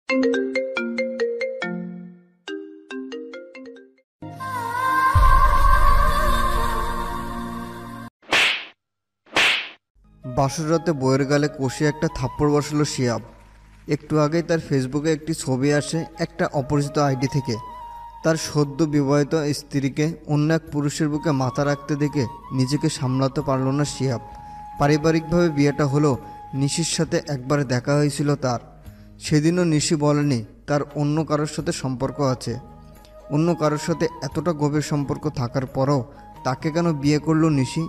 বাসর রাতে বইয়ের গালে কষে একটা থাপ্পড় বসালো শিয়াব। একটু আগেই তার ফেসবুকে একটি ছবি আসে একটা অপরিচিত আইডি থেকে। তার সদ্য বিবাহিত স্ত্রীকে অন্য এক পুরুষের বুকে মাথা রাখতে দেখে নিজেকে সামলাতে পারল না শিয়াব। পারিবারিকভাবে বিয়েটা হলো, নিশির সাথে একবার দেখা হয়েছিল তার। সেদিনও নিশি বলেনি তার অন্য কারোর সাথে সম্পর্ক আছে। অন্য কারোর সাথে এতটা গভীর সম্পর্ক থাকার পরও তাকে কেন বিয়ে করলো নিশি?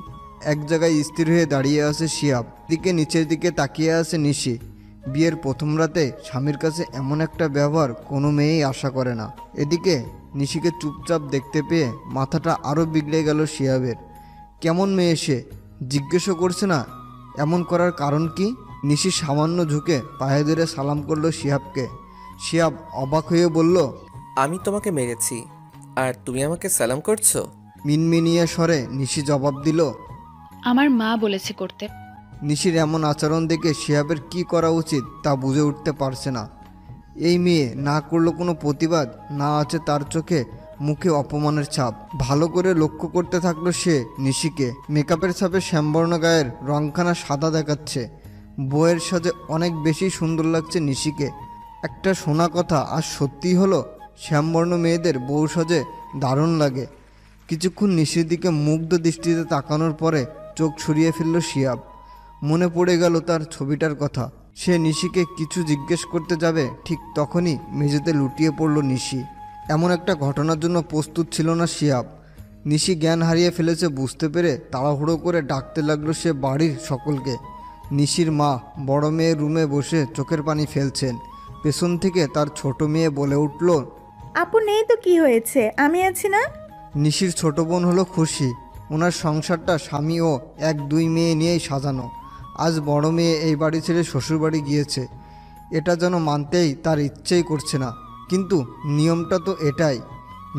এক জায়গায় স্থির হয়ে দাঁড়িয়ে আছে শিয়াব, দিকে নিচের দিকে তাকিয়ে আছে নিশি। বিয়ের প্রথম রাতে স্বামীর কাছে এমন একটা ব্যবহার কোনো মেয়েই আশা করে না। এদিকে নিশিকে চুপচাপ দেখতে পেয়ে মাথাটা আরও বিগড়ে গেল শিয়াবের। কেমন মেয়ে সে, জিজ্ঞেসও করছে না এমন করার কারণ কি? নিশি সামান্য ঝুঁকে পায়ে ধরে সালাম করলো শিয়াবকে। শিয়াব অবাক হয়ে বলল, আমি তোমাকে মেরেছি আর তুমি আমাকে সালাম করছো? মিনমিনিয়ে স্বরে নিশি জবাব দিল, আমার মা বলেছে করতে। নিশির এমন আচরণ দেখে শিহাবের কি করা উচিত তা বুঝে উঠতে পারছে না। এই মেয়ে না করলো কোনো প্রতিবাদ, না আছে তার চোখে মুখে অপমানের ছাপ। ভালো করে লক্ষ্য করতে থাকলো সে নিশিকে। মেকআপের ছাপে শ্যামবর্ণ গায়ের রংখানা সাদা দেখাচ্ছে। বইয়ের সাজে অনেক বেশি সুন্দর লাগছে নিশিকে। একটা শোনা কথা আজ সত্যিই হলো, শ্যামবর্ণ মেয়েদের বউ সাজে দারুণ লাগে। কিছুক্ষণ নিশির দিকে মুগ্ধ দৃষ্টিতে তাকানোর পরে চোখ সরিয়ে ফেলল শিয়াব। মনে পড়ে গেল তার ছবিটার কথা। সে নিশিকে কিছু জিজ্ঞেস করতে যাবে, ঠিক তখনই মেঝেতে লুটিয়ে পড়ল নিশি। এমন একটা ঘটনার জন্য প্রস্তুত ছিল না শিয়াব। নিশি জ্ঞান হারিয়ে ফেলেছে বুঝতে পেরে তাড়াহুড়ো করে ডাকতে লাগলো সে বাড়ির সকলকে। নিশির মা বড় মেয়ের রুমে বসে চোখের পানি ফেলছেন। পেছন থেকে তার ছোট মেয়ে বলে উঠল, আপু নেই তো কি হয়েছে, আমি আছি না। নিশির ছোট বোন হলো খুশি। ওনার সংসারটা স্বামী ও এক দুই মেয়ে নিয়েই সাজানো। আজ বড় মেয়ে এই বাড়ি ছেড়ে শ্বশুরবাড়ি গিয়েছে। এটা যেন মানতেই তার ইচ্ছেই করছে না, কিন্তু নিয়মটা তো এটাই।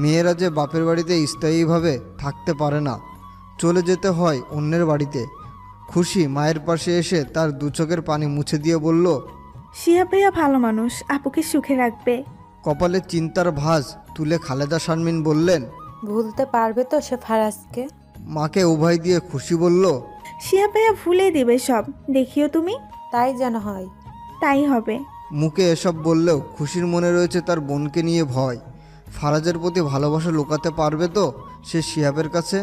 মেয়েরা যে বাপের বাড়িতে স্থায়ীভাবে থাকতে পারে না, চলে যেতে হয় অন্যের বাড়িতে। খুশি মায়ের পাশে এসে তার দু চোখের পানি মুছে দিয়ে বলল, শিহাব ভাইয়া ভালো মানুষ, আপুকে সুখে রাখবে। কপালে চিন্তার ভাঁজ তুলে খালেদা শারমিন বললেন, ভুলতে পারবে তো সে ফারাজকে? মাকে উভয় দিয়ে খুশি বলল, শিহাব ভাইয়া ভুলে দিবে সব, দেখিও তুমি। তাই যেন হয়। তাই হবে। মুখে এসব বললেও খুশির মনে রয়েছে তার বোনকে নিয়ে ভয়। ফারাজের প্রতি ভালোবাসা লুকাতে পারবে তো সে শিহাবের কাছে?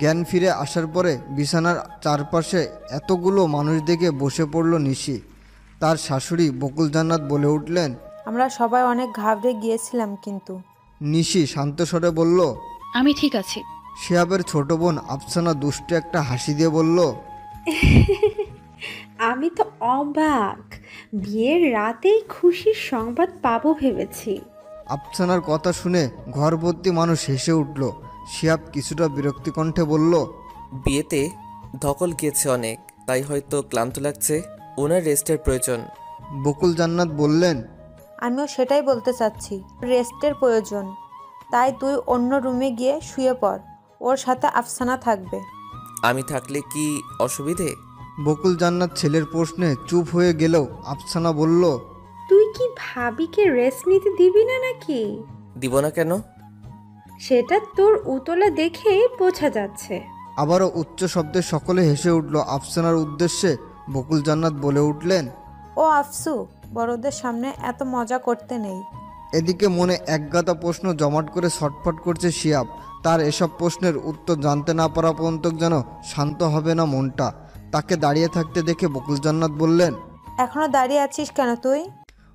জ্ঞান ফিরে আসার পরে বিছানার চারপাশে এতগুলো মানুষ দেখে বসে পড়ল নিশি। তার শাশুড়ি বকুল জান্নাত বলে উঠলেন, আমরা সবাই অনেক ঘাবড়ে গিয়েছিলাম কিন্তু। নিশি শান্ত স্বরে বলল, আমি ঠিক আছি। শিহাবের ছোট বোন আফসানা দুষ্টু একটা হাসি দিয়ে বলল, আমি তো অবাক, বিয়ের রাতেই খুশির সংবাদ পাবো ভেবেছি। আফসানার কথা শুনে ঘর ভর্তি মানুষ হেসে উঠল। শিহাব কিছুটা বিরক্তি কণ্ঠে বলল, বিয়েতে ধকল গিয়েছে অনেক, তাই হয়তো ক্লান্ত লাগছে, ওনার রেস্টের প্রয়োজন। বকুল জান্নাত বললেন, আমিও সেটাই বলতে চাচ্ছি, রেস্টের প্রয়োজন। তাই তুই অন্য রুমে গিয়ে শুয়ে পড়, ওর সাথে আফসানা থাকবে। আমি থাকলে কি অসুবিধে? বকুল জান্নাত ছেলের প্রশ্নে চুপ হয়ে গেলেও আফসানা বলল, তুই কি ভাবিকে রেস্ট নিতে দিবি না নাকি? দিব না কেন? সেটা তোর উতলা দেখেই বোঝা যাচ্ছে। আবারও উচ্চ শব্দে সকলে হেসে উঠল। আফসানার উদ্দেশ্যে বকুল জান্নাত বলে উঠলেন, ও আফসু, বড়দের সামনে এত মজা করতে নেই। এদিকে মনে একগাদা প্রশ্ন জমাট করে ছটফট করছে শিয়াব। তার এসব প্রশ্নের উত্তর জানতে না পারা পর্যন্ত যেন শান্ত হবে না মনটা। তাকে দাঁড়িয়ে থাকতে দেখে বকুল জান্নাত বললেন, এখনো দাঁড়িয়ে আছিস কেন তুই?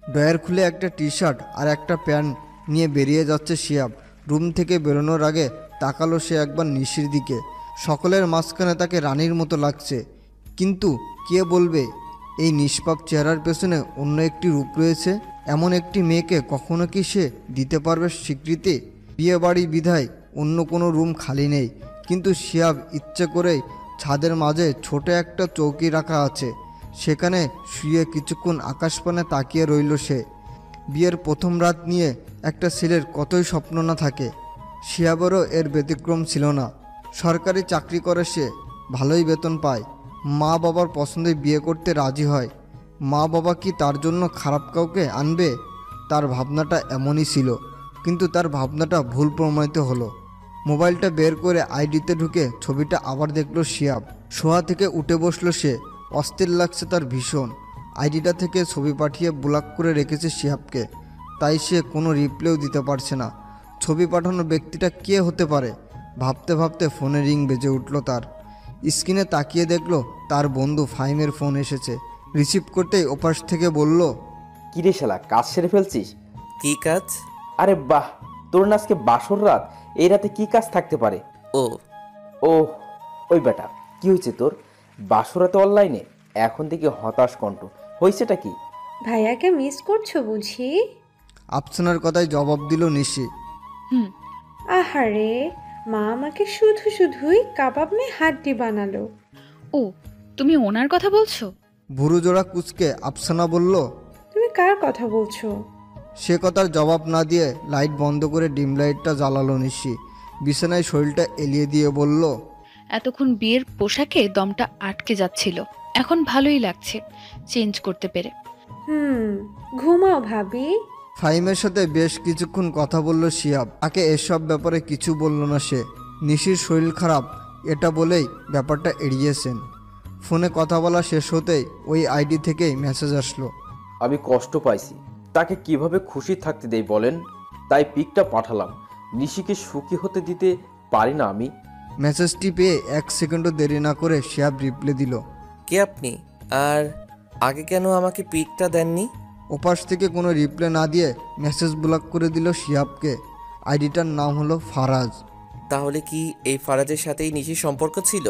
ড্রয়ার খুলে একটা টি শার্ট আর একটা প্যান্ট নিয়ে বেরিয়ে যাচ্ছে শিয়াব। রুম থেকে বেরোনোর আগে তাকালো সে একবার নিশির দিকে। সকলের মাঝখানে তাকে রানীর মতো লাগছে, কিন্তু কে বলবে এই নিষ্পাপ চেহারার পেছনে অন্য একটি রূপ রয়েছে? এমন একটি মেয়েকে কখনো কি সে দিতে পারবে স্বীকৃতি? বিয়ে বাড়ি বিধায় অন্য কোনো রুম খালি নেই, কিন্তু শিয়াব ইচ্ছে করেই ছাদের মাঝে ছোট একটা চৌকি রাখা আছে, সেখানে শুয়ে কিছুক্ষণ আকাশপানে তাকিয়ে রইল সে। বিয়ের প্রথম রাত নিয়ে একটা ছেলের কতই স্বপ্ন না থাকে। শিয়াবেরও এর ব্যতিক্রম ছিল না। সরকারি চাকরি করে সে, ভালোই বেতন পায়, মা বাবার পছন্দে বিয়ে করতে রাজি হয়। মা বাবা কি তার জন্য খারাপ কাউকে আনবে? তার ভাবনাটা এমনই ছিল, কিন্তু তার ভাবনাটা ভুল প্রমাণিত হলো। মোবাইলটা বের করে আইডিতে ঢুকে ছবিটা আবার দেখলো শিহাব। শোয়া থেকে উঠে বসলো সে। অস্থির লাগছে তার ভীষণ। আইডিটা থেকে ছবি পাঠিয়ে ব্লক করে রেখেছে শিহাবকে, তাই সে কোনো রিপ্লাইও দিতে পারছে না। ছবি পাঠানো ব্যক্তিটা কে হতে পারে? ভাবতে ভাবতে ফোনে রিং বেজে উঠল তার। স্ক্রিনে তাকিয়ে দেখলো তার বন্ধু ফাহিমের ফোন এসেছে। রিসিভ করতেই ওপাশ থেকে বলল, কিরে শালা, কাজ সেরে ফেলছিস? কি কাজ? আরে বাহ, তোর না আজকে বাসর রাত, এই রাতে কি কাজ থাকতে পারে? ও ও ওই বেটা, কি হয়েছে তোর? বাসর রাতে অনলাইনে? এখন থেকে হতাশ কণ্ঠ, হয়েছেটা কি? ভাইয়াকে মিস করছো বুঝি? আফসানার কথায় জবাব দিল নিশি। হুম। আহারে, মা আমাকে শুধু শুধুই কাবাব মে হাড্ডি বানালো। ও, তুমি ওনার কথা বলছো? ভুরু জোড়া কুচকে আফসানা বলল। তুমি কার কথা বলছো? সে কথার জবাব না দিয়ে লাইট বন্ধ করে ডিম লাইটটা জ্বালালো নিশি। বিছানায় শরীরটা এলিয়ে দিয়ে বলল, এতক্ষণ বিয়ের পোশাকে দমটা আটকে যাচ্ছিল, এখন ভালোই লাগছে চেঞ্জ করতে পেরে। ঘুমাও ভাবি। ফাহিমের সাথে বেশ কিছুক্ষণ কথা বলল শিহাব। তাকে এসব ব্যাপারে কিছু বলল না সে। নিশির শরীর খারাপ এটা বলেই ব্যাপারটা এড়িয়েছেন। ফোনে কথা বলা শেষ হতেই ওই আইডি থেকেই মেসেজ আসলো। আমি কষ্ট পাইছি, তাকে কিভাবে খুশি থাকতে দেই বলেন? তাই পিকটা পাঠালাম। নিশিকে সুখী হতে দিতে পারি না আমি। মেসেজটি পেয়ে 1 সেকেন্ডও দেরি না করে শিহাব রিপ্লাই দিল। কে আপনি? আর আগে কেন আমাকে পিকটা দেননি? ওপাশ থেকে কোনো রিপ্লাই না দিয়ে মেসেজ ব্লক করে দিল শিহাবকে। আইডিটার নাম হলো ফারাজ। তাহলে কি এই ফারাজের সাথেই নিশির সম্পর্ক ছিল?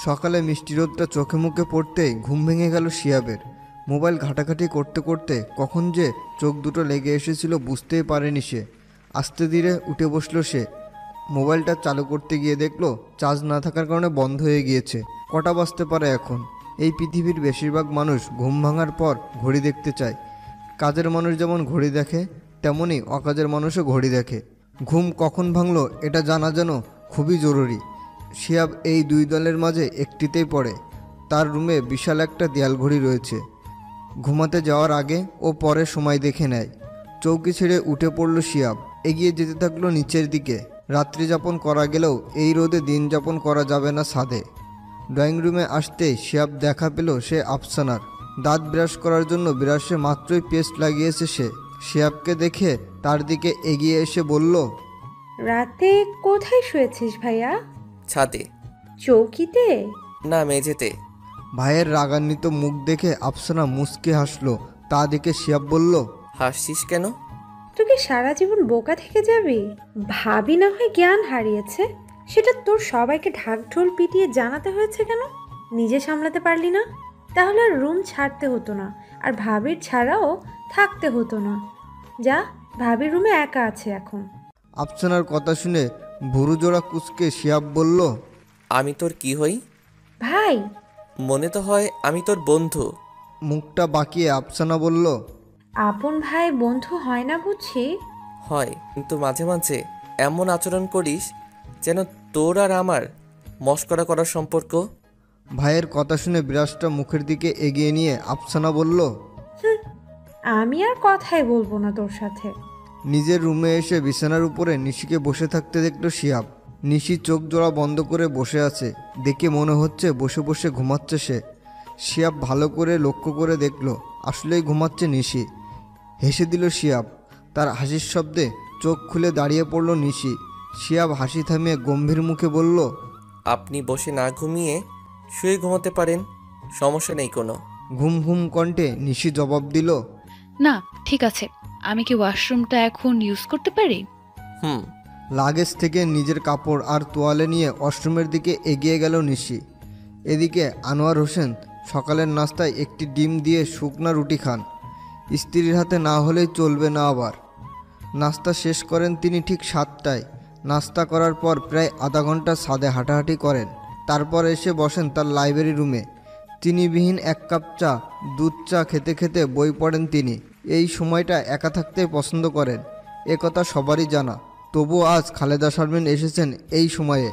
সকালে মিষ্টি রোদটা চোখে মুখে পড়তেই ঘুম ভেঙে গেল শিহাবের। মোবাইল ঘাটাঘাটি করতে করতে কখন যে চোখ দুটো লেগে এসেছিল বুঝতেই পারেনি সে। আস্তে ধীরে উঠে বসলো সে। মোবাইলটা চালু করতে গিয়ে দেখলো চার্জ না থাকার কারণে বন্ধ হয়ে গিয়েছে। কটা বাজতে পারে এখন? এই পৃথিবীর বেশিরভাগ মানুষ ঘুম ভাঙার পর ঘড়ি দেখতে চায়। কাজের মানুষ যেমন ঘড়ি দেখে, তেমনি অকাজের মানুষও ঘড়ি দেখে। ঘুম কখন ভাঙলো এটা জানা যেন খুবই জরুরি। শিহাব এই দুই দলের মাঝে একটিতেই পড়ে। তার রুমে বিশাল একটা দেয়াল ঘড়ি রয়েছে। ঘুমাতে যাওয়ার আগে ও পরে সময় দেখে নেয়। চৌকি ছেড়ে উঠে পড়ল শিহাব। এগিয়ে যেতে থাকলো নিচের দিকে। রাত্রি যাপন করা গেলেও এই রোদে দিন যাপন করা যাবে না ছাদে। ড্রয়িং রুমে আসতেই শিহাব দেখা পেল সে আফসানার। দাঁত ব্রাশ করার জন্য ব্রাশে মাত্রই পেস্ট লাগিয়েছে সে। শিহাবকে দেখে তার দিকে এগিয়ে এসে বলল, রাতে কোথায় শুয়েছিস ভাইয়া? ছাদে। চৌকিতে? না, মেঝেতে। ভাইয়ের রাগান্বিত মুখ দেখে আফসানা মুচকে হাসলো। তা দেখে শিহাব বলল, হাসছিস কেন? তুই কি সারা জীবন বোকা থেকে যাবি? ভাবি না হয় জ্ঞান হারিয়েছে, সেটা তোর সবাইকে ঢাকঢোল পিটিয়ে জানাতে হয়েছে কেন? নিজে সামলাতে পারলি না? তাহলে আর রুম ছাড়তে হতো না, আর ভাবির ছাড়াও থাকতে হতো না। যা, ভাবির রুমে একা আছে এখন। আফসানার কথা শুনে ভুরু জোড়া কুচকে শিহাব বলল, আমি তোর কি হই? ভাই। মনে তো হয় আমি তোর বন্ধু। মুখটা বাঁকিয়ে আফসানা বলল, আপন ভাই বন্ধু হয় না বুঝছি? হয়, কিন্তু মাঝে মাঝে এমন আচরণ করিস যেন তোর আর আমার মস্করা করার সম্পর্ক। ভাইয়ের কথা শুনে বিরাজটা মুখের দিকে এগিয়ে নিয়ে আফসানা বলল, আমি আর কথাই বলবো না তোর সাথে। নিজের রুমে এসে বিছানার উপরে নিশিকে বসে থাকতে দেখলো শিহাব। নিশি চোখ জোড়া বন্ধ করে বসে আছে। দেখে মনে হচ্ছে বসে বসে ঘুমাচ্ছে সে। শিহাব ভালো করে লক্ষ্য করে দেখলো আসলেই ঘুমাচ্ছে নিশি। হেসে দিল শিহাব। তার হাসির শব্দে চোখ খুলে দাঁড়িয়ে পড়ল নিশি। শিহাব হাসি থামিয়ে গম্ভীর মুখে বলল, আপনি বসে না ঘুমিয়ে শুয়ে ঘুমাতে পারেন, সমস্যা নেই কোনো। ঘুম ঘুম কণ্ঠে নিশি জবাব দিল, না, ঠিক আছে। আমি কি ওয়াশরুমটা এখন ইউজ করতে পারি? হুম। লাগেজ থেকে নিজের কাপড় আর তোয়ালে নিয়ে ওয়াশরুমের দিকে এগিয়ে গেল নিশি। এদিকে আনোয়ার হোসেন সকালের নাস্তায় একটি ডিম দিয়ে শুকনা রুটি খান। স্ত্রীর হাতে না হলেই চলবে না আবার। নাস্তা শেষ করেন তিনি ঠিক 7টায়। নাস্তা করার পর প্রায় আধা ঘন্টা ছাদে হাঁটাহাঁটি করেন। তারপর এসে বসেন তার লাইব্রেরি রুমে। চিনিবিহীন 1 কাপ চা, দুধ চা খেতে খেতে বই পড়েন তিনি। এই সময়টা একা থাকতে পছন্দ করেন, একথা সবারই জানা। তবু আজ খালেদা শারমিন এসেছেন এই সময়ে।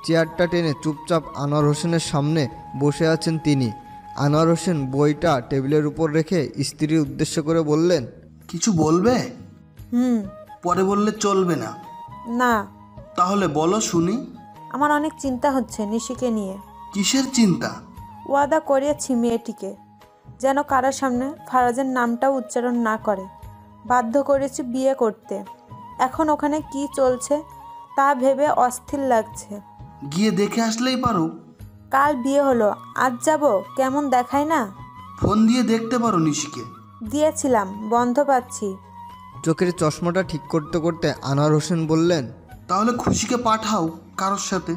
চেয়ারটা টেনে চুপচাপ আনোয়ার হোসেনের সামনে বসে আছেন তিনি। আনোয়ার হোসেন বইটা টেবিলের উপর রেখে স্ত্রীর উদ্দেশ্য করে বললেন, কিছু বলবে? হুম। পরে বললে চলবে না। না, তাহলে বলো শুনি। আমার অনেক চিন্তা হচ্ছে নিশিকে নিয়ে। কিসের চিন্তা? ওয়াদা করিয়েছি মেয়েটিকে যেন কারোর সামনে ফারাজের নামটাও উচ্চারণ না করে। বাধ্য করেছি বিয়ে করতে। এখন ওখানে কি চলছে তা ভেবে অস্থির লাগছে। গিয়ে দেখে আসলেই পারো। কাল বিয়ে হলো, আজ যাব, কেমন দেখায় না? ফোন দিয়ে দেখতে পারো নিশিকে। দিয়েছিলাম, বন্ধ পাচ্ছি। চোখের চশমাটা ঠিক করতে করতে আনোয়ার হোসেন বললেন, তাহলে খুশিকে পাঠাও কারোর সাথে।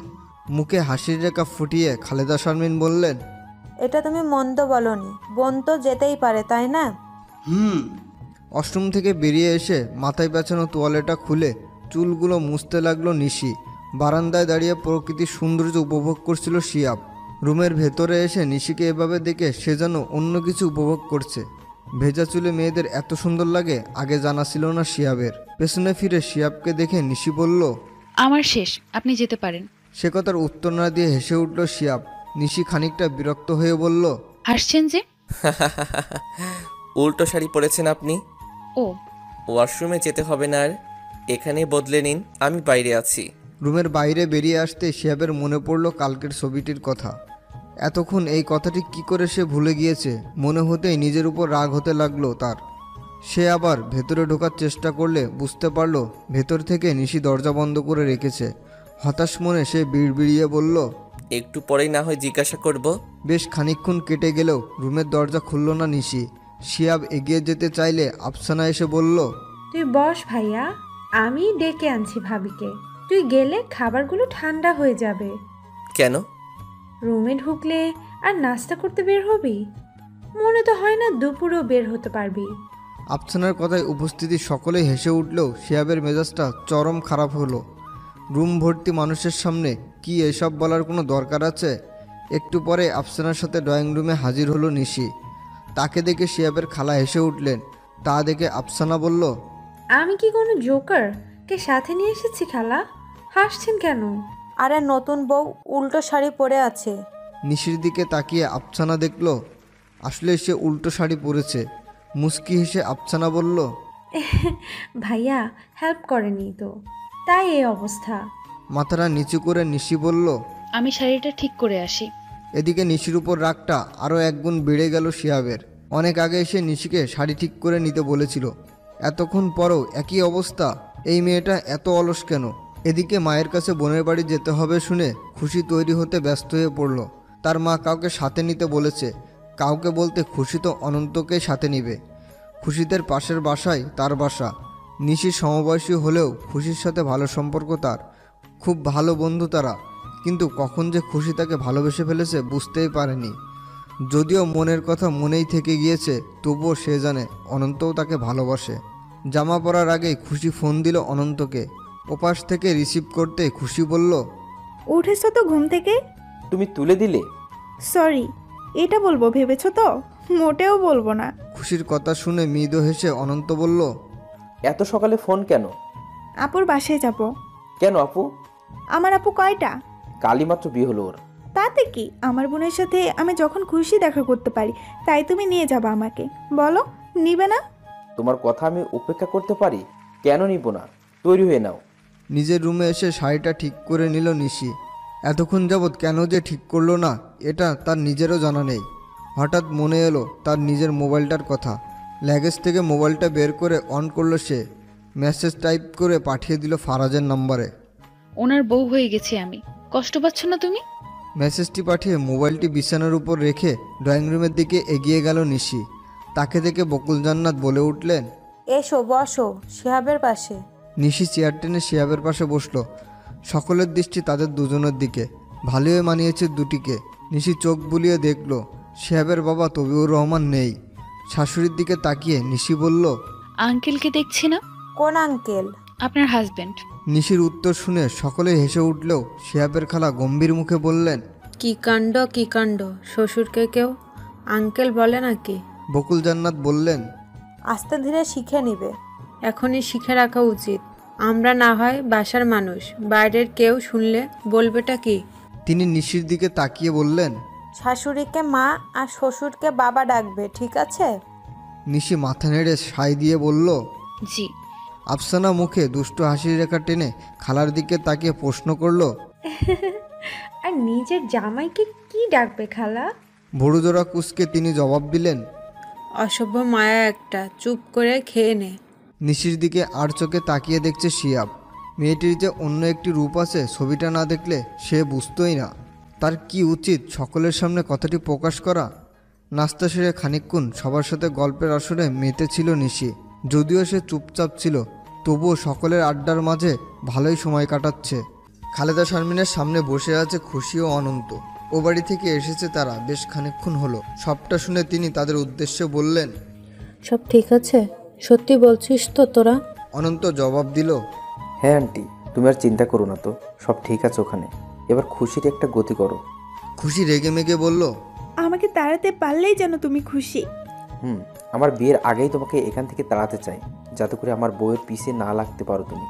মুখে হাসির রেখা ফুটিয়ে খালেদা শারমিন বললেন, এটা তুমি মন্দ বলনি, বোন তো যেতেই পারে, তাই না? হুম। ওয়াশরুম থেকে বেরিয়ে এসে মাথায় পেঁচানো তোয়ালেটা খুলে চুলগুলো মুছতে লাগলো নিশি। বারান্দায় দাঁড়িয়ে প্রকৃতির সৌন্দর্য উপভোগ করছিল শিয়াব। রুমের ভেতরে এসে নিশিকে এভাবে দেখে সে যেন অন্য কিছু উপভোগ করছে। ভেজা চুলে মেয়েদের এত সুন্দর লাগে আগে জানা ছিল না শিয়াবের। পেছনে ফিরে শিয়াবকে দেখে নিশি বলল, আমার শেষ, আপনি যেতে পারেন। সে কথার উত্তর না দিয়ে হেসে উঠল শিয়াব। নিশি খানিকটা বিরক্ত হয়ে বলল, হাসছেন যে? উল্টো শাড়ি পরেছেন আপনি। ও, ওয়াশরুমে যেতে হবে না আর, এখানে বদলে নিন, আমি বাইরে আছি। রুমের বাইরে বেরিয়ে আসতে শিয়াবের মনে পড়ল কালকের ছবিটির কথা। এতক্ষণ এই কথাটি কি করে সে ভুলে গিয়েছে। মনে হতেই নিজের উপর রাগ হতে লাগলো তার। সে আবার ভেতরে ঢোকার চেষ্টা করলে বুঝতে পারল ভেতর থেকে নিশি দরজা বন্ধ করে রেখেছে। হতাশ মনে সে বিড়বিড়িয়ে বলল, একটু পরেই না হয় জিজ্ঞাসা করব। বেশ খানিকক্ষণ কেটে গেলেও রুমের দরজা খুলল না নিশি। শিয়াব এগিয়ে যেতে চাইলে আফসানা এসে বলল, তুই বস ভাইয়া, আমি ডেকে আনছি ভাবিকে। তুই গেলে খাবারগুলো ঠান্ডা হয়ে যাবে। কেন? রুমে ঢুকলে আর নাস্তা করতে বের হবি? মনে তো হয় না দুপুরেও বের হতে পারবি। আফসানার কথায় উপস্থিতি সকলেই হেসে উঠলেও শিয়াবের মেজাজটা চরম খারাপ হলো। রুম ভর্তি মানুষের সামনে কি এসব বলার কোনো দরকার আছে? একটু পরে আফসানার সাথে ড্রয়িং রুমে হাজির হলো নিশি। তাকে দেখে শিয়াবের খালা হেসে উঠলেন। তা দেখে আফসানা বলল, আমি কি কোনো জোকার কে সাথে নিয়ে এসেছি খালা? হাসছেন কেন? আরে নতুন বউ উল্টো শাড়ি পরে আছে। নিশির দিকে তাকিয়ে আফসানা দেখল আসলে সে উল্টো শাড়ি পরেছে। মুস্কি হেসে আফসানা বলল, ভাইয়া হেল্প করেনি তো, তাই এই অবস্থা। মাথাটা নিচু করে নিশি বলল, আমি শাড়িটা ঠিক করে আসি। এদিকে নিশির উপর রাগটা আরও একগুণ বেড়ে গেল শিয়াবের। অনেক আগে এসে নিশিকে শাড়ি ঠিক করে নিতে বলেছিল, এতক্ষণ পরও একই অবস্থা। এই মেয়েটা এত অলস কেন? এদিকে মায়ের কাছে বোনের বাড়ি যেতে হবে শুনে খুশি তৈরি হতে ব্যস্ত হয়ে পড়ল। তার মা কাউকে সাথে নিতে বলেছে। কাউকে বলতে খুশি তো অনন্তকেই সাথে নিবে। খুশিদের পাশের বাসায় তার বাসা। নিশির সমবয়সী হলেও খুশির সাথে ভালো সম্পর্ক তার, খুব ভালো বন্ধু তারা। কিন্তু কখন যে খুশি তাকে ভালোবেসে ফেলেছে বুঝতেই পারেনি। যদিও মনের কথা মনেই থেকে গিয়েছে, তবুও সে জানে অনন্তও তাকে ভালোবাসে। জামা পরার আগেই খুশি ফোন দিল অনন্তকে। ওপাশ থেকে রিসিভ করতে খুশি বলল, উঠেছো তো ঘুম থেকে? তুমি তুলে দিলে? সরি, এটা বলবো ভেবেছো তো? মোটেও বলবো না। খুশির কথা শুনে মৃদু হেসে অনন্ত বলল, এত সকালে ফোন কেন? আপুর বাসায় যাব। কেন আপু? আমার আপু কয়টা? কালই মাত্র বিয়ে হলো ওর। তাতে কি, আমার বোনের সাথে আমি যখন খুশি দেখা করতে পারি, তাই তুমি নিয়ে যাবা আমাকে। বলো, নিবে না? তোমার কথা আমি উপেক্ষা করতে পারি? কেন নিব না? তৈরি হয়ে নাও। নিজের রুমে এসে শাড়িটা ঠিক করে নিল নিশি। এতক্ষণ যাবৎ কেন যে ঠিক করলো না এটা তার নিজেরও জানা নেই। হঠাৎ মনে এলো তার নিজের মোবাইলটার কথা। লাগেজ থেকে মোবাইলটা বের করে অন করলো সে। মেসেজ টাইপ করে পাঠিয়ে দিল ফারাজের নাম্বারে। ওনার বউ হয়ে গেছি আমি, কষ্ট পাচ্ছ না তুমি? মেসেজটি পাঠিয়ে মোবাইলটি বিছানার উপর রেখে ড্রয়িং রুমের দিকে এগিয়ে গেল নিশি। তাকে দেখে বকুল জান্নাত বলে উঠলেন, এসো বসো শিহাবের পাশে। নিশি চেয়ার টেনে শিয়াবের পাশে বসলো। সকলের দৃষ্টি তাদের দুজনের দিকে। ভালোই মানিয়েছে দুটিকে। নিশি চোখ বুলিয়ে দেখল শিহাবের বাবা তবিউর রহমান নেই। শাশুড়ির দিকে তাকিয়ে নিশি বলল, আঙ্কেলকে দেখছি না। কোন আঙ্কেল? আপনার হাজবেন্ড। নিশির উত্তর শুনে সকলেই হেসে উঠলেও শিহাবের খালা গম্ভীর মুখে বললেন, কি কাণ্ড, শ্বশুরকে কেউ আঙ্কেল বলে নাকি? বকুল জান্নাত বললেন, আস্তে ধীরে শিখে নিবে। এখনই শিখে রাখা উচিত। আমরা না হয় বাসার মানুষ, বাইরের কেউ শুনলে বলবেটা কি? তিনি নিশির দিকে তাকিয়ে বললেন, শাশুড়িকে মা আর শ্বশুরকে বাবা ডাকবে, ঠিক আছে? নিশি মাথা নেড়ে সায় দিয়ে বলল, জি। আফসানা মুখে দুষ্টু হাসির রেখা টেনে খালার দিকে তাকিয়ে প্রশ্ন করলো, আর নিজের জামাইকে কি ডাকবে খালা? ভুরুজোড়া কুচকে তিনি জবাব দিলেন, অসভ্য মায়া একটা, চুপ করে খেয়ে নে। নিশির দিকে আর চোখে তাকিয়ে দেখছে শিয়াব। মেয়েটির যে অন্য একটি রূপ আছে ছবিটা না দেখলে সে বুঝতোই না। তার কি উচিত সকলের সামনে কথাটি প্রকাশ করা? নাস্তা সেরে খানিকক্ষণ সবার সাথে গল্পের আসরে মেতেছিল নিশি। যদিও সে চুপচাপ ছিল, তবুও সকলের আড্ডার মাঝে ভালোই সময় কাটাচ্ছে। খালেদা শারমিনের সামনে বসে আছে খুশি ও অনন্ত। ও বাড়ি থেকে এসেছে তারা বেশ খানিকক্ষণ হলো। সবটা শুনে তিনি তাদের উদ্দেশ্যে বললেন, সব ঠিক আছে? সত্যি বলছিস তো তোরা? অনন্ত জবাব দিল, হ্যাঁ আন্টি, তুমি আর চিন্তা করো না তো, সব ঠিক আছে ওখানে। এবার খুশির একটা গতি করো। খুশি রেগে মেগে বলল, আমাকে তাড়াতে পারলেই যেন তুমি খুশি। আমার বিয়ের আগেই তোমাকে এখান থেকে তাড়াতে চাই, যাতে করে আমার বউয়ের পিছে না লাগতে পারো তুমি।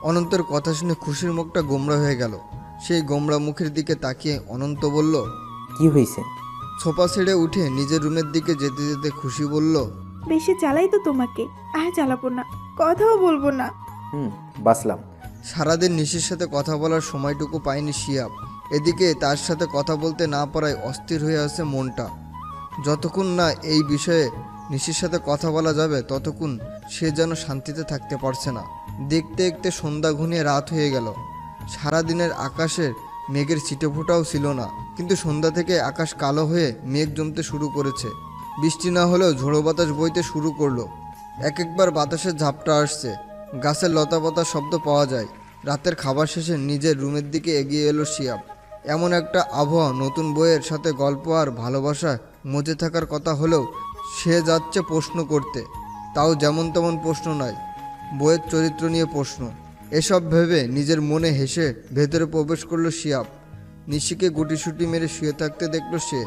অনন্তের কথা শুনে খুশির মুখটা গোমড়া হয়ে গেল। সেই গোমড়া মুখের দিকে তাকিয়ে অনন্ত বলল, কি হয়েছে? সোফা ছেড়ে উঠে নিজের রুমের দিকে যেতে যেতে খুশি বলল, বেশি জ্বালাই তো তোমাকে, আর জ্বালাবো না, কথাও বলবো না। বাসলাম। সারাদিন নিশির সাথে কথা বলার সময়টুকু পায়নি শিয়াব। এদিকে তার সাথে কথা বলতে না পারায় অস্থির হয়ে আছে মনটা। যতক্ষণ না এই বিষয়ে নিশির সাথে কথা বলা যাবে ততক্ষণ সে যেন শান্তিতে থাকতে পারছে না। দেখতে দেখতে সন্ধ্যা ঘনিয়ে রাত হয়ে গেল। সারাদিনের আকাশের মেঘের ছিটেফোঁটাও ছিল না, কিন্তু সন্ধ্যা থেকে আকাশ কালো হয়ে মেঘ জমতে শুরু করেছে। বৃষ্টি না হলেও ঝোড়ো বাতাস বইতে শুরু করলো। এক একবার বাতাসের ঝাপটা আসছে, গাছের লতাপাতার শব্দ পাওয়া যায়। রাতের খাবার শেষে নিজের রুমের দিকে এগিয়ে এলো শিয়াব। এমন একটা আবহাওয়া, নতুন বইয়ের সাথে গল্প আর ভালোবাসা মজে থাকার কথা হলেও সে যাচ্ছে প্রশ্ন করতে। তাও যেমন তেমন প্রশ্ন নয়, বইয়ের চরিত্র নিয়ে প্রশ্ন। এসব ভেবে নিজের মনে হেসে ভেতরে প্রবেশ করলো শিয়াব। নিশিকে গুটিসুটি মেরে শুয়ে থাকতে দেখলো সে।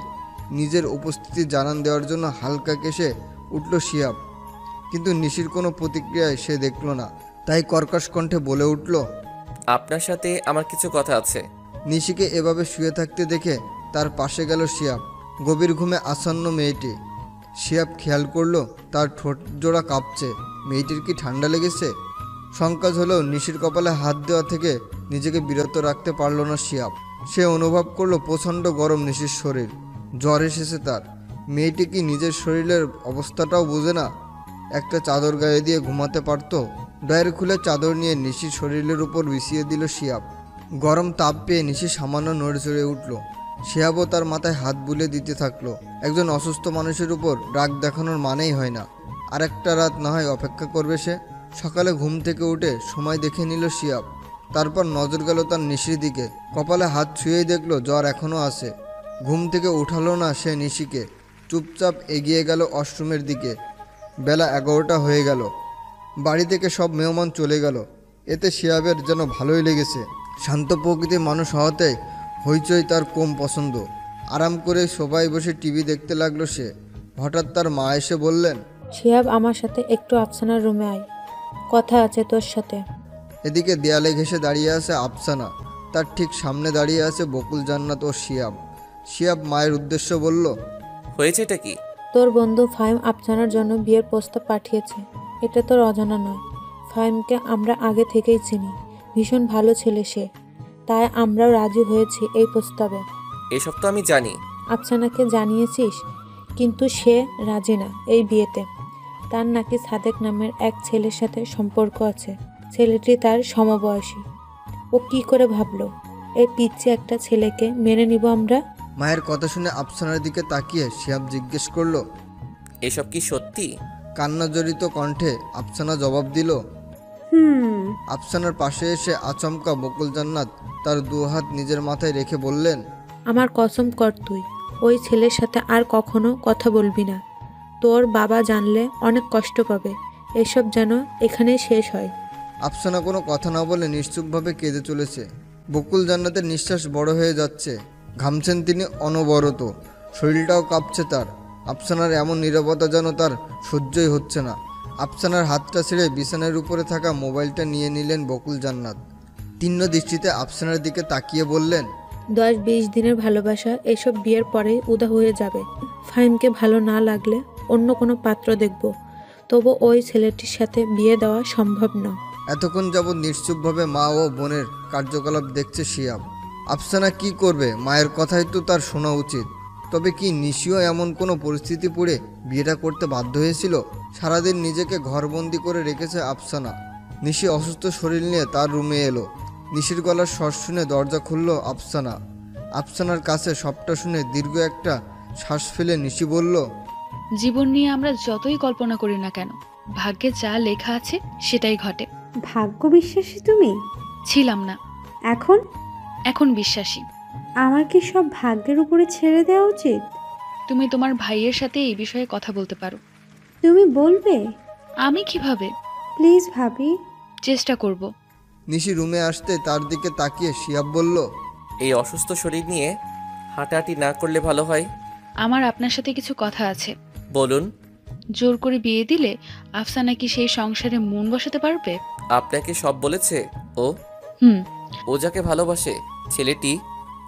নিজের উপস্থিতি জানান দেওয়ার জন্য হালকা কেশে উঠল শিয়াব, কিন্তু নিশির কোনো প্রতিক্রিয়ায় সে দেখল না। তাই কর্কশ কণ্ঠে বলে উঠল, আপনার সাথে আমার কিছু কথা আছে। নিশিকে এভাবে শুয়ে থাকতে দেখে তার পাশে গেল শিয়াব। গভীর ঘুমে আসন্ন মেয়েটি। শিয়াব খেয়াল করলো তার ঠোঁট জোড়া কাঁপছে। মেয়েটির কি ঠান্ডা লেগেছে? সংকোচ হলেও নিশির কপালে হাত দেওয়া থেকে নিজেকে বিরত রাখতে পারল না শিয়াব। সে অনুভব করলো প্রচণ্ড গরম নিশির শরীর। জ্বর এসেছে তার। মেয়েটি কি নিজের শরীরের অবস্থাটাও বোঝে না? একটা চাদর গায়ে দিয়ে ঘুমাতে পারতো। ড্রয়ার খুলে চাদর নিয়ে নিশির শরীরের উপর বিছিয়ে দিল শিয়াব। গরম তাপ পেয়ে নিশি সামান্য নড়ে চড়ে উঠল। শিয়াবও তার মাথায় হাত বুলিয়ে দিতে থাকলো। একজন অসুস্থ মানুষের উপর রাগ দেখানোর মানেই হয় না। আর একটা রাত না হয় অপেক্ষা করবে সে। সকালে ঘুম থেকে উঠে সময় দেখে নিল শিয়াব। তারপর নজর গেল তার নিশির দিকে। কপালে হাত ছুঁয়েই দেখলো জ্বর এখনও আছে। ঘুম থেকে উঠালো না সে নিশিকে। চুপচাপ এগিয়ে গেল ওয়াশরুমের দিকে। বেলা 11টা হয়ে গেল। বাড়ি থেকে সব মেহমান চলে গেল। এতে শিয়াবের যেন ভালোই লেগেছে। শান্ত প্রকৃতির মানুষ হওয়াতে হইচই তার কম পছন্দ। আরাম করে সবাই বসে টিভি দেখতে লাগলো সে। হঠাৎ তার মা এসে বললেন, শিহাব, আমার সাথে একটু আফসানার রুমে আয়, কথা আছে তোর সাথে। এদিকে দেয়ালে ঘেঁষে দাঁড়িয়ে আছে আফসানা। তার ঠিক সামনে দাঁড়িয়ে আছে বকুল, জান্নাত ও শিয়াব। শিয়াব মায়ের উদ্দেশ্য বলল, হয়েছেটা কি? তোর বন্ধু ফাহিম আফসানার জন্য বিয়ের প্রস্তাব পাঠিয়েছে। এটা তোর অজানা নয়। ফাহিমকে আমরা আগে থেকেই চিনি। ভীষণ ভালো ছেলে সে। তাই আমরাও রাজি হয়েছি এই প্রস্তাবে। এসব তো আমি জানি। আফসানাকে জানিয়েছিস? কিন্তু সে রাজি না এই বিয়েতে। তার নাকি সাদেক নামের এক ছেলের সাথে সম্পর্ক আছে। ছেলেটি তার সমবয়সী। ও কি করে ভাবলো এই পিচ্ছি একটা ছেলেকে মেনে নিব আমরা? মায়ের কথা শুনে আফসানার দিকে তাকিয়ে শিয়াব জিজ্ঞেস করলো, এসব কি সত্যি? কান্না জড়িত কণ্ঠে আফসানা জবাব দিল। আফসানার পাশে এসে আচমকা বকুল জান্নাত তার দু হাত নিজের মাথায় রেখে বললেন, আমার কসম কর তুই ওই ছেলের সাথে আর কখনো কথা বলবি না। তোর বাবা জানলে অনেক কষ্ট পাবে। এসব যেন এখানেই শেষ হয়। আফসানা কোনো কথা না বলে নিশ্চুপভাবে কেঁদে চলেছে। বকুল জান্নাতের নিঃশ্বাস বড় হয়ে যাচ্ছে। ঘামছেন তিনি অনবরত। শরীরটাও কাঁপছে তার। আফসানার এমন নীরবতা যেন তার সহ্যই হচ্ছে না। আফসানার হাতটা ছেড়ে বিছানার উপরে থাকা মোবাইলটা নিয়ে নিলেন বকুল জান্নাত। তীক্ষ্ণ দৃষ্টিতে আফসানার দিকে তাকিয়ে বললেন, 10-20 দিনের ভালোবাসা এসব বিয়ের পরেই উদা হয়ে যাবে। ফাহিমকে ভালো না লাগলে অন্য কোনো পাত্র দেখব, তবু ওই ছেলেটির সাথে বিয়ে দেওয়া সম্ভব না। এতক্ষণ যাবৎ নিশ্চুপভাবে মা ও বোনের কার্যকলাপ দেখছে শিয়াব। আফসানা কি করবে? মায়ের কথাই তো তার শোনা উচিত। তবে কি নিশিও এমন কোনো পরিস্থিতি পড়ে বিয়েটা করতে বাধ্য হয়েছিল? সারাদিন নিজেকে ঘরবন্দি করে রেখেছে আফসানা। নিশি অসুস্থ শরীর নিয়ে তার রুমে এলো। নিশির গলার স্বর শুনে দরজা খুলল আফসানা। আফসানার কাছে সবটা শুনে দীর্ঘ একটা শ্বাস ফেলে নিশি বলল, জীবন নিয়ে আমরা যতই কল্পনা করি না কেন, ভাগ্যে যা লেখা আছে সেটাই ঘটে। ভাগ্য বিশ্বাসী তুমি? ছিলাম না, এখন? এখন বিশ্বাসী। আমার কি সব ভাগ্যের উপরে ছেড়ে দেওয়া উচিত? তুমি তোমার ভাইয়ের সাথে এই বিষয়ে কথা বলতে পারো। তুমি বলবে? আমি কিভাবে? প্লিজ ভাবি। চেষ্টা করব। নিশি রুমে আসতে তার দিকে তাকিয়ে শিয়াব বলল, এই অসুস্থ শরীর নিয়ে হাঁটাহাঁটি না করলে ভালো হয়। আমার আপনার সাথে কিছু কথা আছে। বলুন। জোর করে বিয়ে দিলে আফসানা কি সেই সংসারে মন বসাতে পারবে? আপনাকে সব বলেছে ও? হুম। ও যাকে ভালোবাসে ছেলেটি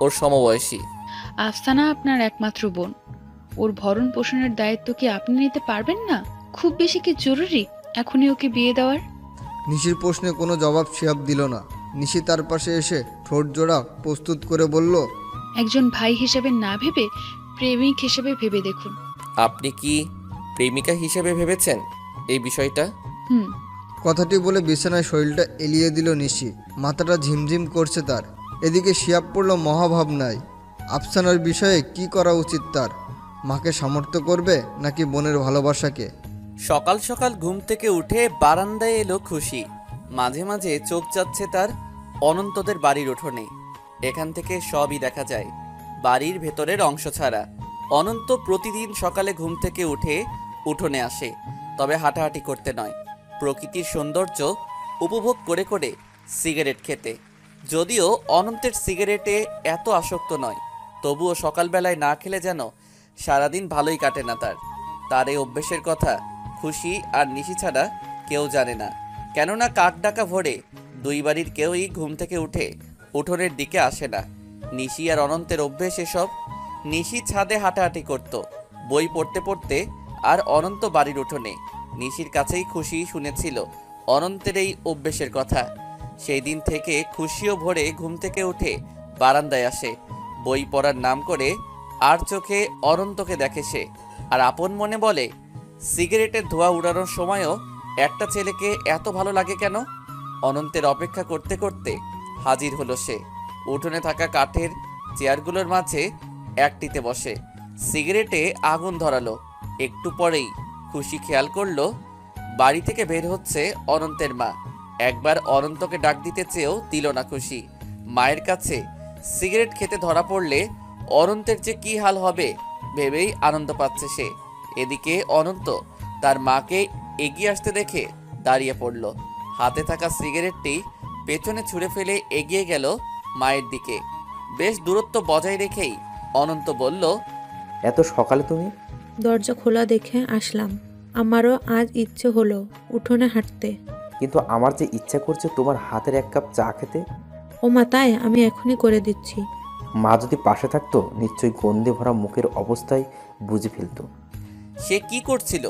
ওর সমবয়সী। আফসানা আপনার একমাত্র বোন, ওর ভরণ পোষণের দায়িত্ব কি আপনি নিতে পারবেন না? খুব বেশি কি জরুরি এখনই ওকে বিয়ে দেওয়ার? নিশির প্রশ্নে কোনো জবাব শিয়াব দিল না। নিশি তার পাশে এসে ঠোঁট জোড়া প্রস্তুত করে বলল, একজন ভাই হিসেবে না ভেবে প্রেমিক হিসেবে ভেবে দেখুন। আপনি কি প্রেমিকা হিসেবে ভেবেছেন এই বিষয়টা? হুম। কথাটি বলে বিছানায় শরীরটা এলিয়ে দিল নিশি। মাথাটা ঝিমঝিম করছে তার। এদিকে শিয়াব পড়ল মহাভাবনায়। আফসানার বিষয়ে কি করা উচিত তার? মাকে সামর্থ্য করবে নাকি বোনের ভালোবাসাকে? সকাল সকাল ঘুম থেকে উঠে বারান্দায় এলো খুশি। মাঝে মাঝে চোখ যাচ্ছে তার অনন্তদের বাড়ির উঠোনে। এখান থেকে সবই দেখা যায়, বাড়ির ভেতরের অংশ ছাড়া। অনন্ত প্রতিদিন সকালে ঘুম থেকে উঠে উঠোনে আসে, তবে হাঁটাহাঁটি করতে নয়, প্রকৃতির সৌন্দর্য উপভোগ করে করে সিগারেট খেতে। যদিও অনন্তের সিগারেটে এত আসক্ত নয়, তবুও সকালবেলায় না খেলে যেন সারাদিন ভালোই কাটে না তার এই অভ্যেসের কথা খুশি আর নিশি ছাড়া কেউ জানে না। কেননা কাক ডাকা ভোরে দুই বাড়ির কেউই ঘুম থেকে উঠে উঠোনের দিকে আসে না। নিশি আর অনন্তের অভ্যেস এসব। নিশি ছাদে হাঁটাহাঁটি করত বই পড়তে পড়তে, আর অনন্ত বাড়ির উঠোনে। নিশির কাছেই খুশি শুনেছিল অনন্তের এই অভ্যেসের কথা। সেই দিন থেকে খুশিও ভোরে ঘুম থেকে উঠে বারান্দায় আসে, বই পড়ার নাম করে। আর চোখে অনন্তকে দেখে সে, আর আপন মনে বলে, সিগারেটের ধোঁয়া উড়ানোর সময়ও একটা ছেলেকে এত ভালো লাগে কেন? অনন্তের অপেক্ষা করতে করতে হাজির হলো সে। উঠোনে থাকা কাঠের চেয়ারগুলোর মাঝে একটিতে বসে সিগারেটে আগুন ধরালো। একটু পরেই খুশি খেয়াল করলো বাড়ি থেকে বের হচ্ছে অনন্তের মা। একবার অনন্তকে ডাক দিতে চেয়েও দিল না খুশি। মায়ের কাছে সিগারেট খেতে ধরা পড়লে অনন্তের যে কি হাল হবে ভেবেই আনন্দ পাচ্ছে সে। এদিকে অনন্ত তার মাকে এগিয়ে আসতে দেখে দাঁড়িয়ে পড়ল। হাতে থাকা সিগারেটটি পেছনে ছুঁড়ে ফেলে এগিয়ে গেল মায়ের দিকে। বেশ দূরত্ব বজায় রেখেই অনন্ত বলল, এত সকালে তুমি? দরজা খোলা দেখে আসলাম। আমারও আজ ইচ্ছে হলো উঠোনে হাঁটতে। কিন্তু আমার যে ইচ্ছা করছে তোমার হাতের এক কাপ চা খেতে। ও মা, তাই? আমি এখনই করে দিচ্ছি। মা যদি পাশে থাকতো নিশ্চয়ই গন্ধে ভরা মুখের অবস্থায় বুঝে ফেলতো সে কি করছিল।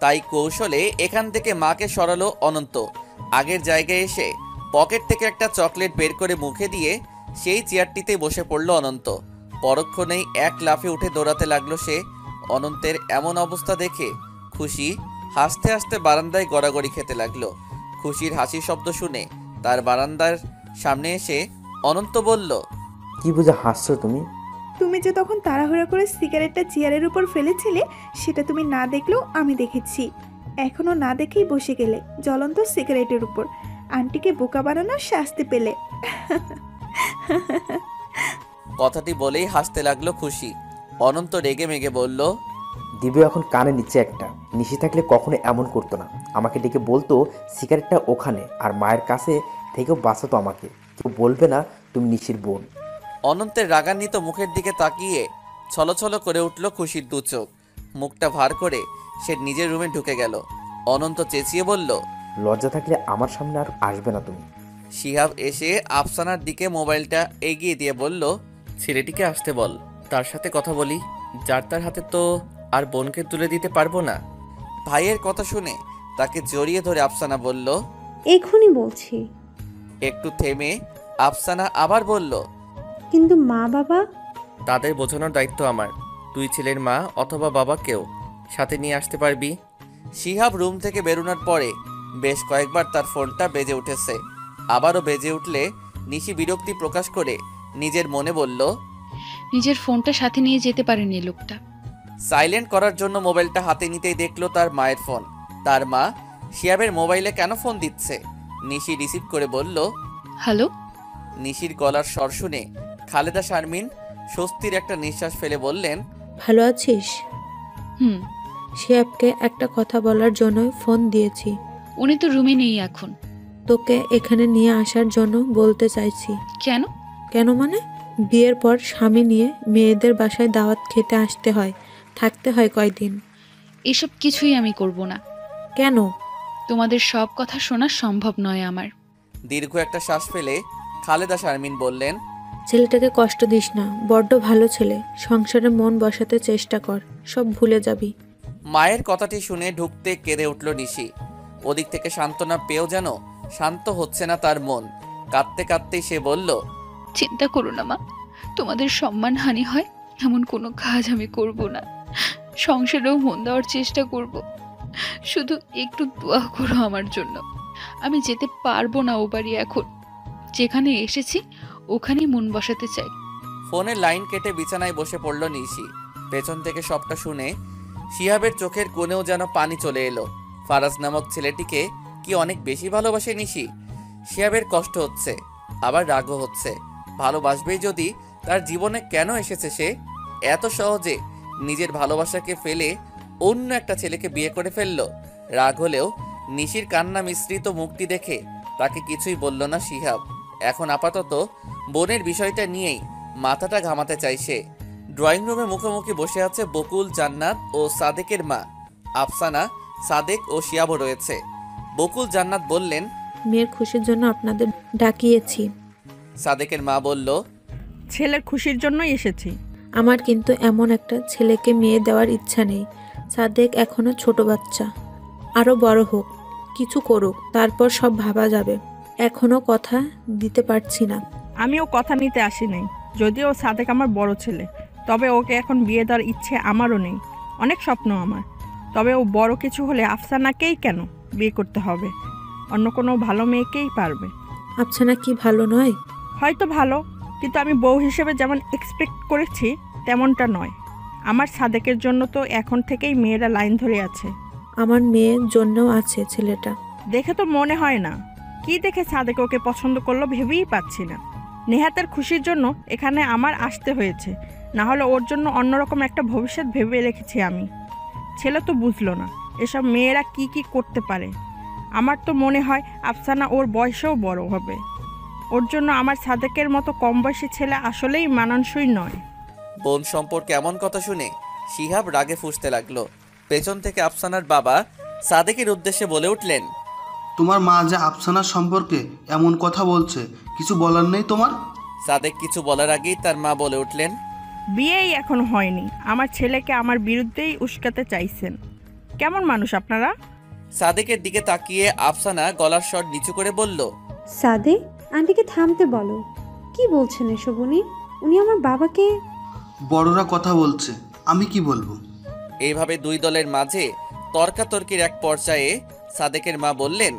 তাই কৌশলে এখান থেকে মাকে সরালো অনন্ত। আগের জায়গায় এসে পকেট থেকে একটা চকলেট বের করে মুখে দিয়ে সেই চেয়ারটিতে বসে পড়ল অনন্ত। পরক্ষণেই এক লাফে উঠে দৌড়াতে লাগলো সে। অনন্তের এমন অবস্থা দেখে খুশি হাসতে হাসতে বারান্দায় গড়াগড়ি খেতে লাগলো। খুশির হাসির শব্দ শুনে তার বারান্দার সামনে এসে অনন্ত বলল, কি বুঝে হাসছো তুমি? তুমি যে তখন তাড়াহুড়া করে সিগারেটটা চেয়ারের উপর ফেলেছিলে, সেটা তুমি না দেখলেও আমি দেখেছি। এখনো না দেখেই বসে গেলে জ্বলন্ত সিগারেটের উপর। আন্টিকে বোকা বানানোর শাস্তি পেলে। কথাটি বলেই হাসতে লাগলো খুশি। অনন্ত রেগে মেগে বলল, দিব্য এখন কানে নিচ্ছে একটা। নিশি থাকলে কখনো এমন করতো না। আমাকে ডেকে বলতো সিগারেটটা ওখানে, আর মায়ের কাছে থেকেও বাঁচাতো আমাকে। কেউ বলবে না তুমি নিশির বোন। অনন্তের রাগান্বিত মুখের দিকে তাকিয়ে ছলছল করে উঠল খুশির দু চোখ। মুখটা ভার করে সে নিজের রুমে ঢুকে গেল। অনন্ত চেঁচিয়ে বলল, লজ্জা থাকলে আমার সামনে আর আসবে না তুমি। শিহাব এসে আফসানার দিকে মোবাইলটা এগিয়ে দিয়ে বলল, ছেলেটিকে আসতে বল, তার সাথে কথা বলি। যার তার হাতে তো আর বোনকে তুলে দিতে পারবো না? ভাইয়ের কথা শুনে তাকে জড়িয়ে ধরে আফসানা বলল। এখনই বলছি। একটু থেমে আফসানা আবার বলল, কিন্তু মা বাবা? তাদের বোঝানোর দায়িত্ব আমার। তুই ছেলের মা অথবা বাবা কেউ সাথে নিয়ে আসতে পারবি। শিহাব রুম থেকে বেরোনোর পরে বেশ কয়েকবার তার ফোনটা বেজে উঠেছে। আবারও বেজে উঠলে নিশি বিরক্তি প্রকাশ করে নিজের মনে বলল, নিজের ফোনটা সাথে নিয়ে যেতে পারেনি এই লোকটা। সাইলেন্ট করার জন্য মোবাইলটা হাতে নিতেই দেখলো তার মায়ের ফোন। তার মা শিহাবের মোবাইলে কেন ফোন দিচ্ছে? নিশি রিসিভ করে বলল, হ্যালো। নিশির গলার স্বর শুনে খালেদা শারমিন স্বস্তির একটা নিঃশ্বাস ফেলে বললেন, ভালো আছিস? হুম। শিহাবকে একটা কথা বলার জন্যই ফোন দিয়েছি। উনি তো রুমে নেই এখন। তোকে এখানে নিয়ে আসার জন্য বলতে চাইছি। কেন? কেন মানে? বিয়ের পর স্বামী নিয়ে মেয়েদের বাসায় দাওয়াত খেতে আসতে হয়, থাকতে হয় কয়দিন। এসব কিছুই আমি করব না। কেন? তোমাদের সব কথা শোনা সম্ভব নয় আমার। দীর্ঘ একটা শ্বাস ফেলে খালেদা শারমিন বললেন, ছেলেটাকে কষ্ট দিস না, বড্ড ভালো ছেলে। সংসারে মন বসাতে চেষ্টা কর, সব ভুলে যাবি। মায়ের কথাটি শুনে ঢুকতে কেঁদে উঠল নিশি। ওদিক থেকে সান্ত্বনা পেয়েও যেন শান্ত হচ্ছে না তার মন। কাঁদতে কাঁদতেই সে বলল, চিন্তা করো না মা, তোমাদের সম্মানহানি হয় এমন কোনো কাজ আমি করব না। সংসারেও মন দেওয়ার চেষ্টা করব। শুধু একটু দোয়া করো আমার জন্য। আমি যেতে পারবো না ও বাড়ি এখন। যেখানে এসেছি ওখানেই মন বসাতে চাই। ফোনের লাইন কেটে বিছানায় বসে পড়ল নিশি। পেছন থেকে সবটা শুনে শিহাবের চোখের কোণেও যেন পানি চলে এলো। ফারাজ নামক ছেলেটিকে কি অনেক বেশি ভালোবাসে নিশি? শিহাবের কষ্ট হচ্ছে, আবার রাগও হচ্ছে। ভালোবাসবেই যদি, তার জীবনে কেন এসেছে সে? এত সহজে নিজের ভালোবাসাকে ফেলে অন্য একটা ছেলেকে বিয়ে করে ফেললো। রাগ হলেও নিশির কান্না মিশ্রিত মুক্তি দেখে তাকে কিছুই বলল না শিহাব। এখন আপাতত বোনের বিষয়টা নিয়েই মাথাটা ঘামাতে চাইছে। ড্রয়িং রুমে মুখোমুখি বসে আছে বকুল, জান্নাত ও সাদেকের মা। আফসানা, সাদেক ও শিয়াবও রয়েছে। বকুল জান্নাত বললেন, মেয়ের খুশির জন্য আপনাদের ডাকিয়েছি। সাদেকের মা বলল, ছেলের খুশির জন্যই এসেছি। আমার কিন্তু এমন একটা ছেলেকে মেয়ে দেওয়ার ইচ্ছা নেই। সাদেক এখনো ছোট বাচ্চা, আরো বড় হোক, কিছু করুক, তারপর সব ভাবা যাবে। এখনো কথা দিতে পারছি না। আমিও কথা নিতে আসি নাই, যদিও সাদেক আমার বড় ছেলে। তবে ওকে এখন বিয়ে দেওয়ার ইচ্ছে আমারও নেই। অনেক স্বপ্ন আমার। তবে ও বড় কিছু হলে আফসানাকেই কেন বিয়ে করতে হবে? অন্য কোনো ভালো মেয়েকেই পারবে। আফসানা কি ভালো নয়? হয়তো ভালো, কিন্তু আমি বউ হিসেবে যেমন এক্সপেক্ট করেছি তেমনটা নয়। আমার সাদেকের জন্য তো এখন থেকেই মেয়েরা লাইন ধরে আছে। আমার মেয়ের জন্যও আছে ছেলেটা। দেখে তো মনে হয় না। কি দেখে সাদেক ওকে পছন্দ করলো ভেবেই পাচ্ছি না। নেহাতের খুশির জন্য এখানে আমার আসতে হয়েছে, না হলে ওর জন্য অন্যরকম একটা ভবিষ্যৎ ভেবে রেখেছি আমি। ছেলে তো বুঝলো না এসব মেয়েরা কি কি করতে পারে। আমার তো মনে হয় আফসানা ওর বয়সেও বড় হবে। ওর জন্য আমার সাদেকের মতো কম বয়সী ছেলে আসলেই মানানসই নয়। বোন সম্পর্কে এমন কথা শুনে শিহাব রাগে ফুঁসতে লাগলো। পেছন থেকে আফসানার বাবা সাদেকের উদ্দেশ্যে বলে উঠলেন, তোমার মা যে আফসানার সম্পর্কে এমন কথা বলছে, কিছু বলার নেই তোমার? সাদেক কিছু বলার আগেই তার মা বলে উঠলেন, বিয়েই এখনো হয়নি, আমার ছেলেকে আমার বিরুদ্ধেই উস্কাতে চাইছেন। কেমন মানুষ আপনারা? সাদেকের দিকে তাকিয়ে আফসানা গলার স্বর নিচু করে বলল, সাদেক, আন্টিকে থামতে বলো। কি বলছেন এসব উনি? উনি আমার বাবাকে। বড়রা কথা বলছে, আমি কি বলবো? এইভাবে দুই দলের মাঝে তর্কাতর্কির এক পর্যায়ে সাদেকের মা বললেন,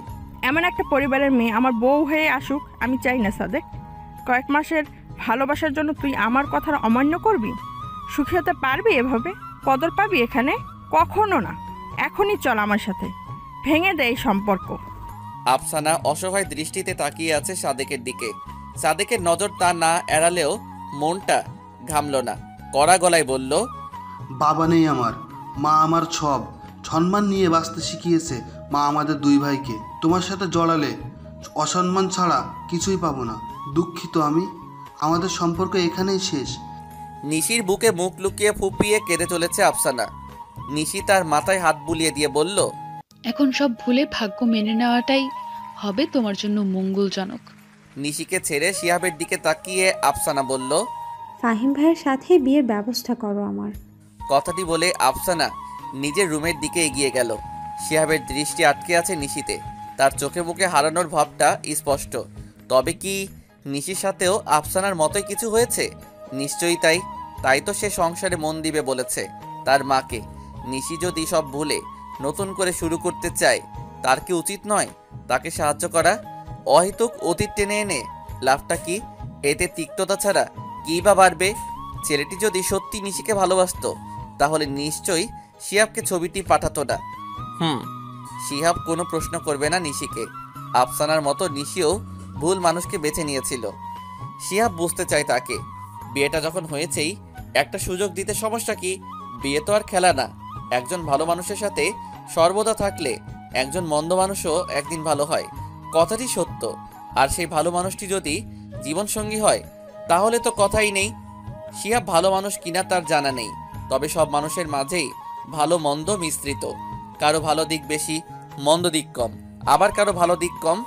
এমন একটা পরিবারের মেয়ে আমার বউ হয়ে আসুক আমি চাই না সাদেক। কয়েক মাসের ভালোবাসার জন্য তুই আমার কথার অমান্য করবি? সুখী হতে পারবি এভাবে? কদর পাবি এখানে? কখনো না। এখনই চল আমার সাথে, ভেঙে দে এই সম্পর্ক। আফসানা অসহায় দৃষ্টিতে তাকিয়ে আছে সাদেকের দিকে। সাদেকের নজর তা না এড়ালেও মনটা ঘামল না। কড়া গলায় বলল, বাবা নেই আমার, মা আমার সব। সম্মান নিয়ে বাঁচতে শিখিয়েছে মা আমাদের দুই ভাইকে। তোমার সাথে জড়ালে অসম্মান ছাড়া কিছুই পাবো না। দুঃখিত আমি। আমাদের সম্পর্ক এখানেই শেষ। নিশির বুকে মুখ লুকিয়ে ফুপিয়ে কেঁদে চলেছে আফসানা। নিশি তার মাথায় হাত বুলিয়ে দিয়ে বলল, এখন সব ভুলে ভাগ্য মেনে নেওয়াটাই হবে তোমার জন্য মঙ্গলজনক। নিশিকে ছেড়ে শিহাবের দিকে তাকিয়ে আফসানা বলল, ফাহিম ভাইয়ের সাথে বিয়ের ব্যবস্থা করো আমার। কথাটি বলে আফসানা নিজের রুমের দিকে এগিয়ে গেল। শিহাবের দৃষ্টি আটকে আছে নিশিতে। তার চোখে মুখে হারানোর ভাবটা স্পষ্ট। তবে কি নিশির সাথেও আফসানার মতোই কিছু হয়েছে? নিশ্চয়ই তাই। তাই তো সে সংসারে মন দিবে বলেছে তার মাকে। নিশি যদি সব ভুলে নতুন করে শুরু করতে চায়, তার কি উচিত নয় তাকে সাহায্য করা? অহেতুক অতীত টেনে এনে লাভটা কি? এতে তিক্ততা ছাড়া কী বা বাড়বে? ছেলেটি যদি সত্যি নিশিকে ভালোবাসতো তাহলে নিশ্চয়ই শিহাবকে ছবিটি পাঠাতো না। শিহাব কোনো প্রশ্ন করবে না নিশিকে। আফসানার মতো নিশিও ভুল মানুষকে বেছে নিয়েছিল। শিহাব বুঝতে চায় তাকে। বিয়েটা যখন হয়েছেই একটা সুযোগ দিতে সমস্যা কি? বিয়ে তো আর খেলা না। একজন ভালো মানুষের সাথে সর্বদা থাকলে একজন মন্দ মানুষও একদিন ভালো হয়, কথাটি সত্য। আর সেই ভালো মানুষটি যদি জীবনসঙ্গী হয় তাহলে তো কথাই নেই। শিহাব ভালো মানুষ কিনা তার জানা নেই, তবে সব মানুষের মাঝেই ভালো মন্দ মিশ্রিত। কারো ভালো দিক বেশি, মন্দ দিক কম, আবার কারো ভালো দিক কম,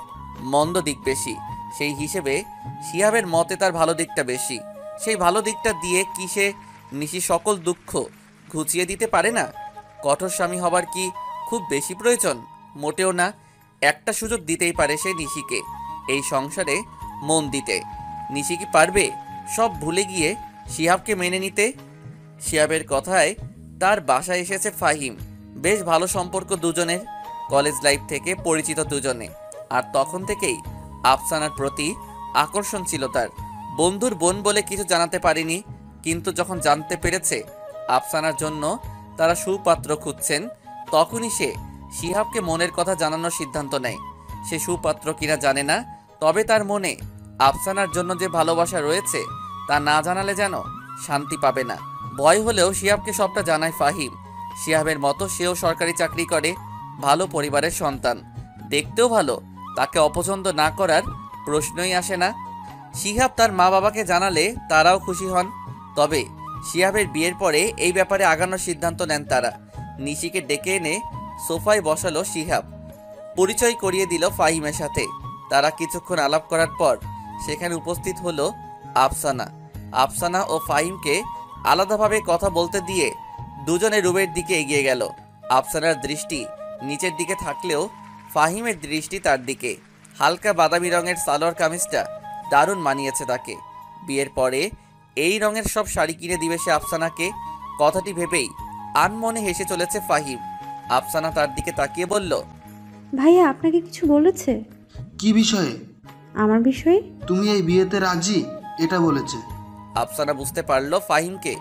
মন্দ দিক বেশি। সেই হিসেবে শিহাবের মতে তার ভালো দিকটা বেশি। সেই ভালো দিকটা দিয়ে কি সে নিশি সকল দুঃখ ঘুচিয়ে দিতে পারে না? কঠোর স্বামী হবার কি খুব বেশি প্রয়োজন? মোটেও না। একটা সুযোগ দিতেই পারে সে নিশিকে এই সংসারে মন দিতে। নিশি কি পারবে সব ভুলে গিয়ে শিহাবকে মেনে নিতে? শিহাবের কথায় তার বাসায় এসেছে ফাহিম। বেশ ভালো সম্পর্ক দুজনের, কলেজ লাইফ থেকে পরিচিত দুজনে। আর তখন থেকেই আফসানার প্রতি আকর্ষণ ছিল তার। বন্ধুর বোন বলে কিছু জানাতে পারেনি, কিন্তু যখন জানতে পেরেছে আফসানার জন্য তারা সুপাত্র খুঁজছেন, তখনই সে শিহাবকে মনের কথা জানানোর সিদ্ধান্ত নেয়। সে সুপাত্র কিনা জানে না, তবে তার মনে আফসানার জন্য যে ভালোবাসা রয়েছে তা না জানালে যেন শান্তি পাবে না। ভয় হলেও শিহাবকে সবটা জানায় ফাহিম। শিহাবের মতো সেও সরকারি চাকরি করে, ভালো পরিবারের সন্তান, দেখতেও ভালো। তাকে অপছন্দ না করার প্রশ্নই আসে না। শিহাব তার মা বাবাকে জানালে তারাও খুশি হন। তবে শিহাবের বিয়ের পরে এই ব্যাপারে আগানোর সিদ্ধান্ত নেন তারা। নিশিকে ডেকে এনে সোফায় বসালো শিহাব। পরিচয় করিয়ে দিল ফাহিমের সাথে। তারা কিছুক্ষণ আলাপ করার পর সেখানে উপস্থিত হলো আফসানা। আফসানা ও ফাহিমকে আলাদাভাবে কথা বলতে দিয়ে দুজনে রুমের দিকে এগিয়ে গেল। আফসানার দৃষ্টি নিচের দিকে থাকলেও ফাহিমের দৃষ্টি তার দিকে। হালকা বাদামি রঙের সালোয়ার কামিজটা দারুণ মানিয়েছে তাকে। বিয়ের পরে এই রঙের সব শাড়ি কিনে দিবে সে আফসানাকে। কথাটি ভেবেই আনমনে হেসে চলেছে ফাহিম। আফসানা তার দিকে তাকিয়ে বলল, ভাইয়া আপনাকে কিছু বলেছে? কি বিষয়ে? আমার বিষয়ে। তুমি এই বিয়েতে রাজি এটা বলেছে। আফসানা বুঝতে পারলো ফাহিমকে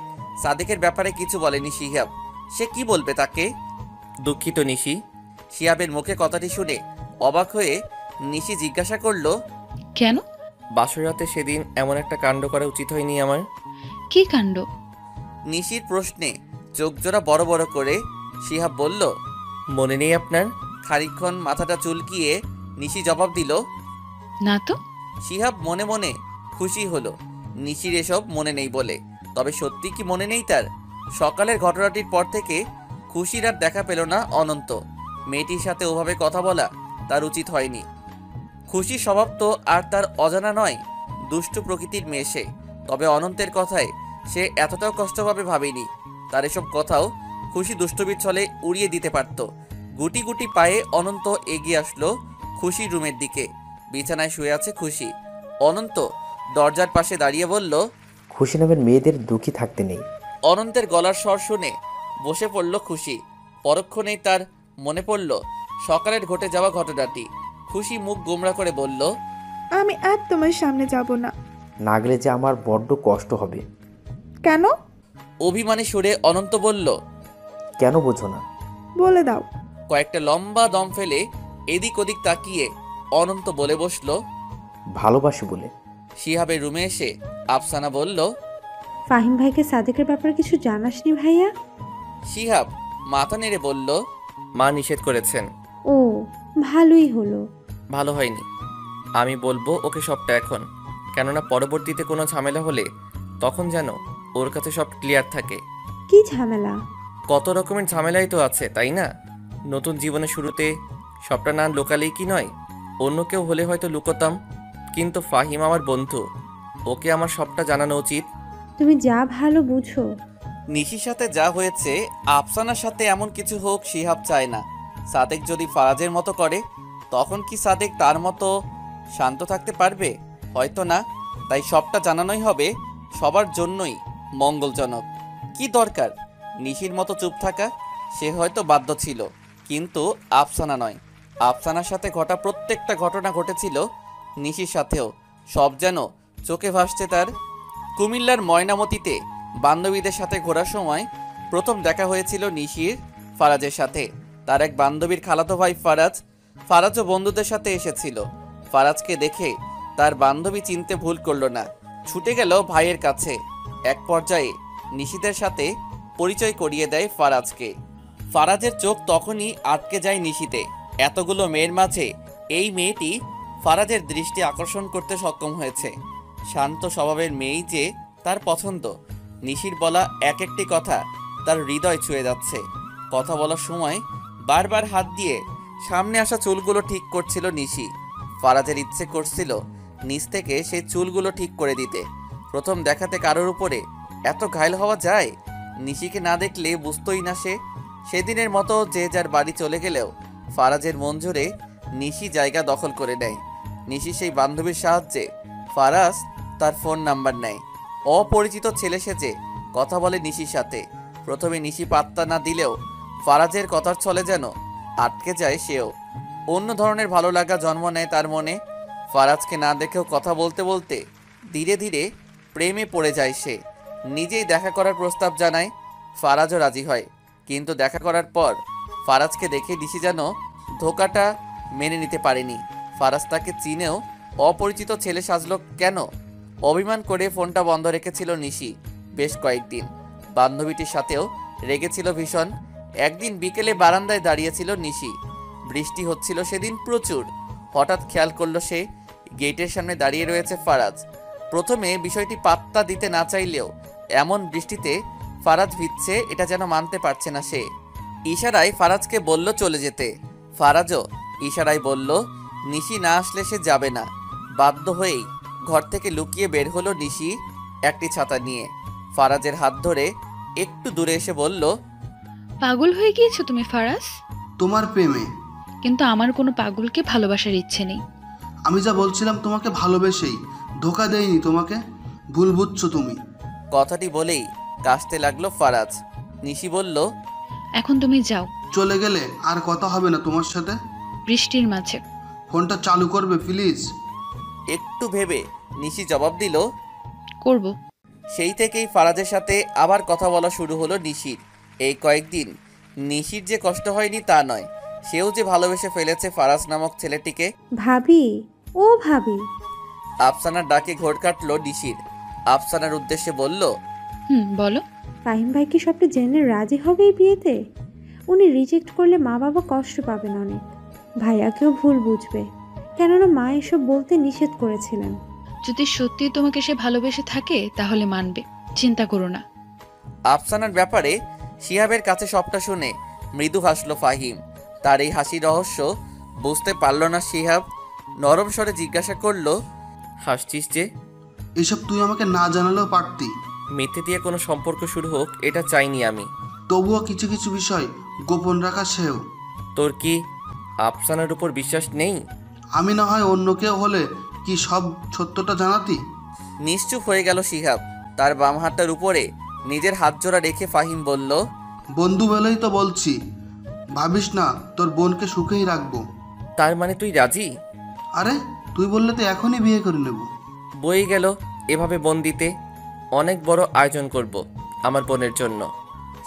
সাদেকের ব্যাপারে কিছু বলেনি শিহাব। সে কি বলবে তাকে? দুঃখিত নিশি। শিহাবের মুখে কথাটি শুনে অবাক হয়ে নিশি জিজ্ঞাসা করলো, কেন? বাসরাতে সেদিন এমন একটা কাণ্ড করা উচিত হয়নি আমার? কি কাণ্ড? নিশির প্রশ্নে চোখ জোড়া বড় বড় করে শিহাব বলল, মনে নেই আপনার? খানিকক্ষণ মাথাটা চুলকিয়ে নিশি জবাব দিল, না তো। শিহাব মনে মনে খুশি হলো নিশির এসব মনে নেই বলে। তবে সত্যি কি মনে নেই তার? সকালের ঘটনাটির পর থেকে খুশির আর দেখা পেল না অনন্ত। মেয়েটির সাথে ওভাবে কথা বলা তার উচিত হয়নি। খুশির স্বভাব তো আর তার অজানা নয়। দুষ্টু প্রকৃতির মেয়ে সে। তবে অনন্তের কথায় সে এতটাও কষ্টভাবে ভাবেনি। তার এসব কথাও খুশি দুষ্টবির ছলে উড়িয়ে দিতে পারত। গুটি গুটি পায়ে অনন্ত এগিয়ে আসলো খুশির রুমের দিকে। বিছানায় শুয়ে আছে খুশি। অনন্ত দরজার পাশে দাঁড়িয়ে বলল, খুশি নামের মেয়েদের দুঃখী থাকতে নেই। অনন্তের গলার স্বর শুনে বসে পড়ল খুশি। পরক্ষণেই তার মনে পড়ল সকালের ঘটে যাওয়া ঘটনাটি। খুশি মুখ গোমড়া করে বলল, আমি আর তোমার সামনে যাব না। না গেলে যে আমার বড্ড কষ্ট হবে। কেন? অভিমানী সুরে অনন্ত বলল, কেন বোঝো না? বলে দাও। কয়েকটা লম্বা দম ফেলে এদিক ওদিক তাকিয়ে অনন্ত বলে বসল, ভালোবাসি বলে। শিহাবের রুমে এসে আফসানা বলল, ফাহিম ভাইকে সাদেকের ব্যাপারে কিছু জানাসনি ভাইয়া? শিহাব মাথা নেড়ে বলল, মা নিষেধ করেছেন। ও, ভালোই হলো। ভালো হয়নি। আমি বলবো ওকে সবটা এখন, কেননা পরবর্তীতে কোনো ঝামেলা হলে তখন যেন ওর কাছে সব ক্লিয়ার থাকে। কি ঝামেলা? কত রকমের ঝামেলাই তো আছে, তাই না? নতুন জীবনের শুরুতে সবটা না লোকালেই কি নয়? অন্য কেউ হলে হয়তো লুকোতাম, কিন্তু ফাহিম আমার বন্ধু, ওকে আমার সবটা জানানো উচিত। তুমি যা ভালো বুঝো নিশির সাথে যা হয়েছে আফসানার সাথে এমন কিছু হোক শিহাব চায় না। সাদেক যদি ফারাজের মতো করে তখন কি সাদেক তার মতো শান্ত থাকতে পারবে? হয়তো না। তাই সবটা জানানোই হবে সবার জন্যই মঙ্গলজনক। কি দরকার নিশির মতো চুপ থাকা? সে হয়তো বাধ্য ছিল, কিন্তু আফসানা নয়। আফসানার সাথে ঘটা প্রত্যেকটা ঘটনা ঘটেছিল নিশির সাথেও। সব যেন চোখে ভাসছে তার। কুমিল্লার ময়নামতিতে বান্ধবীদের সাথে ঘোরার সময় প্রথম দেখা হয়েছিল নিশির ফারাজের সাথে। তার এক বান্ধবীর খালাতো ভাই ফারাজও বন্ধুদের সাথে এসেছিল। ফারাজকে দেখে তার বান্ধবী চিনতে ভুল করলো না, ছুটে গেল ভাইয়ের কাছে। এক পর্যায়ে নিশিদের সাথে পরিচয় করিয়ে দেয় ফারাজকে। ফারাজের চোখ তখনই আটকে যায় নিশিতে। এতগুলো মেয়ের মাঝে এই মেয়েটি ফারাজের দৃষ্টি আকর্ষণ করতে সক্ষম হয়েছে। শান্ত স্বভাবের মেয়েই যে তার পছন্দ। নিশির বলা এক একটি কথা তার হৃদয় ছুঁয়ে যাচ্ছে। কথা বলার সময় বারবার হাত দিয়ে সামনে আসা চুলগুলো ঠিক করছিল নিশি। ফারাজের ইচ্ছে করছিল নিচ থেকে সেই চুলগুলো ঠিক করে দিতে। প্রথম দেখাতে কারোর উপরে এত ঘায়ল হওয়া যায়? নিশিকে না দেখলে বুঝতোই না সে। সেদিনের মতো যে যার বাড়ি চলে গেলেও ফারাজের মন জুড়ে নিশি জায়গা দখল করে নেয়। নিশি সেই বান্ধবীর সাহায্যে ফারাজ তার ফোন নাম্বার নেয়। অপরিচিত ছেলে সেজে কথা বলে নিশির সাথে। প্রথমে নিশি পাত্তা না দিলেও ফারাজের কথার ছলে যেন আটকে যায় সেও। অন্য ধরনের ভালো লাগা জন্ম নেয় তার মনে। ফারাজকে না দেখেও কথা বলতে বলতে ধীরে ধীরে প্রেমে পড়ে যায় সে। নিজেই দেখা করার প্রস্তাব জানায়। ফারাজও রাজি হয়, কিন্তু দেখা করার পর ফারাজকে দেখে নিশি যেন ধোকাটা মেনে নিতে পারেনি। ফারাজ তাকে চিনেও অপরিচিত ছেলে সাজলো কেন? অভিমান করে ফোনটা বন্ধ রেখেছিল নিশি বেশ কয়েকদিন। বান্ধবীটির সাথেও রেগেছিল ভীষণ। একদিন বিকেলে বারান্দায় দাঁড়িয়েছিল নিশি। বৃষ্টি হচ্ছিল সেদিন প্রচুর। হঠাৎ খেয়াল করলো সে গেটের সামনে দাঁড়িয়ে রয়েছে ফারাজ। প্রথমে বিষয়টি পাত্তা দিতে না চাইলেও এমন বৃষ্টিতে ফারাজ ভিজছে এটা যেন মানতে পারছে না সে। ইশারায় ফারাজকে বলল চলে যেতে। ফারাজও ইশারায় বলল নিশি না আসলে সে যাবে না। বাধ্য হয়েই ঘর থেকে লুকিয়ে বের হলো নিশি একটি ছাতা নিয়ে। ফারাজের হাত ধরে একটু দূরে এসে বলল, পাগল হয়ে গিয়েছো তুমি ফারাজ? তোমার প্রেমে। কিন্তু আমার কোনো পাগলকে ভালোবাসার ইচ্ছে নেই। আমি যা বলছিলাম তোমাকে ভালোবেসেই, ধোকা দেয়নি তোমাকে। ভুল বুঝছো তুমি। কথাটি বলেই কাশতে লাগলো ফারাজ। নিশি বলল, এখন তুমি যাও। চলে গেলে আর কথা হবে না তোমার সাথে। বৃষ্টির মাঝে ফোনটা চালু করবে প্লিজ? একটু ভেবে নিশি জবাব দিল, করব। সেই থেকেই ফারাজের সাথে আবার কথা বলা শুরু হলো নিশির। এই কয়েকদিন নিশির যে কষ্ট হয়নি তা নয়, সেও যে ভালোবেসে ফেলেছে ফারাজ নামক ছেলেটিকে। ভাবি, ও ভাবি। আফসানার ডাকে ঘোর কাটল নিশির। আফসানার উদ্দেশ্যে বলল, বলো। ফাহিম ভাই কি সবটা জেনে রাজি হবে এই বিয়েতে? উনি রিজেক্ট করলে মা বাবা কষ্ট পাবেন অনেক। ভাইয়াকেও ভুল বুঝবে, কেননা মা এসব বলতে নিষেধ করেছিলেন। যদি সত্যি তোমাকে সে ভালোবেসে থাকে তাহলে মানবে, চিন্তা করো না। আফসানার ব্যাপারে শিহাবের কাছে সবটা শুনে মৃদু হাসল ফাহিম। তার এই হাসির রহস্য বুঝতে পারল না শিহাব। নরম স্বরে জিজ্ঞাসা করল, হাসছিস যে? এসব তুই আমাকে না জানালেও পারতি। মিথ্যে দিয়ে কোনো সম্পর্ক শুরু হোক এটা চাইনি আমি। তবুও কিছু কিছু বিষয় গোপন রাখা সেও। তোর কি আফসানার উপর বিশ্বাস নেই? আমি না হয় অন্য কেউ হলে কি সব সত্যটা জানাতি? নিশ্চুপ হয়ে গেল শিহাব। তার বাম হাতটার উপরে নিজের হাত জোড়া রেখে ফাহিম বলল, বন্ধু বলেই তো বলছি, ভাবিস না তোর বোনকে সুখেই রাখবো। তার মানে তুই রাজি? আরে তুই বললে তো এখনই বিয়ে করে নেব। বই গেল এভাবে বোন দিতে। অনেক বড় আয়োজন করব আমার বোনের জন্য।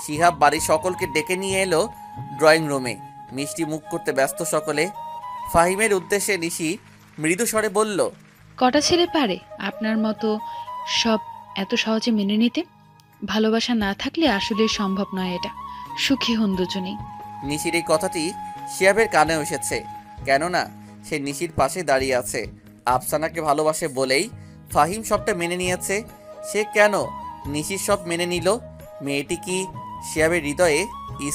শিহাব বাড়ির সকলকে ডেকে নিয়ে এলো ড্রয়িং রুমে। মিষ্টি মুখ করতে ব্যস্ত সকলে। ফাহিমের উদ্দেশ্যে নিশি মৃদু স্বরে বলল, কটা ছেলে পারে আপনার মতো সব এত সহজে মেনে নিতে? ভালোবাসা না থাকলে আসলে সম্ভব নয় এটা। সুখী হন দুজনেই। নিশির এই কথাটি শিহাবের কানে এসেছে, কেননা সে নিশির পাশে দাঁড়িয়ে আছে। আফসানাকে ভালোবাসে বলেই ফাহিম সবটা মেনে নিয়েছে। সে কেন নিশির সব মেনে নিল? মেয়েটি কি শিহাবের হৃদয়ে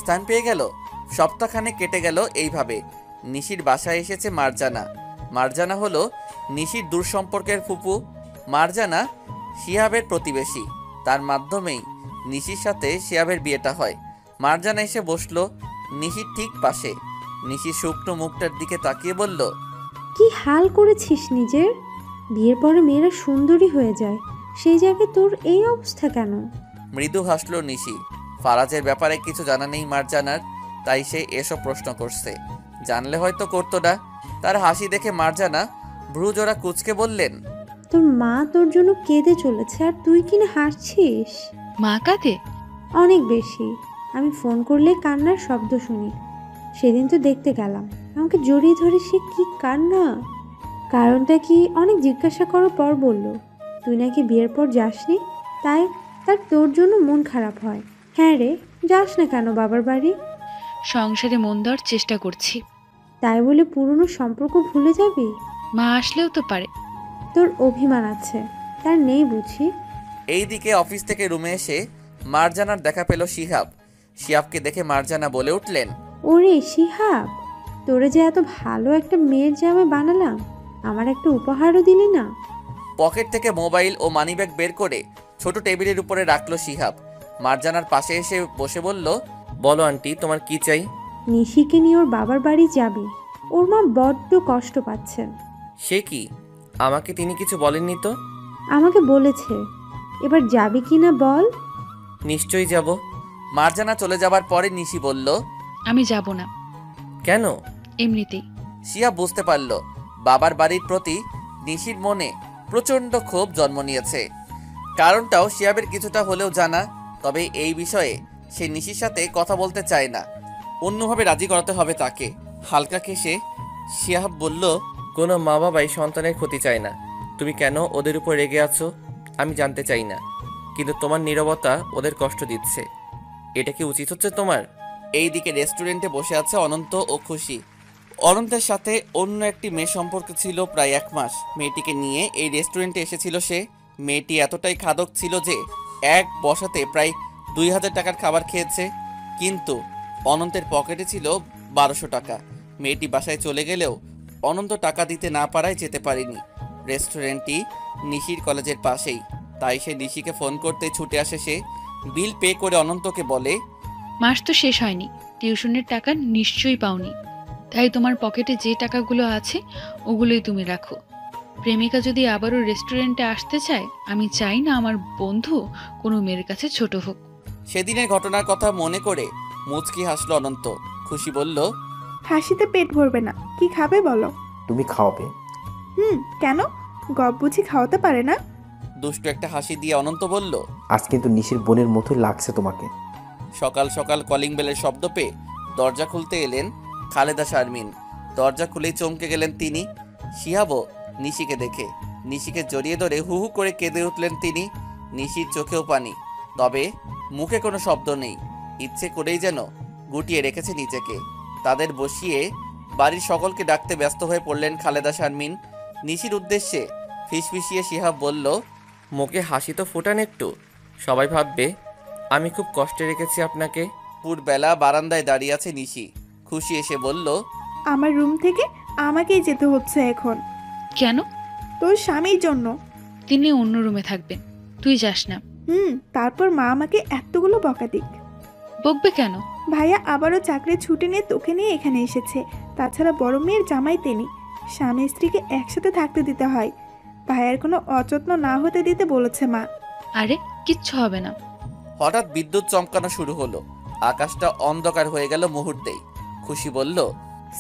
স্থান পেয়ে গেল? সপ্তাহখানে কেটে গেল এইভাবে। নিশির বাসায় এসেছে মারজানা। মারজানা হলো নিশির দূর সম্পর্কের ফুপু। মারজানা শিহাবের প্রতিবেশী। তার মাধ্যমেই নিশির সাথে শিহাবের বিয়েটা হয়। মারজানা এসে বসলো নিশির ঠিক পাশে। নিশি শুকনো মুখটার দিকে তাকিয়ে বলল, কি হাল করেছিস নিজের? বিয়ের পরে মেয়েরা সুন্দরী হয়ে যায়, সেই জায়গায় তোর এই অবস্থা কেন? মৃদু হাসলো নিশি। ফারাজের ব্যাপারে কিছু জানা নেই মারজানার, তাই সে এসব প্রশ্ন করছে। জানলে হয়তো করতো না। তার হাসি দেখে মারজানা ভ্রুজোড়া কুঁচকে বললেন, তোর মা তোর জন্য কেঁদে চলেছে আর তুই কিনা হাসছিস? মা কাঁদে? অনেক বেশি। আমি ফোন করলে কান্নার শব্দ শুনি। সেদিন তো দেখতে গেলাম, আমাকে জড়িয়ে ধরে সে কি কান্না! কারণটা কি অনেক জিজ্ঞাসা করার পর বলল, তুই নাকি বিয়ের পর যাসনি, তাই তার তোর জন্য মন খারাপ হয়। হ্যাঁ রে, যাস না কেন বাবার বাড়ি? সংসারে মন দেওয়ার চেষ্টা করছি। তাই বলে পুরনো সম্পর্ক ভুলে যাবি? মা আসলেও তো পারে। তোর অভিমান আছে, তার নেই বুঝি? এইদিকে অফিস থেকে রুমে এসে মারজানার দেখা পেল শিহাব। শিহাবকে দেখে মারজানা বলে উঠলেন, ওরে শিহাব, তোরে যে এত ভালো একটা মেয়ের জামা বানালাম, আমার একটা উপহারও দিলি না। পকেট থেকে মোবাইল ও মানিব্যাগ বের করে ছোট টেবিলের উপরে রাখলো শিহাব। মারজানার পাশে এসে বসে বলল, বলো আন্টি, তোমার কি চাই? নিশিকে নিয়ে ওর বাবার বাড়ি যাবি, ওর মা বড্ড কষ্ট পাচ্ছেন। সে কি? আমাকে তিনি কিছু বলেননি তো। আমাকে বলেছে, এবার যাবি কি না বল? নিশ্চয়ই যাব। মারজানা চলে যাবার পরে নিশি বলল, আমি যাব না। কেন? এমনিতেই। শিহাব বুঝতে পারল বাবার বাড়ির প্রতি নিশির মনে প্রচণ্ড ক্ষোভ জন্ম নিয়েছে। কারণটাও শিহাবের কিছুটা হলেও জানা, তবে এই বিষয়ে সে নিশির সাথে কথা বলতে চায় না। অন্যভাবে রাজি করাতে হবে তাকে। হালকা কেশে শিহাব বলল, কোনো মা বাবাই সন্তানের ক্ষতি চায় না। তুমি কেন ওদের উপর রেগে আছো আমি জানতে চাই না, কিন্তু তোমার নীরবতা ওদের কষ্ট দিচ্ছে। এটা কি উচিত হচ্ছে তোমার? এইদিকে রেস্টুরেন্টে বসে আছে অনন্ত ও খুশি। অনন্তের সাথে অন্য একটি মেয়ে সম্পর্ক ছিল প্রায় 1 মাস। মেয়েটিকে নিয়ে এই রেস্টুরেন্টে এসেছিল সে। মেয়েটি এতটাই খাদক ছিল যে এক বসাতে প্রায় 2000 টাকার খাবার খেয়েছে। কিন্তু অনন্তের পকেটে ছিল 1200 টাকা। মেয়েটি বাসায় চলে গেলেও অনন্ত টাকা দিতে না পারায় যেতে পারেনি। রেস্টুরেন্টটি নিশির কলেজের পাশেই, তাই সে নিশিকে ফোন করতে ছুটে আসে। সে বিল পে করে অনন্তকে বলে, মাস তো শেষ হয়নি, টিউশনের টাকা নিশ্চয়ই পাওনি, তাই তোমার পকেটে যে টাকাগুলো আছে ওগুলোই তুমি রাখো। প্রেমিকা যদি আবারও রেস্টুরেন্টে আসতে চায়, আমি চাই না আমার বন্ধু কোনো মেয়ের কাছে ছোট হোক। সেদিনের ঘটনার কথা মনে করে মুচকি হাসলো অনন্ত। খুশি বলল, হাসিতে পেট ভরবে না, কি খাবে বলো? তুমি খাওয়াবে? কেন? গপ বুঝি খাওয়াতে পারে না? দুষ্টু একটা হাসি দিয়ে অনন্ত বলল, আজ কিন্তু নিশির বোনের মতোই লাগছে তোমাকে। সকাল সকাল কলিং বেলের শব্দ পেয়ে দরজা খুলতে এলেন খালেদা শারমিন। দরজা খুলেই চমকে গেলেন তিনি। শিহাবও নিশিকে দেখে নিশিকে জড়িয়ে ধরে হু হু করে কেঁদে উঠলেন তিনি। নিশির চোখেও পানি, তবে মুখে কোনো শব্দ নেই। ইচ্ছে করেই যেন গুটিয়ে রেখেছে নিজেকে। তাদের বসিয়ে বাড়ির সকলকে ডাকতে ব্যস্ত হয়ে পড়লেন খালেদা শারমিন। নিশির উদ্দেশ্যে ফিসফিসিয়ে শিহাব বলল, মুখে হাসি তো ফোটান একটু, সবাই ভাববে আমি খুব কষ্টে রেখেছি আপনাকে। পুরবেলা বারান্দায় দাঁড়িয়ে আছে নিশি। খুশি এসে বলল, আমার রুম থেকে আমাকেই যেতে হচ্ছে এখন। কেন? তোর স্বামীর জন্য। তিনি অন্য রুমে থাকবেন, তুই যাস না। তারপর মা আমাকে এতগুলো বকা দিক। বকবে কেন? ভাইয়া আবারও চাকরির ছুটি নিয়ে তোকে নিয়ে এখানে এসেছে। তাছাড়া বড় মেয়ের জামাই তিনি, স্বামী স্ত্রীকে একসাথে থাকতে দিতে হয়। ভাইয়ার কোনো অযত্ন না হতে দিতে বলেছে মা। আরে কিচ্ছু হবে না। হঠাৎ বিদ্যুৎ চমকানো শুরু হলো। আকাশটা অন্ধকার হয়ে গেল মুহূর্তেই। খুশি বলল,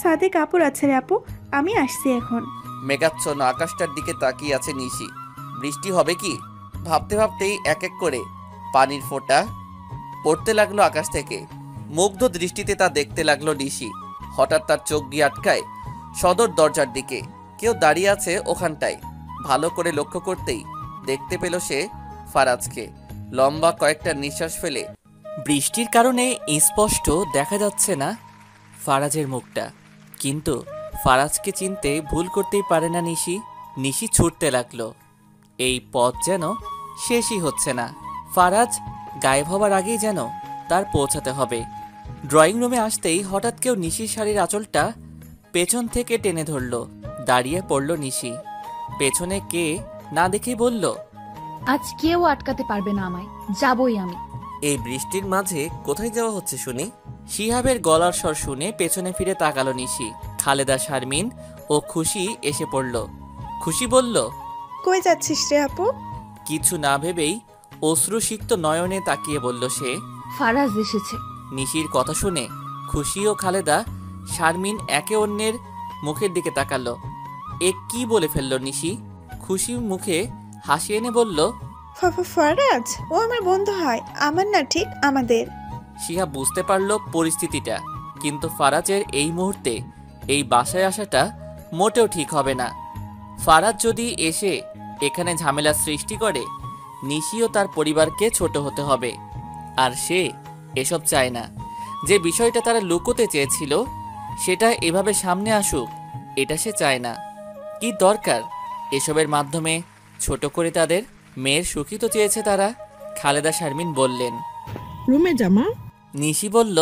সাথে কাপড় আছে রে আপু, আমি আসছি এখন। মেঘাচ্ছন্ন আকাশটার দিকে তাকিয়ে আছে নিশি। বৃষ্টি হবে কি ভাবতে ভাবতেই এক এক করে পানির ফোঁটা পড়তে লাগলো আকাশ থেকে। মুগ্ধ দৃষ্টিতে তা দেখতে লাগলো নিশি। হঠাৎ তার চোখ গিয়ে আটকায় সদর দরজার দিকে। কেউ দাঁড়িয়ে আছে ওখানটায়। ভালো করে লক্ষ্য করতেই দেখতে পেল সে ফারাজকে। লম্বা কয়েকটা নিঃশ্বাস ফেলে, বৃষ্টির কারণে স্পষ্ট দেখা যাচ্ছে না ফারাজের মুখটা, কিন্তু ফারাজকে চিনতে ভুল করতেই পারে না নিশি। নিশি ছুটতে লাগলো। এই পথ যেন শেষই হচ্ছে না। ফারাজ গায়েব হবার আগেই যেন তার পৌঁছাতে হবে। ড্রয়িং রুমে আসতেই হঠাৎ কেউ নিশির শাড়ির আঁচলটা পেছন থেকে টেনে ধরল। দাঁড়িয়ে পড়ল নিশি। পেছনে কে না দেখেই বলল, আজ কেউ আটকাতে পারবে না আমায়, যাবই আমি। এই বৃষ্টির মাঝে কোথায় যাওয়া হচ্ছে শুনি? শিহাবের গলার স্বর শুনে পেছনে ফিরে তাকালো নিশি। খালেদা, শারমিন ও খুশি এসে পড়ল। খুশি বলল, কই যাচ্ছিস রে আপু? কিছু না ভেবেই অশ্রুসিক্ত নয়নে তাকিয়ে বলল সে। ফারাজ এসেছে। নিশির কথা শুনে খুশি ও খালেদা, শারমিন একে অন্যের মুখের দিকে তাকালো। এ কি বলে ফেলল নিশি? খুশি মুখে হাসি এনে বলল, ফারাজ ও আমার বন্ধু হয়, আমার না ঠিক আমাদের। শিহাব বুঝতে পারল পরিস্থিতিটা, কিন্তু ফারাজের এই মুহূর্তে এই বাসায় আসাটা মোটেও ঠিক হবে না। ফারাজ যদি এসে এখানে ঝামেলা সৃষ্টি করে, নিশি ও তার পরিবারকে ছোট হতে হবে। আর সে এসব চায় না। যে বিষয়টা তারা লুকোতে চেয়েছিল সেটা এভাবে সামনে আসুক, এটা সে চায় না। কি দরকার এসবের মাধ্যমে ছোট করে তাদের? মেয়ের সুখী তো চেয়েছে তারা। খালেদা, শারমিন বললেন, রুমে জামা। নিশি বলল,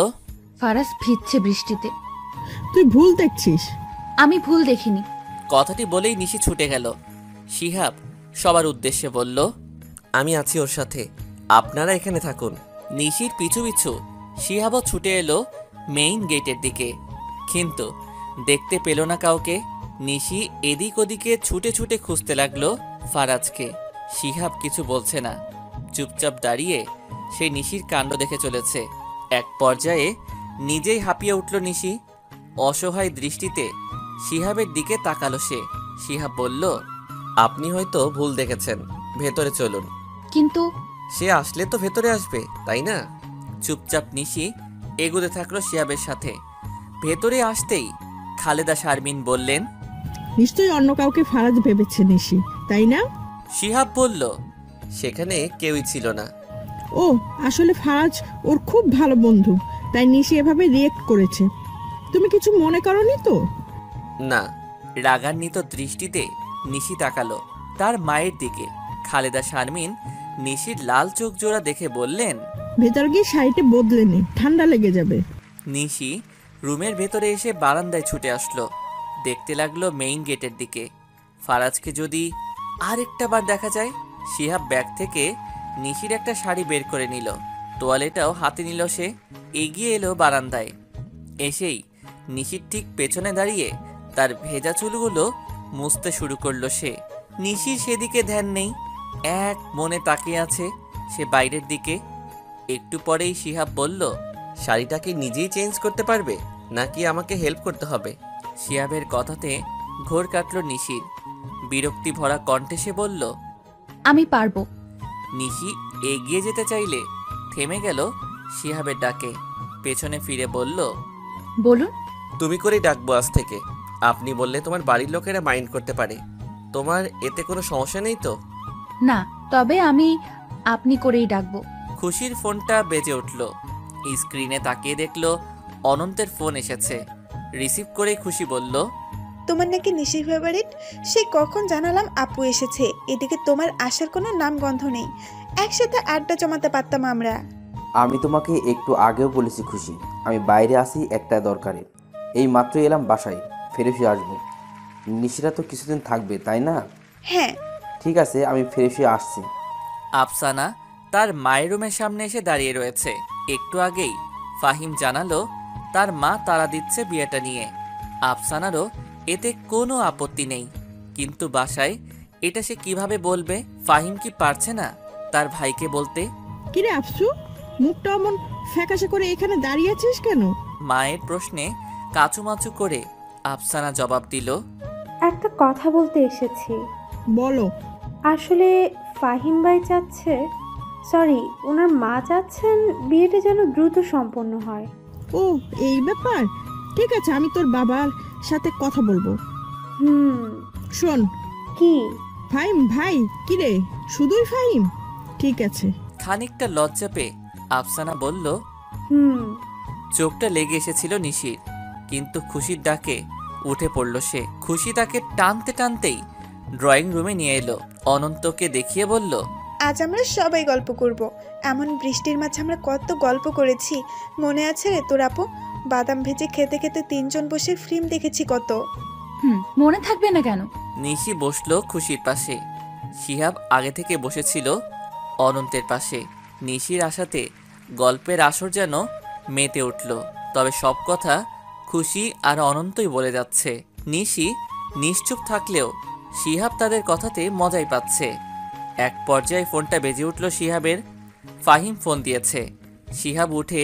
ফারাজ ভিজছে বৃষ্টিতে। তুই ভুল দেখছিস। আমি ভুল দেখিনি। কথাটি বলেই নিশি ছুটে গেল। শিহাব সবার উদ্দেশ্যে বলল, আমি আছি ওর সাথে, আপনারা এখানে থাকুন। নিশির পিছু পিছু শিহাবও ছুটে এলো মেইন গেটের দিকে, কিন্তু দেখতে পেল না কাউকে। নিশি এদিক ওদিকে ছুটে ছুটে খুঁজতে লাগলো ফারাজকে। শিহাব কিছু বলছে না, চুপচাপ দাঁড়িয়ে সে নিশির কাণ্ড দেখে চলেছে। এক পর্যায়ে নিজেই হাঁপিয়ে উঠল নিশি। অসহায় দৃষ্টিতে শিহাবের দিকে তাকালো সে। শিহাব বলল, আপনি হয়তো ভুল দেখেছেন, ভেতরে চলুন। কিন্তু সে আসলে তো ভেতরে আসবে, তাই না? চুপচাপ নিশি এগোতে থাকলো শিহাবের সাথে। ভেতরে আসতেই খালেদা, শারমিন বললেন, নিশ্চয়ই অন্য কাউকে ফারাজ ভেবেছে নিশি, তাই না? শিহাব বলল, সেখানে কেউই ছিল না। ও আসলে ফারাজ ওর খুব ভালো বন্ধু, তাই নিশি এভাবে রিয়েক্ট করেছে। তুমি কিছু মনে করনি তো? না। রাগান্বিত দৃষ্টিতে নিশি তাকালো তার মায়ের দিকে। খালেদা, শারমিন নিশির লাল চোখ জোড়া দেখে বললেন, ভেতর গিয়ে শাড়িটা বদলে নে, ঠান্ডা লেগে যাবে। নিশি রুমের ভেতরে এসে বারান্দায় ছুটে আসলো। দেখতে লাগলো মেইন গেটের দিকে। ফারাজকে যদি আরেকটা বার দেখা যায়। শিহাব ব্যাগ থেকে নিশির একটা শাড়ি বের করে নিল, তোয়ালেটাও হাতে নিল। সে এগিয়ে এলো বারান্দায়। এসেই নিশির ঠিক পেছনে দাঁড়িয়ে তার ভেজা চুলগুলো মুছতে শুরু করলো সে। নিশির সেদিকে ধ্যান নেই, এক মনে তাকিয়ে আছে সে বাইরের দিকে। একটু পরেই শিহাব বলল, শাড়িটাকে নিজেই চেঞ্জ করতে পারবে নাকি আমাকে হেল্প করতে হবে? শিহাবের কথাতে ঘোর কাটল নিশির। বিরক্তি ভরা কণ্ঠে সে বলল, আমি পারবো। নিশি এগিয়ে যেতে চাইলে থেমে গেল শিহাবের ডাকে। পেছনে ফিরে বলল, বলুন। তুমি করেই ডাকবো আজ থেকে। আপনি বললে তোমার বাড়ির লোকেরা মাইন্ড করতে পারে। তোমার এতে কোনো সমস্যা নেই তো? না, তবে আমি আপনি করেই ডাকবো। খুশির ফোনটা বেজে উঠল। স্ক্রিনে তাকিয়ে দেখলো অনন্তের ফোন এসেছে। রিসিভ করে খুশি বলল, তোমার নাকি নিশি ফেভারিট? সে কখন জানালাম আপু এসেছে, এদিকে তোমার আসার কোনো নামগন্ধ নেই। একসাথে আড্ডা জমাতে পারতাম আমরা। আমি তোমাকে একটু আগেও বলেছি খুশি, আমি বাইরে আসি একটা দরকারে। এই মাত্র এলাম বাসায়, ফিরে আসবো। নিশিরা তো কিছুদিন থাকবে, তাই না? হ্যাঁ। ঠিক আছে, আমি ফিরে আসছি। আফসানা তার মায়ের রুমের সামনে এসে দাঁড়িয়ে রয়েছে। একটু আগেই ফাহিম জানালো তার মা তাড়া দিচ্ছে বিয়েটা নিয়ে। আফসানারও এতে কোনো আপত্তি নেই, কিন্তু বাসায় এটা সে কিভাবে বলবে? ফাহিম কি পারছে না তার ভাইকে বলতে? কিরে আফসু, মুখটা অমন ফ্যাকাশে করে এখানে দাঁড়িয়ে আছিস কেন? মায়ের প্রশ্নে কাচুমাচু করে আফসানা জবাব দিল, একটা কথা বলতে এসেছি। বলো। আসলে ফাহিম ভাই চাচ্ছে, সরি ওনার মা চাচ্ছেন বিয়েটা যেন দ্রুত সম্পন্ন হয়। ও এই ব্যাপার, ঠিক আছে, আমি তোর বাবার সাথে কথা বলবো। শোন। কি? ফাহিম ভাই? কিরে, শুধুই ফাহিম? ঠিক আছে। খানিকটা লজ্জা পেয়ে আফসানা বলল, চোখটা লেগে এসেছিল নিশির, কিন্তু খুশির ডাকে উঠে পড়ল সে। খুশি তাকে টানতে টানতেই ড্রয়িং রুমে নিয়ে এলো। অনন্তকে দেখিয়ে বলল, আজ আমরা সবাই গল্প করব। এমন বৃষ্টির মাঝে আমরা কত গল্প করেছি, মনে আছে রে তোর আপু? বাদাম ভেজে খেতে খেতে তিনজন বসে ফিল্ম দেখেছি কত। মনে থাকবে না কেন? নিশি বসলো খুশির পাশে। শিহাব আগে থেকে বসেছিল অনন্তের পাশে। নিশির আশাতে গল্পের আসর যেন মেতে উঠল। তবে সব কথা খুশি আর অনন্তই বলে যাচ্ছে। নিশি নিশ্চুপ থাকলেও শিহাব তাদের কথাতে মজাই পাচ্ছে। এক পর্যায়ে ফোনটা বেজে উঠল শিহাবের। ফাহিম ফোন দিয়েছে। শিহাব উঠে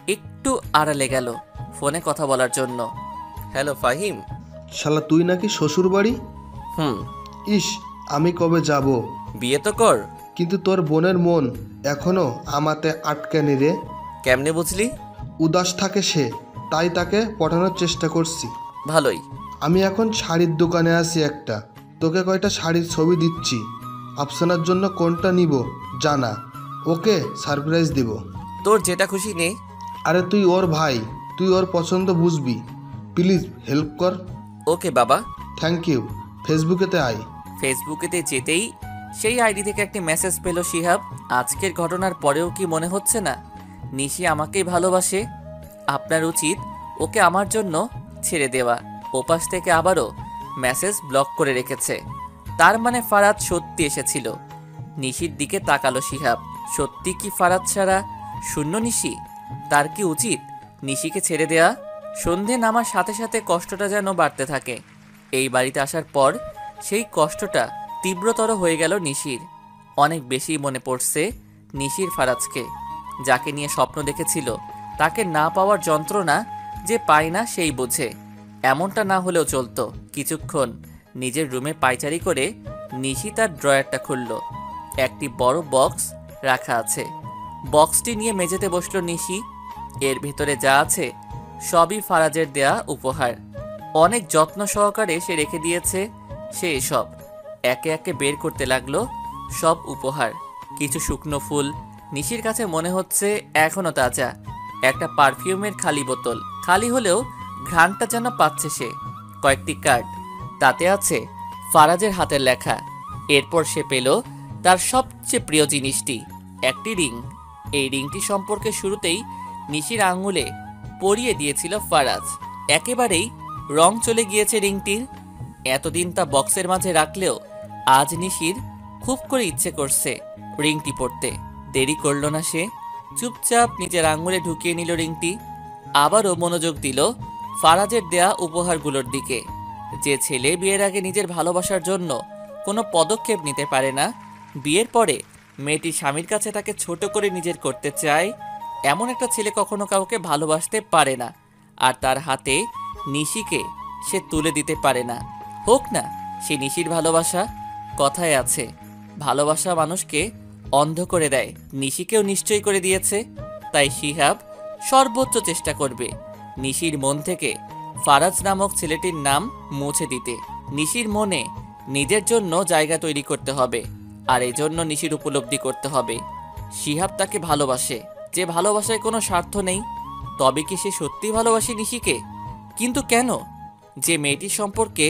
একটু আড়ালে গেল ফোনে কথা বলার জন্য। হ্যালো ফাহিম। শালা তুই নাকি শ্বশুর বাড়ি? হুম। ইস, আমি কবে যাব? বিয়ে তো কর। কিন্তু তোর বোনের মন এখনো আমাতে আটকানি রে। কেমনে বুঝলি? উদাস থাকে সে, তাই তাকে পটানোর চেষ্টা করছি। ভালোই। আমি এখন শাড়ির দোকানে আছি একটা, তোকে কয়টা শাড়ির ছবি দিচ্ছি। আফসানার জন্য কোনটা নিব জানা, ওকে সারপ্রাইজ দিব। তোর যেটা খুশি নে। আরে তুই ওর ভাই, তুই ওর পছন্দ বুঝবি। প্লিজ হেল্প কর। ওকে বাবা। Thank you. ফেসবুকেতে আয়। ফেসবুকেতে যেতেই সেই আইডি থেকে একটি মেসেজ পেল শিহাব। আজকের ঘটনার পরেও কি মনে হচ্ছে না নিশি আমাকেই ভালোবাসে? আপনার উচিত ওকে আমার জন্য ছেড়ে দেওয়া। ওপাশ থেকে আবারও মেসেজ ব্লক করে রেখেছে। তার মানে ফারাদ সত্যি এসেছিল। নিশির দিকে তাকালো শিহাব। সত্যি কি ফারাদ ছাড়া শূন্য নিশি? তার কি উচিত নিশিকে ছেড়ে দেয়া? সন্ধে নামার সাথে সাথে কষ্টটা যেন বাড়তে থাকে। এই বাড়িতে আসার পর সেই কষ্টটা তীব্রতর হয়ে গেল নিশির। অনেক বেশি মনে পড়ছে নিশির ফারাজকে, যাকে নিয়ে স্বপ্ন দেখেছিল। তাকে না পাওয়ার যন্ত্রণা যে পায় না সেই বোঝে। এমনটা না হলেও চলতো। কিছুক্ষণ নিজের রুমে পায়চারি করে নিশি তার ড্রয়ারটা খুলল। একটি বড় বক্স রাখা আছে। বক্সটি নিয়ে মেঝেতে বসলো নিশি। এর ভেতরে যা আছে সবই ফারাজের দেয়া উপহার। অনেক যত্ন সহকারে সে রেখে দিয়েছে। সে এসব একে একে বের করতে লাগলো সব উপহার। কিছু শুকনো ফুল, নিশির কাছে মনে হচ্ছে এখনো তাজা। একটা পারফিউমের খালি বোতল, খালি হলেও ঘ্রাণটা যেন পাচ্ছে সে। কয়েকটি কার্ড, তাতে আছে ফারাজের হাতের লেখা। এরপর সে পেল তার সবচেয়ে প্রিয় জিনিসটি, একটি রিং। এই রিংটি সম্পর্কে শুরুতেই নিশির আঙুলে পরিয়ে দিয়েছিল ফারাজ। একেবারেই রং চলে গিয়েছে রিংটির। এতদিন তা বক্সের মাঝে রাখলেও আজ নিশির খুব করে ইচ্ছে করছে রিংটি পরতে। দেরি করল না সে, চুপচাপ নিজের আঙুলে ঢুকিয়ে নিল রিংটি। আবারও মনোযোগ দিল ফারাজের দেয়া উপহারগুলোর দিকে। যে ছেলে বিয়ের আগে নিজের ভালোবাসার জন্য কোনো পদক্ষেপ নিতে পারে না, বিয়ের পরে মেয়েটি স্বামীর কাছে তাকে ছোট করে নিজের করতে চায়, এমন একটা ছেলে কখনো কাউকে ভালোবাসতে পারে না। আর তার হাতে নিশিকে সে তুলে দিতে পারে না। হোক না সে নিশির ভালোবাসা। কথায় আছে ভালোবাসা মানুষকে অন্ধ করে দেয়। নিশিকেও নিশ্চয় করে দিয়েছে। তাই শিহাব সর্বোচ্চ চেষ্টা করবে নিশির মন থেকে ফারাজ নামক ছেলেটির নাম মুছে দিতে। নিশির মনে নিজের জন্য জায়গা তৈরি করতে হবে। আর এজন্য নিশির উপলব্ধি করতে হবে শিহাব তাকে ভালোবাসে, যে ভালোবাসায় কোনো স্বার্থ নেই। তবে কি সে সত্যি ভালোবাসে নিশিকে? কিন্তু কেন? যে মেয়েটির সম্পর্কে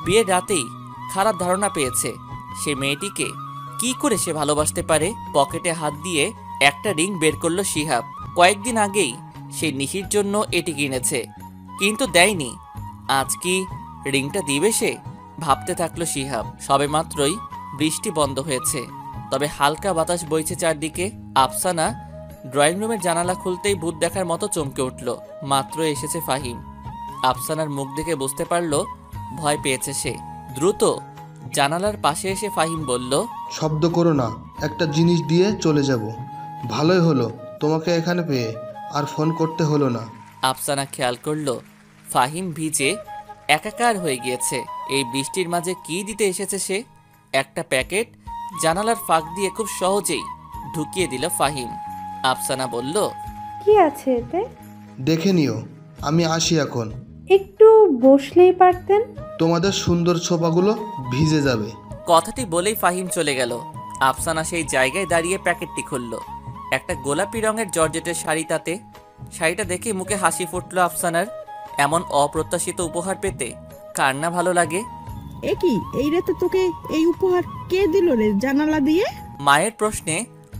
বিয়ের রাতেই খারাপ ধারণা পেয়েছে, সে মেয়েটিকে কি করে সে ভালোবাসতে পারে? পকেটে হাত দিয়ে একটা রিং বের করলো শিহাব। কয়েকদিন আগেই সে নিশির জন্য এটি কিনেছে, কিন্তু দেয়নি। আজ কি রিংটা দিবে সে? ভাবতে থাকলো শিহাব। সবেমাত্রই বৃষ্টি বন্ধ হয়েছে, তবে হালকা বাতাস বইছে চারদিকে। আফসানা ড্রয়িং রুমের জানালা খুলতেই ভূত দেখার মতো চমকে উঠল। মাত্র এসেছে ফাহিম। আফসানার মুখ দেখে বুঝতে পারল ভয় পেয়েছে সে। দ্রুত জানালার পাশে এসে ফাহিম বলল, শব্দ করো না, একটা জিনিস দিয়ে চলে যাব। ভালোই হলো তোমাকে এখানে পেয়ে, আর ফোন করতে হলো না। আফসানা খেয়াল করল ফাহিম ভিজে একাকার হয়ে গিয়েছে। এই বৃষ্টির মাঝে কি দিতে এসেছে সে? একটা প্যাকেট জানালার ফাঁক দিয়ে খুব সহজেই ঢুকিয়ে দিল ফাহিম। আফসানা বলল, কি আছে এতে? দেখে নিও, আমি আসি এখন। একটু বসলেই পারতেন। তোমাদের সুন্দর ছোপাগুলো ভিজে যাবে। কথাটি বলেই ফাহিম চলে গেল। আফসানা সেই জায়গায় দাঁড়িয়ে প্যাকেটটি খুলল। একটা গোলাপি রঙের জর্জেটের শাড়ি তাতে। শাড়িটা দেখে মুখে হাসি ফুটল আফসানার। এমন অপ্রত্যাশিত উপহার পেতে কার না ভালো লাগে? এ কি, এই রাতে তোকে এই উপহার কে দিল রে জানালা দিয়ে? মায়ের প্রশ্নে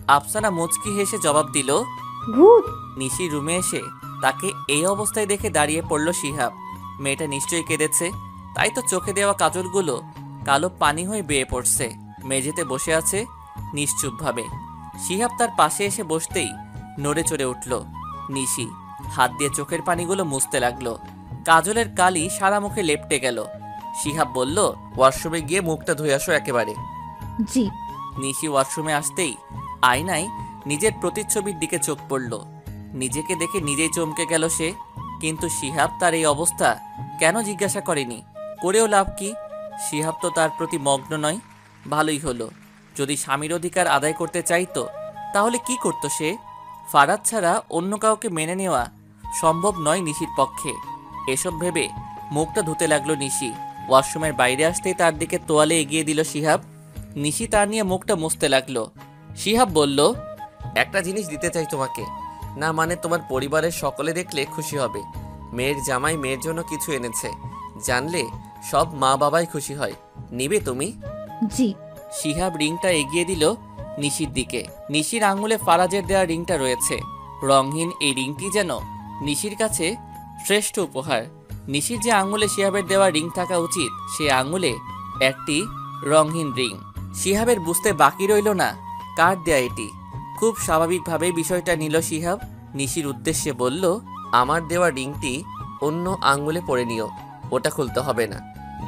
আফসানা মুচকি হেসে জবাব দিল, ভূত। নিশি রুমে এসে তাকে এই অবস্থায় দেখে দাঁড়িয়ে পড়ল শিহাব। মেয়েটা নিশ্চয়ই কেঁদেছে, তাই তো চোখে দেওয়া কাজলগুলো কালো পানি হয়ে বেয়ে পড়ছে। মেঝেতে বসে আছে নিশ্চুপভাবে। শিহাব তার পাশে এসে বসতেই নড়ে চড়ে উঠল। নিশি হাত দিয়ে চোখের পানিগুলো মুছতে লাগলো। কাজলের কালি সারা মুখে লেপটে গেল। শিহাব বলল, ওয়াশরুমে গিয়ে মুখটা ধুয়ে আসো একেবারে। জি। নিশি ওয়াশরুমে আসতেই আয়নায় নিজের প্রতিচ্ছবির দিকে চোখ পড়ল। নিজেকে দেখে নিজেই চমকে গেল সে। কিন্তু শিহাব তার এই অবস্থা কেন জিজ্ঞাসা করেনি? করেও লাভ কি? শিহাব তো তার প্রতি মগ্ন নয়। ভালোই হলো। যদি স্বামীর অধিকার আদায় করতে চাইতো তাহলে কি করতো সে? ফারাদ ছাড়া অন্য কাউকে মেনে নেওয়া সম্ভব নয় নিশির পক্ষে। এসব ভেবে মুখটা ধুতে লাগলো নিশি। ওয়াশরুমের বাইরে আসতেই তার দিকে তোয়ালে এগিয়ে দিল শিহাব। নিশি তার নিয়ে মুখটা মুছতে লাগলো। শিহাব বলল, একটা জিনিস দিতে চাই তোমাকে। না মানে তোমার পরিবারের সকলে দেখলে খুশি হবে। মেয়ের জামাই মেয়ের জন্য কিছু এনেছে, জানলে সব মা বাবাই খুশি হয়। নিবে তুমি? জি। শিহাব রিংটা এগিয়ে দিল নিশির দিকে। নিশির আঙুলে ফারাজের দেওয়া রিংটা রয়েছে। রংহীন এই রিংটি যেন নিশির কাছে শ্রেষ্ঠ উপহার। নিশির যে আঙুলে শিহাবের দেওয়া রিং থাকা উচিত, সে আঙুলে একটি রংহীন রিং। শিহাবের বুঝতে বাকি রইল না কার দেয়া এটি। খুব স্বাভাবিকভাবে বিষয়টা নিল শিহাব। নিশির উদ্দেশ্যে বলল, আমার দেওয়া রিংটি অন্য আঙুলে পরে নিও, ওটা খুলতে হবে না।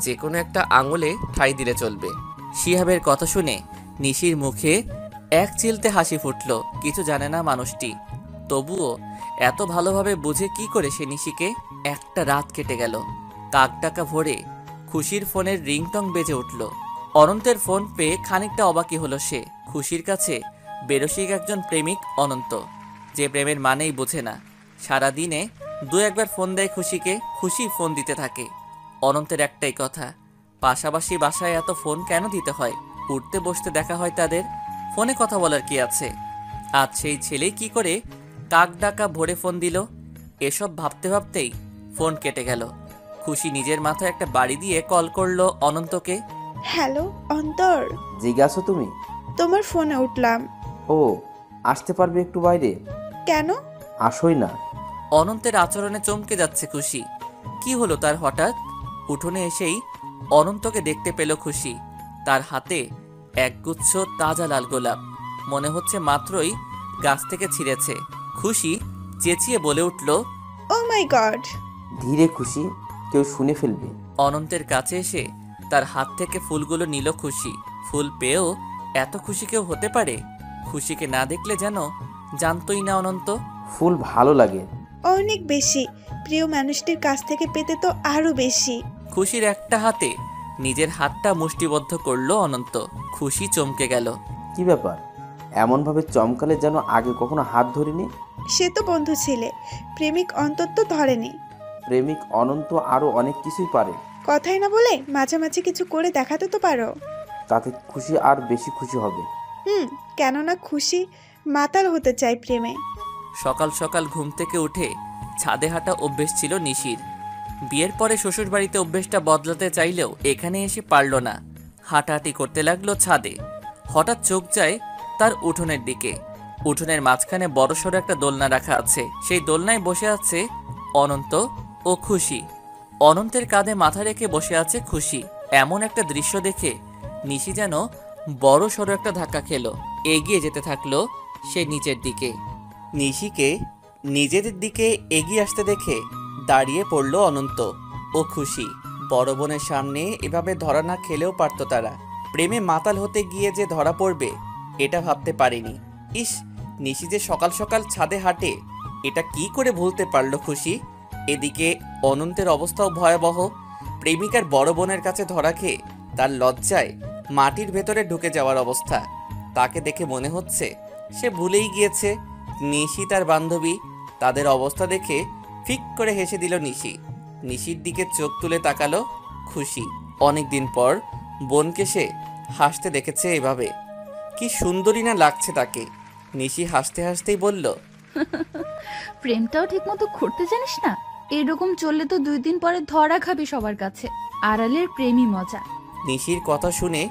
যে কোনো একটা আঙুলে ঠাই দিলে চলবে। শিহাবের কথা শুনে নিশির মুখে এক চিলতে হাসি ফুটল। কিছু জানে না মানুষটি, তবুও এত ভালোভাবে বুঝে কি করে সে নিশিকে? একটা রাত কেটে গেল। কাকডাকা ভোরে খুশির ফোনের রিংটং বেজে উঠল। অনন্তের ফোন পেয়ে খানিকটা অবাকি হলো সে। খুশির কাছে বেরসিক একজন প্রেমিক অনন্ত, যে প্রেমের মানেই বোঝে না। সারাদিনে দু একবার ফোন দেয় খুশিকে, খুশি ফোন দিতে থাকে। অনন্তের একটাই কথা, পাশাপাশি বাসায় এত ফোন কেন দিতে হয়? উঠতে বসতে দেখা হয় তাদের, ফোনে কথা বলার কি আছে? আজ সেই ছেলেই কি করে কাক ডাকা ভোরে ফোন দিল? এসব ভাবতে ভাবতেই ফোন কেটে গেল। খুশি নিজের মাথায় একটা বাড়ি দিয়ে কল করলো অনন্তকে। হ্যালো অন্তর, জিজ্ঞাসা তুমি? তোমার ফোনে উঠলাম। ও, আসতে পারবে একটু বাইরে? কেন? আসোই না। অনন্তের আচরণে চমকে যাচ্ছে খুশি। কি হলো তার হঠাৎ? উঠোনে এসেই অনন্তকে দেখতে পেল খুশি। তার হাতে একগুচ্ছ তাজা লাল গোলাপ, মনে হচ্ছে মাত্রই গাছ থেকে ছিঁড়েছে। খুশি চেঁচিয়ে বলে উঠল, ও মাই গড! ধীরে খুশি, কেউ শুনে ফেলবে। অনন্তের কাছে এসে তার হাত থেকে ফুলগুলো নিল খুশি। ফুল পেয়েও এত খুশি কেউ হতে পারে? খুশিকে না দেখলে যেন জানতই না অনন্ত। ফুল ভালো লাগে অনেক বেশি, প্রিয় মানুষটির কাছ থেকে পেতে তো আরো বেশি। খুশির একটা হাতে নিজের হাতটা মুষ্টিবদ্ধ করলো অনন্ত। খুশি চমকে গেল। কি ব্যাপার? এমনভাবে চমকালে যেন আগে কখনো হাত ধরিনি। সে তো বন্ধু ছেলে, প্রেমিক অন্তর তো ধরেনি। প্রেমিক অনন্ত আরো অনেক কিছুই পারে। কথাই না বলে মাঝামাঝি কিছু করে দেখাতে তো পারো। তাতে খুশি আর বেশি খুশি হবে। কেননা খুশি মাতাল হতে চায় প্রেমে। সকাল সকাল ঘুম থেকে উঠে ছাদে হাঁটা অভ্যেস ছিল নিশির। বিয়ের পরে শ্বশুর বাড়িতে অভ্যেসটা বদলাতে চাইলেও এখানে এসে পারল না। হাঁটাহাঁটি করতে লাগলো ছাদে। হঠাৎ চোখ যায় তার উঠোনের দিকে। উঠোনের মাঝখানে বড়সড় একটা দোলনা রাখা আছে। সেই দোলনায় বসে আছে অনন্ত ও খুশি। অনন্তের কাঁধে মাথা রেখে বসে আছে খুশি। এমন একটা দৃশ্য দেখে নিশি যেন বড় সড়ো একটা ধাক্কা খেলো। এগিয়ে যেতে থাকলো সে নিচের দিকে। নিশিকে নিজেদের দিকে এগিয়ে আসতে দেখে দাঁড়িয়ে পড়লো অনন্ত ও খুশি। বড় বোনের সামনে এভাবে ধরা না খেলেও পারত তারা। প্রেমে মাতাল হতে গিয়ে যে ধরা পড়বে এটা ভাবতে পারিনি। ইস, নিশি যে সকাল সকাল ছাদে হাঁটে এটা কি করে ভুলতে পারলো খুশি। এদিকে অনন্তের অবস্থাও ভয়াবহ। প্রেমিকার বড় বোনের কাছে ধরা খেয়ে তার লজ্জায় মাটির ভেতরে ঢুকে যাওয়ার অবস্থা। তাকে দেখে মনে হচ্ছে সে ভুলেই গিয়েছে নিশি তার বান্ধবী। তাদের অবস্থা দেখে ফিক করে হেসে দিল নিশি। নিশির দিকে চোখ তুলে তাকালো খুশি। অনেকদিন পর বোনকে সে হাসতে দেখেছে এভাবে। কি সুন্দরী না লাগছে তাকে। নিশি হাসতে হাসতেই বলল, প্রেমটাও ঠিক মতো করতে জানিস না? এরকম চললে তো 2 দিন পরে ধরা খাবি সবার কাছে। আড়ালের প্রেমই মজা। নিশির কথা শুনে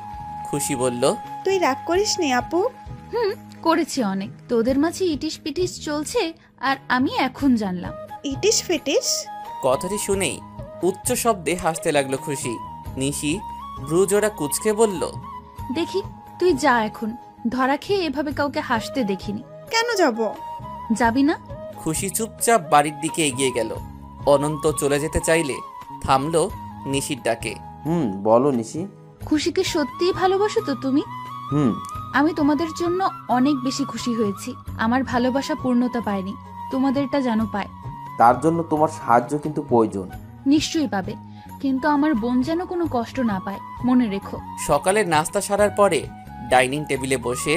খুশি বলল, তুই রাগ করিস নি আপু? করেছি অনেক। তোদের মাঝে ইটিস পিটিস চলছে আর আমি এখন জানলাম। ইটিস ফিটিস? কথাটি শুনেই উচ্চ শব্দে হাসতে লাগলো খুশি। নিশি ভ্রুজোড়া কুঁচকে বলল, দেখি তুই যা এখন। ধরা খেয়ে এভাবে কাউকে হাসতে দেখিনি। কেন যাব? যাবি না? খুশি চুপচাপ বাড়ির দিকে এগিয়ে গেল। অনন্ত চলে যেতে চাইলে থামলো নিশির ডাকে। বলো নিশি। খুশিকে সত্যিই ভালোবাসো তো তুমি? আমি তোমাদের জন্য অনেক বেশি খুশি হয়েছি। আমার ভালোবাসা পূর্ণতা পায়নি, তোমাদেরটা যেন পায়। তার জন্য তোমার সাহায্য কিন্তু প্রয়োজন। নিশ্চয়ই পাবে, কিন্তু আমার বোন যেন কোনো কষ্ট না পায়, মনে রেখো। সকালের নাস্তা সারার পরে ডাইনিং টেবিলে বসে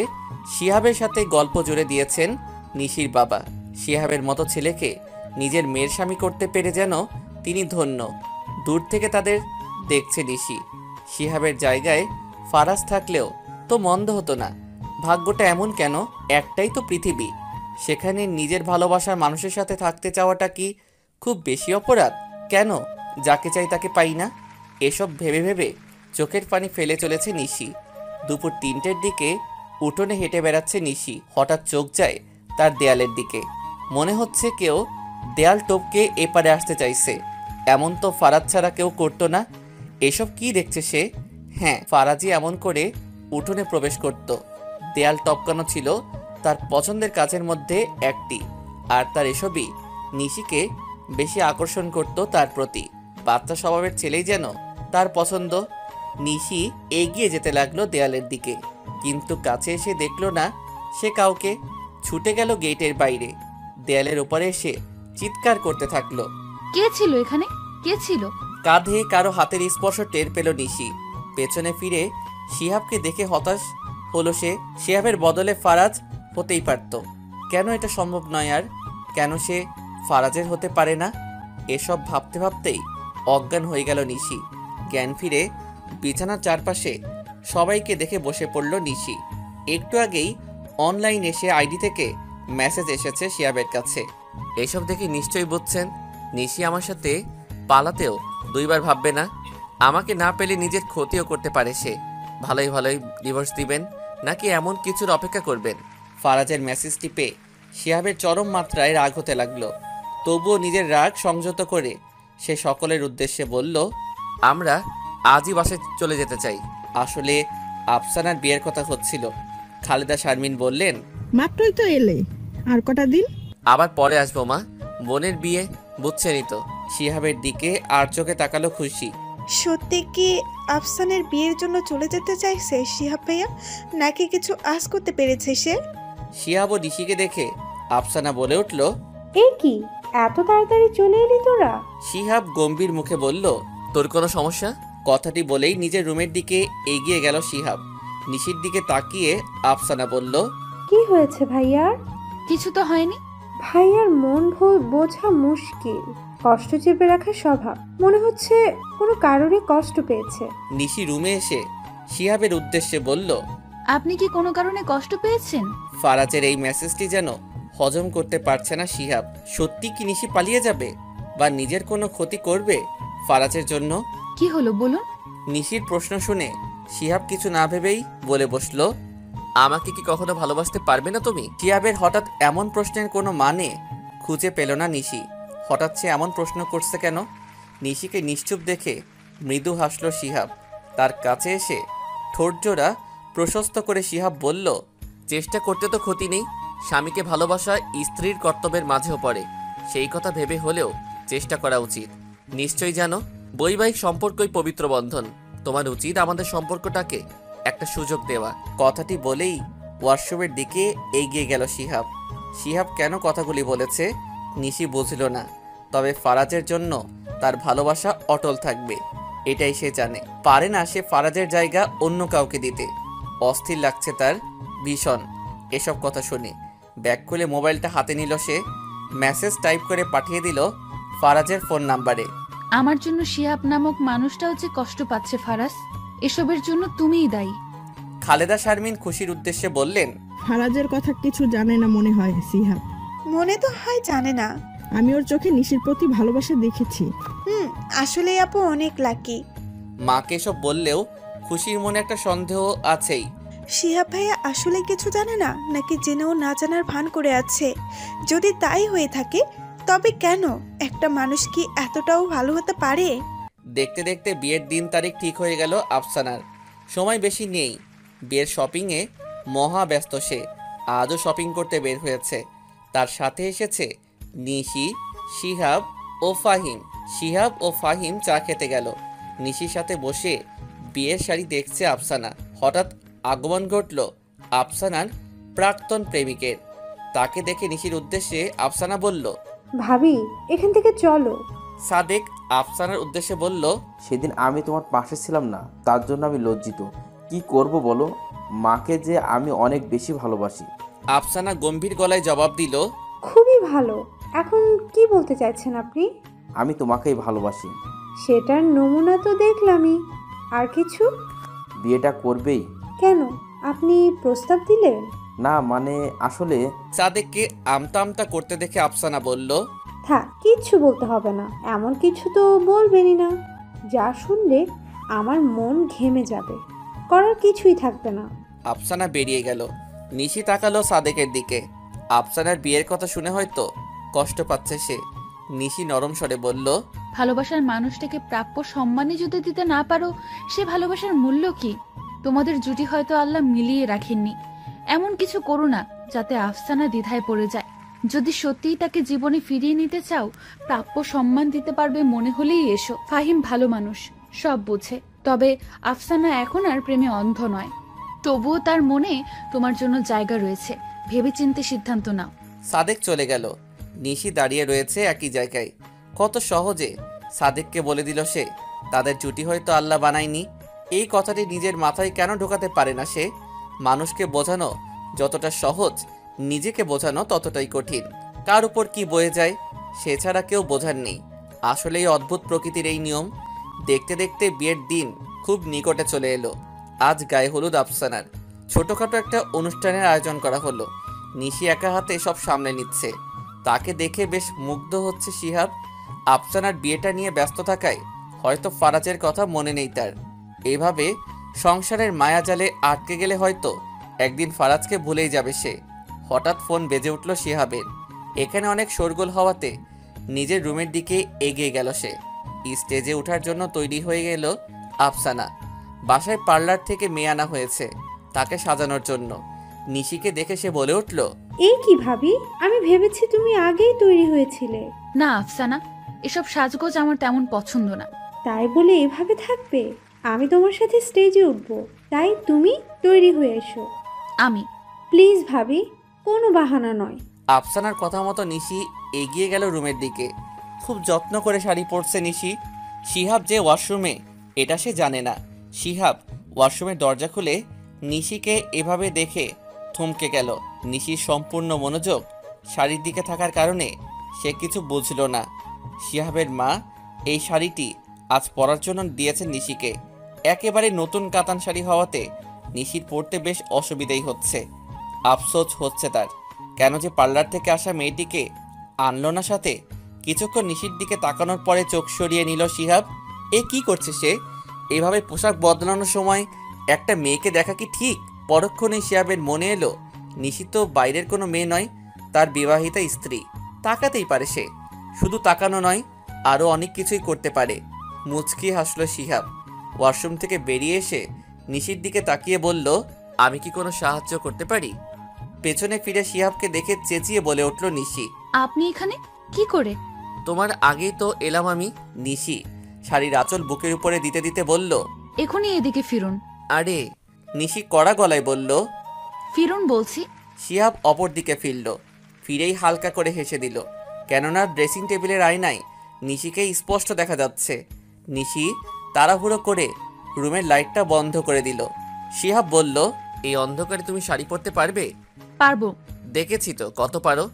শিহাবের সাথে গল্প জুড়ে দিয়েছেন নিশির বাবা। শিহাবের মতো ছেলেকে নিজের মেয়ের স্বামী করতে পেরে যেন তিনি ধন্য। দূর থেকে তাদের দেখছে নিশি। শিহাবের জায়গায় ফারাজ থাকলেও তো মন্দ হতো না। ভাগ্যটা এমন কেন? একটাই তো পৃথিবী, সেখানে নিজের ভালোবাসার মানুষের সাথে থাকতে চাওয়াটা কি খুব বেশি অপরাধ? কেন যাকে চাই তাকে পাই না? এসব ভেবে ভেবে চোখের পানি ফেলে চলেছে নিশি। দুপুর 3টের দিকে উঠোনে হেঁটে বেড়াচ্ছে নিশি। হঠাৎ চোখ যায় তার দেয়ালের দিকে। মনে হচ্ছে কেউ দেয়াল টপকে এপারে আসতে চাইছে। এমন তো ফারাজ ছাড়া কেউ করতো না। এসব কি দেখছে সে? হ্যাঁ, ফারাজই এমন করে উঠোনে প্রবেশ করত। দেয়াল টপকানো ছিল তার পছন্দের কাজের মধ্যে একটি, আর তার এসবই নিশিকে বেশি আকর্ষণ করত তার প্রতি। বাচ্চা স্বভাবের ছেলেই যেন তার পছন্দ। নিশি এগিয়ে যেতে লাগলো দেয়ালের দিকে, কিন্তু কাছে এসে দেখলো না সে কাউকে। ছুটে গেল গেটের বাইরে, দেয়ালের ওপারে এসে চিৎকার করতে থাকলো। কে ছিল এখানে? কে ছিল? কাঁধে কারো হাতের স্পর্শ টের পেল নিশি। পেছনে ফিরে শিহাবকে দেখে হতাশ হলো সে। শিহাবের বদলে ফারাজ হতেই পারত। কেন এটা সম্ভব নয়? আর কেন সে ফারাজের হতে পারে না? এসব ভাবতে ভাবতেই অজ্ঞান হয়ে গেল নিশি। জ্ঞান ফিরে বিছানার চারপাশে সবাইকে দেখে বসে পড়ল নিশি। একটু আগেই অনলাইন এসে আইডি থেকে মেসেজ এসেছে শিহাবের কাছে। এসব দেখে নিশ্চয়ই বুঝছেন নিশি আমার সাথে পালাতেও দুইবার ভাববে না। আমাকে না পেলে নিজের ক্ষতিও করতে পারে সে। ভালোই ভালোই ডিভোর্স দিবেন নাকি এমন কিছুর অপেক্ষা করবেন? ফারাজের মেসেজটি পেয়ে শিহাবের চরম মাত্রায় রাগ হতে লাগলো। তবুও নিজের রাগ সংযত করে সে সকলের উদ্দেশ্যে বলল, আমরা আজই বাসায় চলে যেতে চাই। আসলে আফসানার বিয়ের কথা হচ্ছিল। খালেদা শারমিন বললেন, মাত্রই তো এলে, আর কটা দিন? আবার পরে আসবো মা, বোনের বিয়ে বুঝছেনই তো। শিহাবের দিকে আর চোখে তাকালো খুশি। সত্যি কি আফসানের বিয়ের জন্য চলে যেতে চাইছে শিহাব ভাইয়া, নাকি কিছু আশ করতে পেরেছে সে? শিহাব ও নিশিকে দেখে আফসানা বলে উঠল, এ কি, এত তাড়াতাড়ি চলে এলি তোরা? শিহাব গম্ভীর মুখে বলল, তোর কোনো সমস্যা? কথাটি বলেই নিজের রুমের দিকে এগিয়ে গেল শিহাব। নিশির দিকে তাকিয়ে আফসানা বলল, কি হয়েছে ভাইয়ার? কিছু তো হয়নি। ভাইয়ার মন বোঝা মুশকিল, কষ্ট চেপে রাখার স্বভাব। মনে হচ্ছে কোনো কারণে কষ্ট পেয়েছে। নিশি রুমে এসে শিহাবের উদ্দেশ্যে বলল, আপনি কি কোনো কারণে কষ্ট পেয়েছেন? ফারাজের এই মেসেজটি যেন হজম করতে পারছে না শিহাব। সত্যি কি নিশি পালিয়ে যাবে বা নিজের কোনো ক্ষতি করবে ফারাজের জন্য? কি হলো বলুন? নিশির প্রশ্ন শুনে শিহাব কিছু না ভেবেই বলে বসলো, আমাকে কি কখনো ভালোবাসতে পারবে না তুমি? শিহাবের হঠাৎ এমন প্রশ্নের কোনো মানে খুঁজে পেল না নিশি। হঠাৎ সে এমন প্রশ্ন করছে কেন? নিশিকে নিশ্চুপ দেখে মৃদু হাসল শিহাব। তার কাছে এসে ঠোঁটজোড়া প্রশস্ত করে শিহাব বলল, চেষ্টা করতে তো ক্ষতি নেই। স্বামীকে ভালোবাসা স্ত্রীর কর্তব্যের মাঝেও পড়ে, সেই কথা ভেবে হলেও চেষ্টা করা উচিত। নিশ্চয়ই জানো বৈবাহিক সম্পর্কই পবিত্র বন্ধন। তোমার উচিত আমাদের সম্পর্কটাকে একটা সুযোগ দেওয়া। কথাটি বলেই ওয়াশরুমের দিকে এগিয়ে গেল শিহাব। শিহাব কেন কথাগুলি বলেছে নিশি বুঝল না, তবে ফারাজের জন্য তার ভালোবাসা অটল থাকবে এটাই সে জানে। পারে না সে ফারাজের জায়গা অন্য কাউকে দিতে। অস্থির লাগছে তার ভীষণ এসব কথা শুনে। ব্যাগ খুলে মোবাইলটা হাতে নিল সে। মেসেজ টাইপ করে পাঠিয়ে দিল ফারাজের ফোন নাম্বারে। আমার জন্য শিহাব নামক মানুষটাও যে কষ্ট পাচ্ছে ফারাজ, এসবের জন্য তুমিই দায়ী। খালেদা শারমিন খুশির উদ্দেশ্যে বললেন, ফারাজের কথা কিছু জানে না মনে হয় সিহাব। মনে তো হয় জানে না। আমি ওর চোখে নিশির প্রতি ভালোবাসা দেখেছি। আসলে আপু অনেক লাকি। মাকে সব বললেও খুশির মনে একটা সন্দেহ আছেই। শিহাব ভাইয়া আসলে কিছু জানে না, নাকি জেনেও না জানার ভান করে আছে? যদি তাই হয়ে থাকে তবে কেন? একটা মানুষ কি এতটাও ভালো হতে পারে? দেখতে দেখতে বিয়ের দিন তারিখ ঠিক হয়ে গেল আফসানার। সময় বেশি নেই। বিয়ের শপিংয়ে মহা ব্যস্ত সে। আজও শপিং করতে বের হয়েছে। তার সাথে এসেছে নিশি, শিহাব ও ফাহিম। শিহাব ও ফাহিম চা খেতে গেল। নিশির সাথে বসে বিয়ের শাড়ি দেখছে আফসানা। হঠাৎ আগমন ঘটল আফসানার প্রাক্তন প্রেমিকের। তাকে দেখে নিশির উদ্দেশ্যে আফসানা বলল, ভাবি এখান থেকে চলো। সাদেক আফসানার উদ্দেশ্যে বলল, সেদিন আমি তোমার পাশে ছিলাম না, তার জন্য আমি লজ্জিত। কি করব বলো, মাকে যে আমি অনেক বেশি ভালোবাসি। আফসানা গম্ভীর গলায় জবাব দিল, খুবই ভালো। এখন কি বলতে চাইছেন আপনি? আমি তোমাকেই ভালোবাসি। সেটার নমুনা তো দেখলামই। আর কিছু? বিয়েটা করবেই? কেন, আপনি প্রস্তাব দিলেন? না মানে আসলে সাদেককে আমতা আমতা করতে দেখে আফসানা বলল, থাক, কিচ্ছু বলতে হবে না। এমন কিছু তো বলবেনই না যা শুনলে আমার মন ঘেমে যাবে, করার কিছুই থাকবে না। আফসানা বেরিয়ে গেল। নিশি তাকালো সাদেকের দিকে। আফসানার বিয়ের কথা শুনে হয়তো কষ্ট পাচ্ছে সে। নিশি নরম স্বরে বলল, ভালোবাসার মানুষটাকে প্রাপ্য সম্মানই যদি দিতে না পারো, সে ভালোবাসার মূল্য কি? তোমাদের জুটি হয়তো আল্লাহ মিলিয়ে রাখেননি। এমন কিছু করো না যাতে আফসানা দ্বিধায় পড়ে যায়। যদি সত্যিই তাকে জীবনে ফিরিয়ে নিতে চাও, প্রাপ্য সম্মান দিতে পারবে মনে হলেই এসো। ফাহিম ভালো মানুষ, সব বোঝে। তবে আফসানা এখন আর প্রেমে অন্ধ নয়। তবুও তার মনে তোমার জন্য জায়গা রয়েছে। ভেবেচিন্তে সিদ্ধান্ত নাও। সাদেক চলে গেল। নিশি দাঁড়িয়ে রয়েছে একই জায়গায়। কত সহজে সাদেককে বলে দিল সে তাদের জুটি হয়তো আল্লাহ বানায়নি। এই কথাটি নিজের মাথায় কেন ঢোকাতে পারে না সে? মানুষকে বোঝানো যতটা সহজ, নিজেকে বোঝানো ততটাই কঠিন। কার উপর কি বয়ে যায় সে ছাড়া কেউ বোঝার নেই। আসলেই অদ্ভুত প্রকৃতির এই নিয়ম। দেখতে দেখতে বিয়ের দিন খুব নিকটে চলে এলো। আজ গায়ে হলুদ আফসানার। ছোটখাটো একটা অনুষ্ঠানের আয়োজন করা হলো। নিশি একা হাতে সব সামলে নিচ্ছে। তাকে দেখে বেশ মুগ্ধ হচ্ছে শিহাব। আফসানার বিয়েটা নিয়ে ব্যস্ত থাকায় হয়তো ফারাজের কথা মনে নেই তার। এভাবে সংসারের মায়াজালে আটকে গেলে হয়তো একদিন ফারাজকে ভুলেই যাবে সে। হঠাৎ ফোন বেজে উঠল শিহাবের। এখানে অনেক শোরগোল হওয়াতে নিজের রুমের দিকে এগিয়ে গেল সে। স্টেজে ওঠার জন্য তৈরি হয়ে গেল আফসানা। বাসায় পার্লার থেকে মেয়ে আনা হয়েছে তাকে সাজানোর জন্য। নিশিকে দেখে সে বলে উঠল, এই কি ভাবি, আমি ভেবেছি তুমি আগেই তৈরি হয়েছিলে। না আফসানা, এসব সাজগোজ আমার তেমন পছন্দ না। তাই বলে এভাবে থাকবে? আমি তোমার সাথে স্টেজে উঠবো, তাই তুমি তৈরি হয়ে এসো। আমি প্লিজ ভাবি, কোনো বাহানা নয়। আফসানার কথা মতো নিশি এগিয়ে গেল রুমের দিকে। খুব যত্ন করে শাড়ি পরছে নিশি। শিহাব যে ওয়াশরুমে এটা সে জানে না। শিহাব ওয়াশরুমের দরজা খুলে নিশিকে এভাবে দেখে থমকে গেল। নিশির সম্পূর্ণ মনোযোগ শাড়ির দিকে থাকার কারণে সে কিছু বুঝল না। শিহাবের মা এই শাড়িটি আজ পরার জন্য দিয়েছেন নিশিকে। একেবারে নতুন কাতান শাড়ি হওয়াতে নিশির পরতে বেশ অসুবিধাই হচ্ছে। আফসোস হচ্ছে তার, কেন যে পার্লার থেকে আসা মেয়েটিকে আনলো না সাথে। কিছুক্ষণ নিশির দিকে তাকানোর পরে চোখ সরিয়ে নিল শিহাব। এ কি করছে সে? এভাবে পোশাক বদলানোর সময় একটা মেয়েকে দেখা কি ঠিক? পরক্ষণেই শিহাবের মনে এলো নিশি তো বাইরের কোনো মেয়ে নয়, তার বিবাহিতা স্ত্রী। তাকাতেই পারে সে। শুধু তাকানো নয়, আরও অনেক কিছুই করতে পারে। মুচকি হাসল শিহাব। ওয়াশরুম থেকে বেরিয়ে এসে নিশির দিকে তাকিয়ে বলল, আমি কি কোনো সাহায্য করতে পারি? পেছনে ফিরে শিহাবকে দেখে চেঁচিয়ে বলে উঠল নিশি, আপনি এখানে কি করে? তোমার আগেই তো এলাম আমি। নিশি শাড়ির আঁচল বুকের উপরে দিতে দিতে বলল, এখনই এদিকে ফিরুন। আরে। নিশি কড়া গলায় বলল, ফিরুন বলছি। শিহাব অপর দিকে ফিরল। ফিরেই হালকা করে হেসে দিল, কেননা ড্রেসিং টেবিলের আয়নায় নিশিকে স্পষ্ট দেখা যাচ্ছে। নিশি তাড়াহুড়ো করে রুমের লাইটটা বন্ধ করে দিল। শিহাব বলল, এই অন্ধকারে তুমি শাড়ি পরতে পারবে? পারবো। দেখেছি তো কত পারো।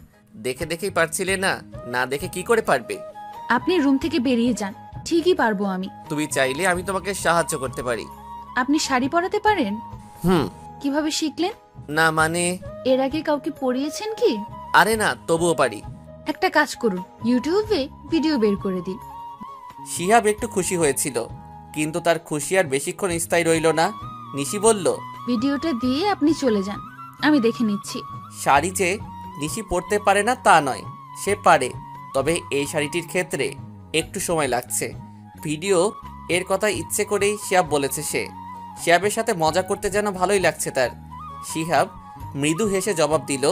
দেখে দেখেই পারছিলে না, না দেখে কি করে পারবে? আপনি রুম থেকে বেরিয়ে যান, ঠিকই পারবো আমি। তুমি চাইলে আমি তোমাকে সাহায্য করতে পারি। আপনি শাড়ি পরাতে পারেন? কিভাবে শিখলেন? না মানে এর আগে কাউকে পরিয়েছেন কি? আরে না, তবুও পারি। একটা কাজ করুন, ইউটিউবে ভিডিও বের করে দিন। শিহাব একটু খুশি হয়েছিল, কিন্তু তার খুশি আর বেশিক্ষণ স্থায়ী রইল না। নিশি বলল, ভিডিওটা দিয়ে আপনি চলে যান, আমি দেখে নিচ্ছি। শাড়ি যে নিশি পরতে পারে না তা নয়, সে পারে। তবে এই শাড়িটির ক্ষেত্রে একটু সময় লাগছে। ভিডিও এর কথা ইচ্ছে করেই শিহাব বলেছে সে। শিহাবের সাথে মজা করতে যেন ভালোই লাগছে তার। শিহাব মৃদু হেসে জবাব দিল,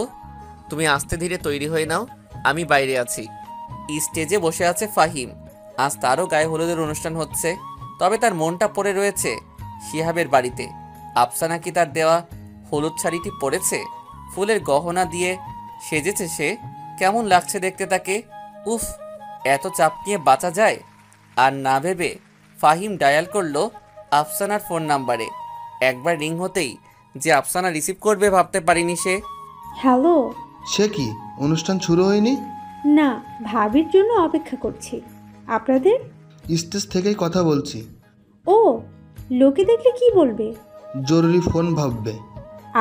তুমি আস্তে ধীরে তৈরি হয়ে নাও, আমি বাইরে আছি। স্টেজে বসে আছে ফাহিম। আজ তারও গায়ে হলুদের অনুষ্ঠান হচ্ছে, তবে তার মনটা পড়ে রয়েছে শিহাবের বাড়িতে। আফসানা কি তার দেওয়া হলুদ শাড়িটি পরেছে? ফুলের গহনা দিয়ে সেজেছে সে। কেমন লাগছে দেখতে তাকে। উফ, এত চাপ নিয়ে বাঁচা যায়? আর না ভেবে ফাহিম ডায়াল করলো আফসানার ফোন নাম্বারে। একবার রিং হতেই যে আফসানা রিসিভ করবে ভাবতে পারিনি সে। হ্যালো। সে কি, অনুষ্ঠান শুরু হয়নি? না, ভাবির জন্য অপেক্ষা করছি। আপনাদের? স্টেজ থেকেই কথা বলছি। ও, লোকে দেখলে কি বলবে? জরুরি ফোন ভাববে।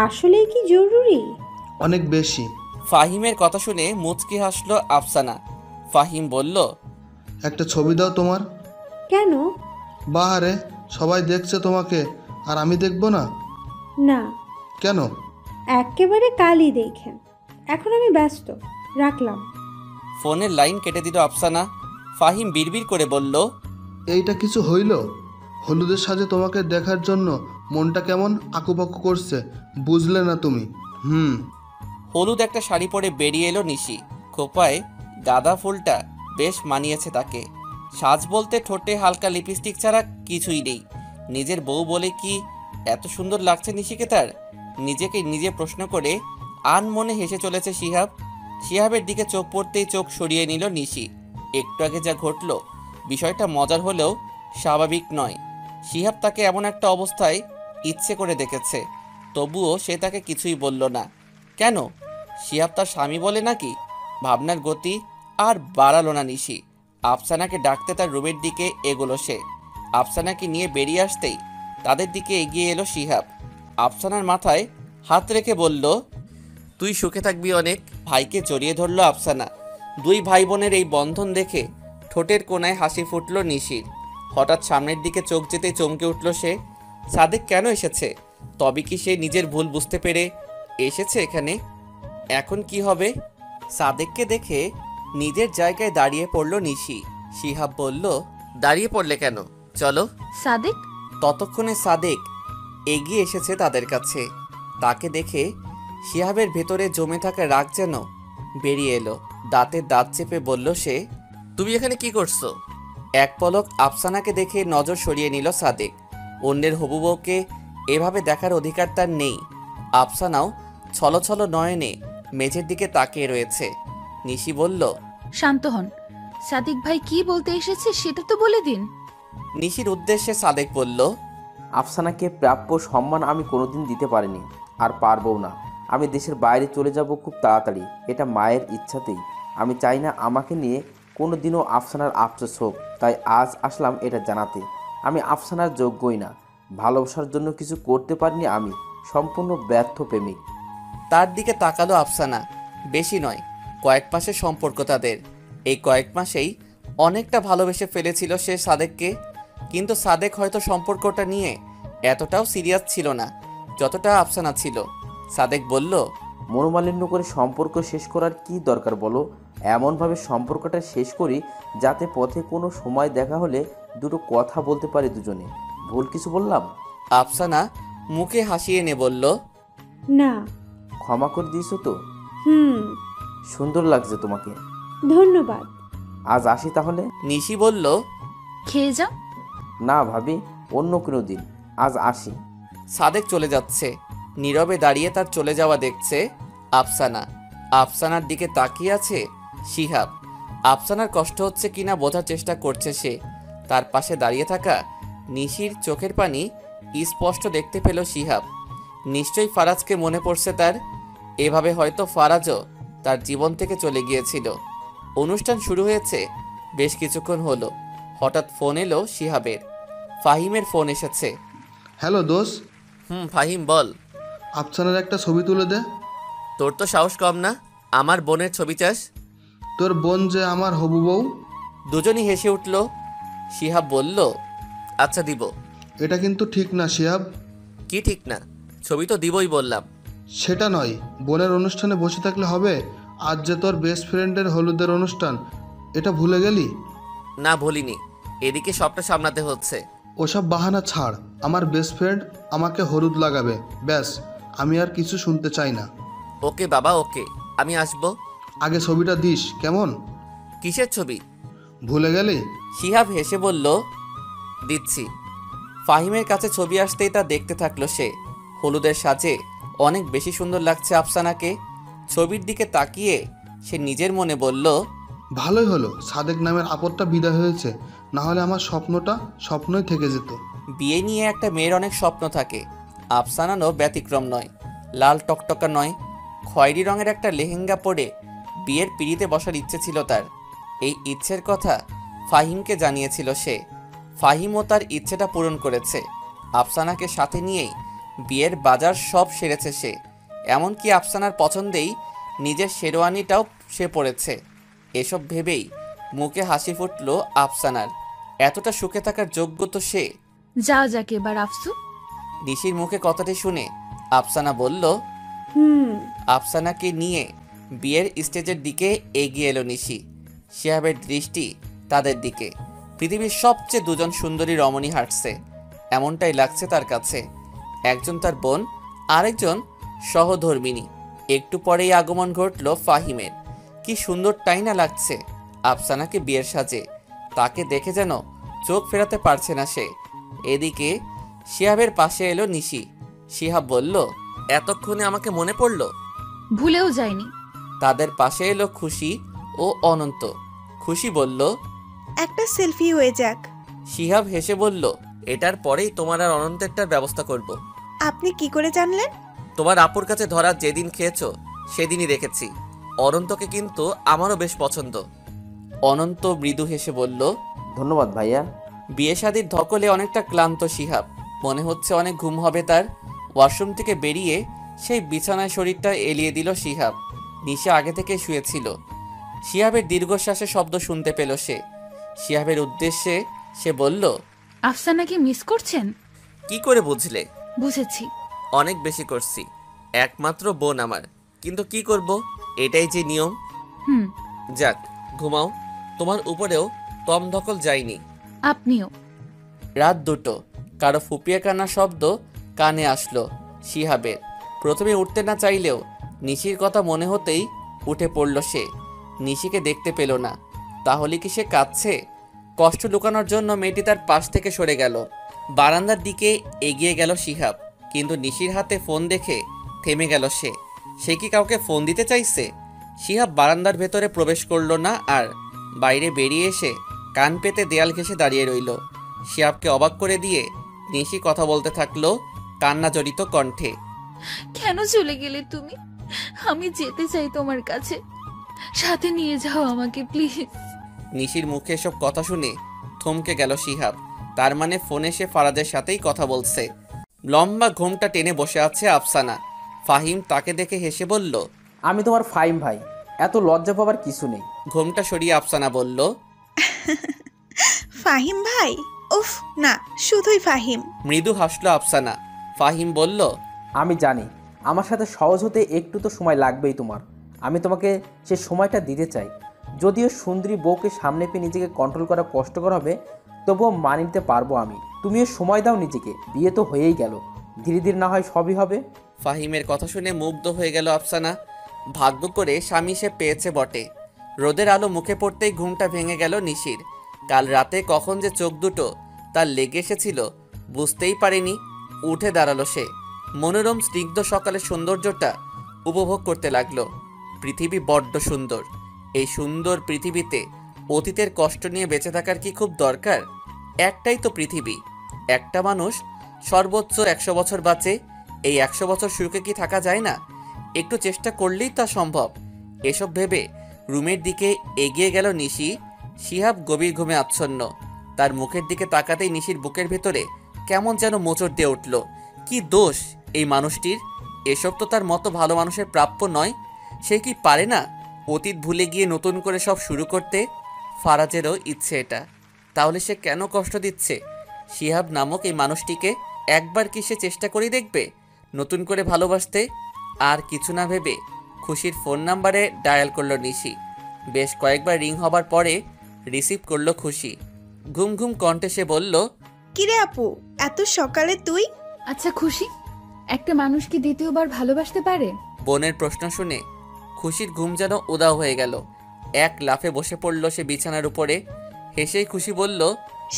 আসলেই কি জরুরি? অনেক বেশি। ফাহিমের কথা শুনে মুচকি হাসলো আফসানা। ফাহিম বলল, একটা ছবি দাও তোমার। কেন? বাহারে সবাই দেখছে তোমাকে, আর আমি দেখব না? না। কেন? একেবারে কালই দেখেন। এখন আমি ব্যস্ত, রাখলাম। ফোনের লাইন কেটে দিল আফসানা। ফাহিম বিড়বিড় করে বলল, এইটা কিছু হইল? হলুদের সাজে তোমাকে দেখার জন্য মনটা কেমন আকুপাকু করছে, বুঝলে না তুমি? হলুদ একটা শাড়ি পরে বেরিয়ে এলো নিশি। খোপায় গাঁদা ফুলটা বেশ মানিয়েছে তাকে। সাজ বলতে ঠোঁটে হালকা লিপস্টিক ছাড়া কিছুই নেই। নিজের বউ বলে কি এত সুন্দর লাগছে নিশিকে তার? নিজেকে নিজে প্রশ্ন করে আনমনে হেসে চলেছে শিহাব। শিহাবের দিকে চোখ পড়তেই চোখ সরিয়ে নিল নিশি। একটু আগে যা ঘটল, বিষয়টা মজার হলেও স্বাভাবিক নয়। শিহাব তাকে এমন একটা অবস্থায় ইচ্ছে করে দেখেছে, তবুও সে তাকে কিছুই বলল না। কেন? শিহাব তার স্বামী বলে নাকি? ভাবনার গতি আর বাড়ালো না নিশি। আফসানাকে ডাকতে তার রুমের দিকে এগোলো সে। আফসানাকে নিয়ে বেরিয়ে আসতেই তাদের দিকে এগিয়ে এলো শিহাব। আফসানার মাথায় হাত রেখে বলল, তুই সুখে থাকবি অনেক। ভাইকে জড়িয়ে ধরল আফসানা। দুই ভাই বোনের এই বন্ধন দেখে ঠোঁটের কোণায় হাসি ফুটল নিশির। হঠাৎ সামনের দিকে চোখ যেতেই চমকে উঠল সে। সাদেক কেন এসেছে? তবে কি সে নিজের ভুল বুঝতে পেরে এসেছে এখানে? এখন কি হবে? সাদেককে দেখে নিজের জায়গায় দাঁড়িয়ে পড়ল নিশি। শিহাব বলল, দাঁড়িয়ে পড়লে কেন? চলো। সাদেক? ততক্ষণে সাদেক এগিয়ে এসেছে তাদের কাছে। তাকে দেখে শিহাবের ভেতরে জমে থাকা রাগ যেন বেরিয়ে এলো। দাঁতে দাঁত চেপে বলল সে, তুমি এখানে কি করছো? এক পলক আফসানাকে দেখে নজর সরিয়ে নিল সাদেক। অন্যের হবু বউকে এভাবে দেখার অধিকার তার নেই। আফসানাও ছলছল নয়নে মেঝের দিকে তাকিয়ে রয়েছে। নিশি বলল, শান্ত হন। সাদিক ভাই কি বলতে এসেছে সেটা তো বলে দিন। নিশির উদ্দেশ্যে সাদেক বলল, আফসানাকে প্রাপ্য সম্মান আমি কোনোদিন দিতে পারিনি, আর পারবও না। আমি দেশের বাইরে চলে যাব খুব তাড়াতাড়ি। এটা মায়ের ইচ্ছাতেই। আমি চাই না আমাকে নিয়ে কোনো দিনও আফসানার আফসোস হোক, তাই আজ আসলাম এটা জানাতে। আমি আফসানার যোগ্যই না। ভালোবাসার জন্য কিছু করতে পারিনি আমি। সম্পূর্ণ ব্যর্থ প্রেমিক। তার দিকে তাকালো আফসানা। বেশি নয়, কয়েক মাসের সম্পর্ক তাদের। এই কয়েক মাসেই অনেকটা ভালোবেসে ফেলেছিল সে সাদেককে। কিন্তু সাদেক হয়তো সম্পর্কটা নিয়ে এতটাও সিরিয়াস ছিল না যতটা আফসানা ছিল। সাদেক বলল, মনোমালিন্য করে সম্পর্ক শেষ করার কি দরকার বলো? এমনভাবে সম্পর্কটা শেষ করি যাতে পথে কোনো সময় দেখা হলে দুটো কথা বলতে পারি দুজনে। ভুল কিছু বললাম? আফসানা মুখে হাসি এনে বলল, না। ক্ষমা করে দিয়েছো তো? সুন্দর লাগছে তোমাকে। ধন্যবাদ। আজ আসি তাহলে। নিশি বলল, খেয়ে যাও। না ভাবি, অন্য কোনো দিন। আজ আসি। সাদেক চলে যাচ্ছে। নীরবে দাঁড়িয়ে তার চলে যাওয়া দেখছে আফসানা। আফসানার দিকে তাকিয়ে আছে শিহাব। আফসানার কষ্ট হচ্ছে কিনা বোঝার চেষ্টা করছে সে। তার পাশে দাঁড়িয়ে থাকা নিশির চোখের পানি স্পষ্ট দেখতে পেল শিহাব। নিশ্চয়ই ফারাজকে মনে পড়ছে তার। এভাবে হয়তো ফারাজও তার জীবন থেকে চলে গিয়েছিল। অনুষ্ঠান শুরু হয়েছে বেশ কিছুক্ষণ হলো। হঠাৎ ফোন এলো শিহাবের। ফাহিমের ফোন এসেছে। হ্যালো দোষ। ফাহিম বল। আফসানার একটা ছবি তুলে দে। তোর তো সাহস কম না, আমার বোনের ছবি চাস? তোর বোন যে আমার হবু বউ। দুজনই হেসে উঠল। শিহাব বলল, আচ্ছা দিব। এটা কিন্তু ঠিক না শিহাব। কি ঠিক না? ছবি তো দিবই বললাম। সেটা নয়, বোনের অনুষ্ঠানে বসে থাকলে হবে? আজ যে তোর বেস্ট ফ্রেন্ডের হলুদের অনুষ্ঠান, এটা ভুলে গেলি? না ভুলিনি, এদিকে সবটা সামলাতে হচ্ছে। ওসব বাহানা ছাড়। আমার বেস্ট ফ্রেন্ড আমাকে হলুদ লাগাবে, ব্যাস। আমি আর কিছু শুনতে চাই না। ওকে বাবা, ওকে। আমি আসবো। আগে ছবিটা দিস কেমন? কিসের ছবি? ভুলে গেলি? শিহাব হেসে বলল, দিচ্ছি। ফাহিমের কাছে ছবি আসতেই তা দেখতে থাকলো সে। হলুদের সাজে অনেক বেশি সুন্দর লাগছে আফসানাকে। ছবির দিকে তাকিয়ে সে নিজের মনে বলল, ভালোই হলো সাদেক নামের আপদটা বিদায় হয়েছে, না হলে আমার স্বপ্নটা স্বপ্নই থেকে যেত। বিয়ে নিয়ে একটা মেয়ের অনেক স্বপ্ন থাকে, আফসানারও ব্যতিক্রম নয়। লাল টকটকা নয়, খয়েরি রঙের একটা লেহেঙ্গা পরে বিয়ের পিঁড়িতে বসার ইচ্ছে ছিল তার। এই ইচ্ছের কথা ফাহিমকে জানিয়েছিল সে। ফাহিমও তার ইচ্ছেটা পূরণ করেছে। আফসানাকে সাথে নিয়েই বিয়ের বাজার সব সেরেছে সে। এমনকি আফসানার পছন্দেই নিজের শেরওয়ানিটাও সে পরেছে। এসব ভেবেই মুখে হাসি ফুটল আফসানার। এতটা সুখে থাকার যোগ্য তো সে। যাও যাকে এবার আফসু। নিশির মুখে কথাটি শুনে আফসানা বলল, আফসানাকে নিয়ে বিয়ের স্টেজের দিকে এগিয়ে এলো নিশি। শিহাবের দৃষ্টি তাদের দিকে। পৃথিবীর সবচেয়ে দুজন সুন্দরী রমণী হাঁটছে, এমনটাই লাগছে তার কাছে। একজন তার বোন, আরেকজন সহধর্মিণী। একটু পরেই আগমন ঘটল ফাহিমের। কি সুন্দরটাই না লাগছে আফসানাকে বিয়ের সাজে। তাকে দেখে যেন চোখ ফেরাতে পারছে না সে। এদিকে শিহাবের পাশে এলো নিশি। শিহাব বলল, এতক্ষণে আমাকে মনে পড়ল? ভুলেও যায়নি। তাদের পাশে এলো খুশি ও অনন্ত। খুশি বলল, একটা সেলফি হয়ে যাক। শিহাব হেসে বলল, এটার পরেই তোমার আর অনন্তেরটার ব্যবস্থা করব। আপনি কি করে জানলেন? তোমার আপুর কাছে ধরা যেদিন খেয়েছো সেদিনই দেখেছি। অনন্তকে কিন্তু আমারও বেশ পছন্দ। অনন্ত মৃদু হেসে বলল, ধন্যবাদ ভাইয়া। বিয়ে শাদির ধকলে অনেকটা ক্লান্ত শিহাব। মনে হচ্ছে অনেক ঘুম হবে তার। ওয়াশরুম থেকে বেরিয়ে সেই বিছানায় শরীরটা এলিয়ে দিল শিহাব। নিশা আগে থেকে শুয়েছিল। শিহাবের দীর্ঘশ্বাসের শব্দ শুনতে পেল সে। শিহাবের উদ্দেশ্যে সে বলল, আফসানাকে মিস করছেন? কি করে বুঝলে? বুঝেছি। অনেক বেশি করছি। একমাত্র বোন আমার, কিন্তু কি করব, এটাই যে নিয়ম। যাক, ঘুমাও। তোমার উপরেও তম ধকল যায়নি। আপনিও। রাত 2টো। কারো ফুপিয়ে কান্নার শব্দ কানে আসলো শিহাবের। প্রথমে উঠতে না চাইলেও নিশির কথা মনে হতেই উঠে পড়ল সে। নিশিকে দেখতে পেল না। তাহলে কি সে কাঁদছে? কষ্ট লুকানোর জন্য মেয়েটি তার পাশ থেকে সরে গেল। বারান্দার দিকে এগিয়ে গেল শিহাব, কিন্তু নিশির হাতে ফোন দেখে থেমে গেল সে। সে কি কাউকে ফোন দিতে চাইছে? শিহাব বারান্দার ভেতরে প্রবেশ করলো না আর। বাইরে বেরিয়ে এসে কান পেতে দেয়াল ঘেঁষে দাঁড়িয়ে রইল। শিহাবকে অবাক করে দিয়ে নিশি কথা বলতে থাকলো কান্না জড়িত কণ্ঠে। কেন চলে গেলে তুমি? আমি যেতে চাই তোমার কাছে, সাথে নিয়ে যাও আমাকে প্লিজ। নিশির মুখে এসব কথা শুনে থমকে গেল শিহাব। তার মানে ফোনে সে ফারাজের সাথেই কথা বলছে। লম্বা ঘোমটা টেনে বসে আছে আফসানা। ফাহিম তাকে দেখে হেসে বলল, আমি তোমার ফাহিম ভাই, এত লজ্জা পাবার কিছু নেই। ঘোমটা সরিয়ে আফসানা বলল, ফাহিম ভাই? উফ না, শুধুই ফাহিম। মৃদু হাসলো আফসানা। ফাহিম বলল, আমি জানি আমার সাথে সহজ হতে একটু তো সময় লাগবেই তোমার। আমি তোমাকে সে সময়টা দিতে চাই। যদিও সুন্দরী বউকে সামনে পেয়ে নিজেকে কন্ট্রোল করা কষ্টকর হবে, তবুও মানিয়ে নিতে পারবো আমি। তুমিও সময় দাও নিজেকে, বিয়ে তো হয়েই গেল, ধীরে ধীরে না হয় সবই হবে। ফাহিমের কথা শুনে মুগ্ধ হয়ে গেল আফসানা। ভাগ্য করে স্বামী সে পেয়েছে বটে। রোদের আলো মুখে পড়তেই ঘুমটা ভেঙে গেল নিশির। কাল রাতে কখন যে চোখ দুটো তার লেগে এসেছিল বুঝতেই পারেনি। উঠে দাঁড়ালো সে। মনোরম স্নিগ্ধ সকালের সৌন্দর্যটা উপভোগ করতে লাগলো। পৃথিবী বড্ড সুন্দর। এই সুন্দর পৃথিবীতে অতীতের কষ্ট নিয়ে বেঁচে থাকার কি খুব দরকার? একটাই তো পৃথিবী। একটা মানুষ সর্বোচ্চ 100 বছর বাঁচে। এই 100 বছর সুখে কি থাকা যায় না? একটু চেষ্টা করলেই তা সম্ভব। এসব ভেবে রুমের দিকে এগিয়ে গেল নিশি। শিহাব গভীর ঘুমে আচ্ছন্ন। তার মুখের দিকে তাকাতেই নিশির বুকের ভেতরে কেমন যেন মোচড় দিয়ে উঠল। কি দোষ এই মানুষটির? এসব তো তার মতো ভালো মানুষের প্রাপ্য নয়। সে কি পারে না অতীত ভুলে গিয়ে নতুন করে সব শুরু করতে? ফারাজেরও ইচ্ছে এটা। তাহলে সে কেন কষ্ট দিচ্ছে শিহাব নামক এই মানুষটিকে? একবার কি সে চেষ্টা করে দেখবে নতুন করে ভালোবাসতে? আর কিছু না ভেবে খুশির ফোন নাম্বারে ডায়াল করলো নিশি। বেশ কয়েকবার রিং হবার পরে রিসিভ করলো খুশি। ঘুম ঘুম কণ্ঠে সে বলল, কিরে আপু, এত সকালে তুই? আচ্ছা খুশি, একটা মানুষ কি দ্বিতীয়বার ভালোবাসতে পারে? বোনের প্রশ্ন শুনে খুশির ঘুম যেন উধাও হয়ে গেল। এক লাফে বসে পড়ল সে বিছানার উপরে। হেসেই খুশি বলল,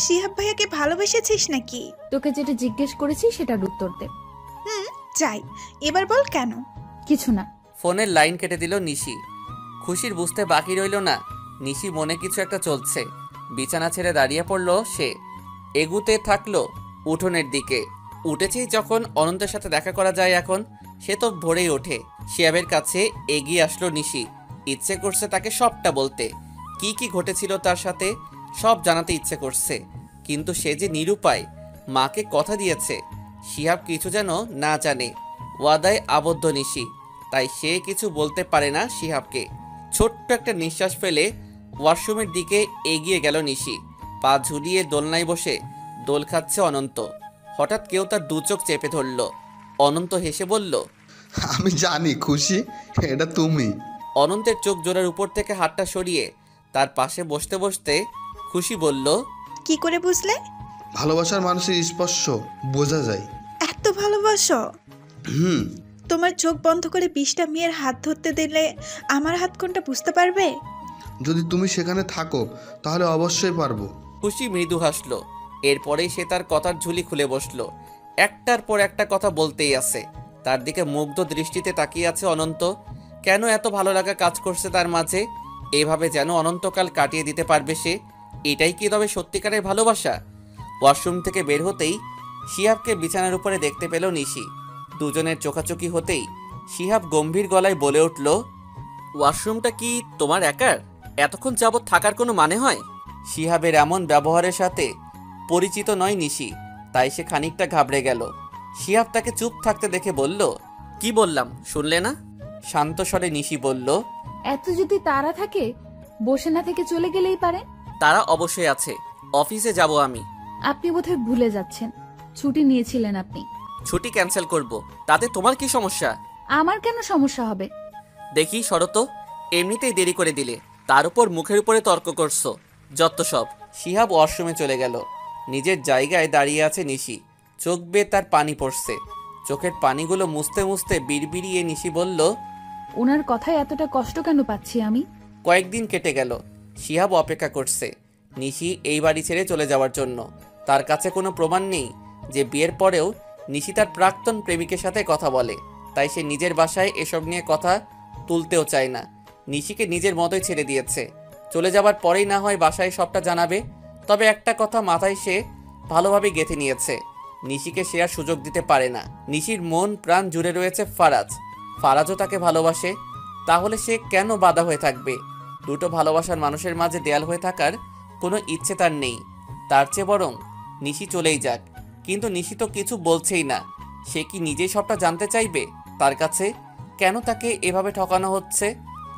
শিহাব ভাইয়াকে ভালোবেসেছিস নাকি? তোকে যেটা জিজ্ঞেস করেছি সেটার উত্তর দে। যাই, এবার বল কেন? কিছু না। ফোনের লাইন কেটে দিল নিশি। খুশির বুঝতে বাকি রইল না নিশি মনে কিছু একটা চলছে। বিছানা ছেড়ে দাঁড়িয়ে পড়ল সে। এগুতে থাকলো উঠোনের দিকে। উঠেছেই যখন অনন্তের সাথে দেখা করা যায় এখন, সে তো ভোরেই ওঠে। শিয়াবের কাছে এগিয়ে আসলো নিশি। ইচ্ছে করছে তাকে সবটা বলতে, কি কি ঘটেছিল তার সাথে সব জানাতে ইচ্ছে করছে। কিন্তু সে যে নিরুপায়। মাকে কথা দিয়েছে শিহাব কিছু যেন না জানে। ওয়াদায় আবদ্ধ নিশি, তাই সে কিছু বলতে পারে না শিহাবকে। ছোট্ট একটা নিঃশ্বাস ফেলে ওয়াশরুমের দিকে এগিয়ে গেল নিশি। পা ঝুলিয়ে দোলনায় বসে দোল খাচ্ছে অনন্ত। হঠাৎ কেউ তার দু চোখ চেপে ধরল। অনন্ত হেসে বলল, আমি জানি খুশি, এটা তুমি। অনন্তের চোখ জোড়ার উপর থেকে হাতটা সরিয়ে তার পাশে বসতে বসতে খুশি বলল, কি করে বুঝলে? ভালোবাসার মানুষের স্পর্শ বোঝা যায়। এত ভালোবাসো? তোমার চোখ বন্ধ করে 20টা মেয়ের হাত ধরতে দিলে আমার হাত কোনটা বুঝতে পারবে? যদি তুমি সেখানে থাকো তাহলে অবশ্যই পারবো। খুশি মৃদু হাসলো। এরপরেই সে তার কথার ঝুলি খুলে বসলো। একটার পর একটা কথা বলতেই আছে। তার দিকে মুগ্ধ দৃষ্টিতে তাকিয়ে আছে অনন্ত। কেন এত ভালো লাগা কাজ করছে তার মাঝে? এইভাবে যেন অনন্তকাল কাটিয়ে দিতে পারবে সে। এটাই কি তবে সত্যিকারের ভালোবাসা? ওয়াশরুম থেকে বের হতেই শিহাবকে বিছানার উপরে দেখতে পেল নিশি। দুজনের চোখাচোখি হতেই শিহাব গম্ভীর গলায় বলে উঠল, ওয়াশরুমটা কি তোমার একার? এতক্ষণ যাবৎ থাকার কোনো মানে হয়? শিহাবের এমন ব্যবহারের সাথে পরিচিত নয় নিশি, তাই সে খানিকটা ঘাবড়ে গেল। শিহাব তাকে চুপ থাকতে দেখে বলল, কি বললাম শুনলে না? শান্ত স্বরে নিশি বলল, এত যদি তারা থাকে বসে না থেকে চলে গেলেই পারে। তারা অবশ্যই আছে, অফিসে যাব আমি। আপনি বোধহয় ভুলে যাচ্ছেন, ছুটি নিয়েছিলেন আপনি। ছুটি ক্যান্সেল করব, তাতে তোমার কি সমস্যা? আমার কেন সমস্যা হবে? দেখি শরত, এমনিতেই দেরি করে দিলে, তার উপর মুখের উপরে তর্ক করছো, যত সব। শিহাব ওয়াশরুমে চলে গেল। নিজের জায়গায় দাঁড়িয়ে আছে নিশি। চোখ বেয়ে তার পানি পড়ছে। চোখের পানিগুলো মুছতে মুছতে বিড়বিড়িয়ে নিশি বলল, ওনার কথায় এতটা কষ্ট কেন পাচ্ছি আমি? কয়েকদিন কেটে গেল। শিহাব অপেক্ষা করছে নিশি এই বাড়ি ছেড়ে চলে যাওয়ার জন্য। তার কাছে কোনো প্রমাণ নেই যে বিয়ের পরেও নিশি তার প্রাক্তন প্রেমিকের সাথে কথা বলে, তাই সে নিজের বাসায় এসব নিয়ে কথা তুলতেও চায় না। নিশিকে নিজের মতোই ছেড়ে দিয়েছে। চলে যাবার পরেই না হয় বাসায় সবটা জানাবে। তবে একটা কথা মাথায় সে ভালোভাবে গেঁথে নিয়েছে, নিশিকে সে আর সুযোগ দিতে পারে না। নিশির মন প্রাণ জুড়ে রয়েছে ফারাজ। ফারাজও তাকে ভালোবাসে, তাহলে সে কেন বাধা হয়ে থাকবে? দুটো ভালোবাসার মানুষের মাঝে দেয়াল হয়ে থাকার কোনো ইচ্ছে তার নেই। তার চেয়ে বরং নিশি চলেই যাক। কিন্তু নিশি তো কিছু বলছেই না। সে কি নিজেই সবটা জানতে চাইবে? তার কাছে কেন তাকে এভাবে ঠকানো হচ্ছে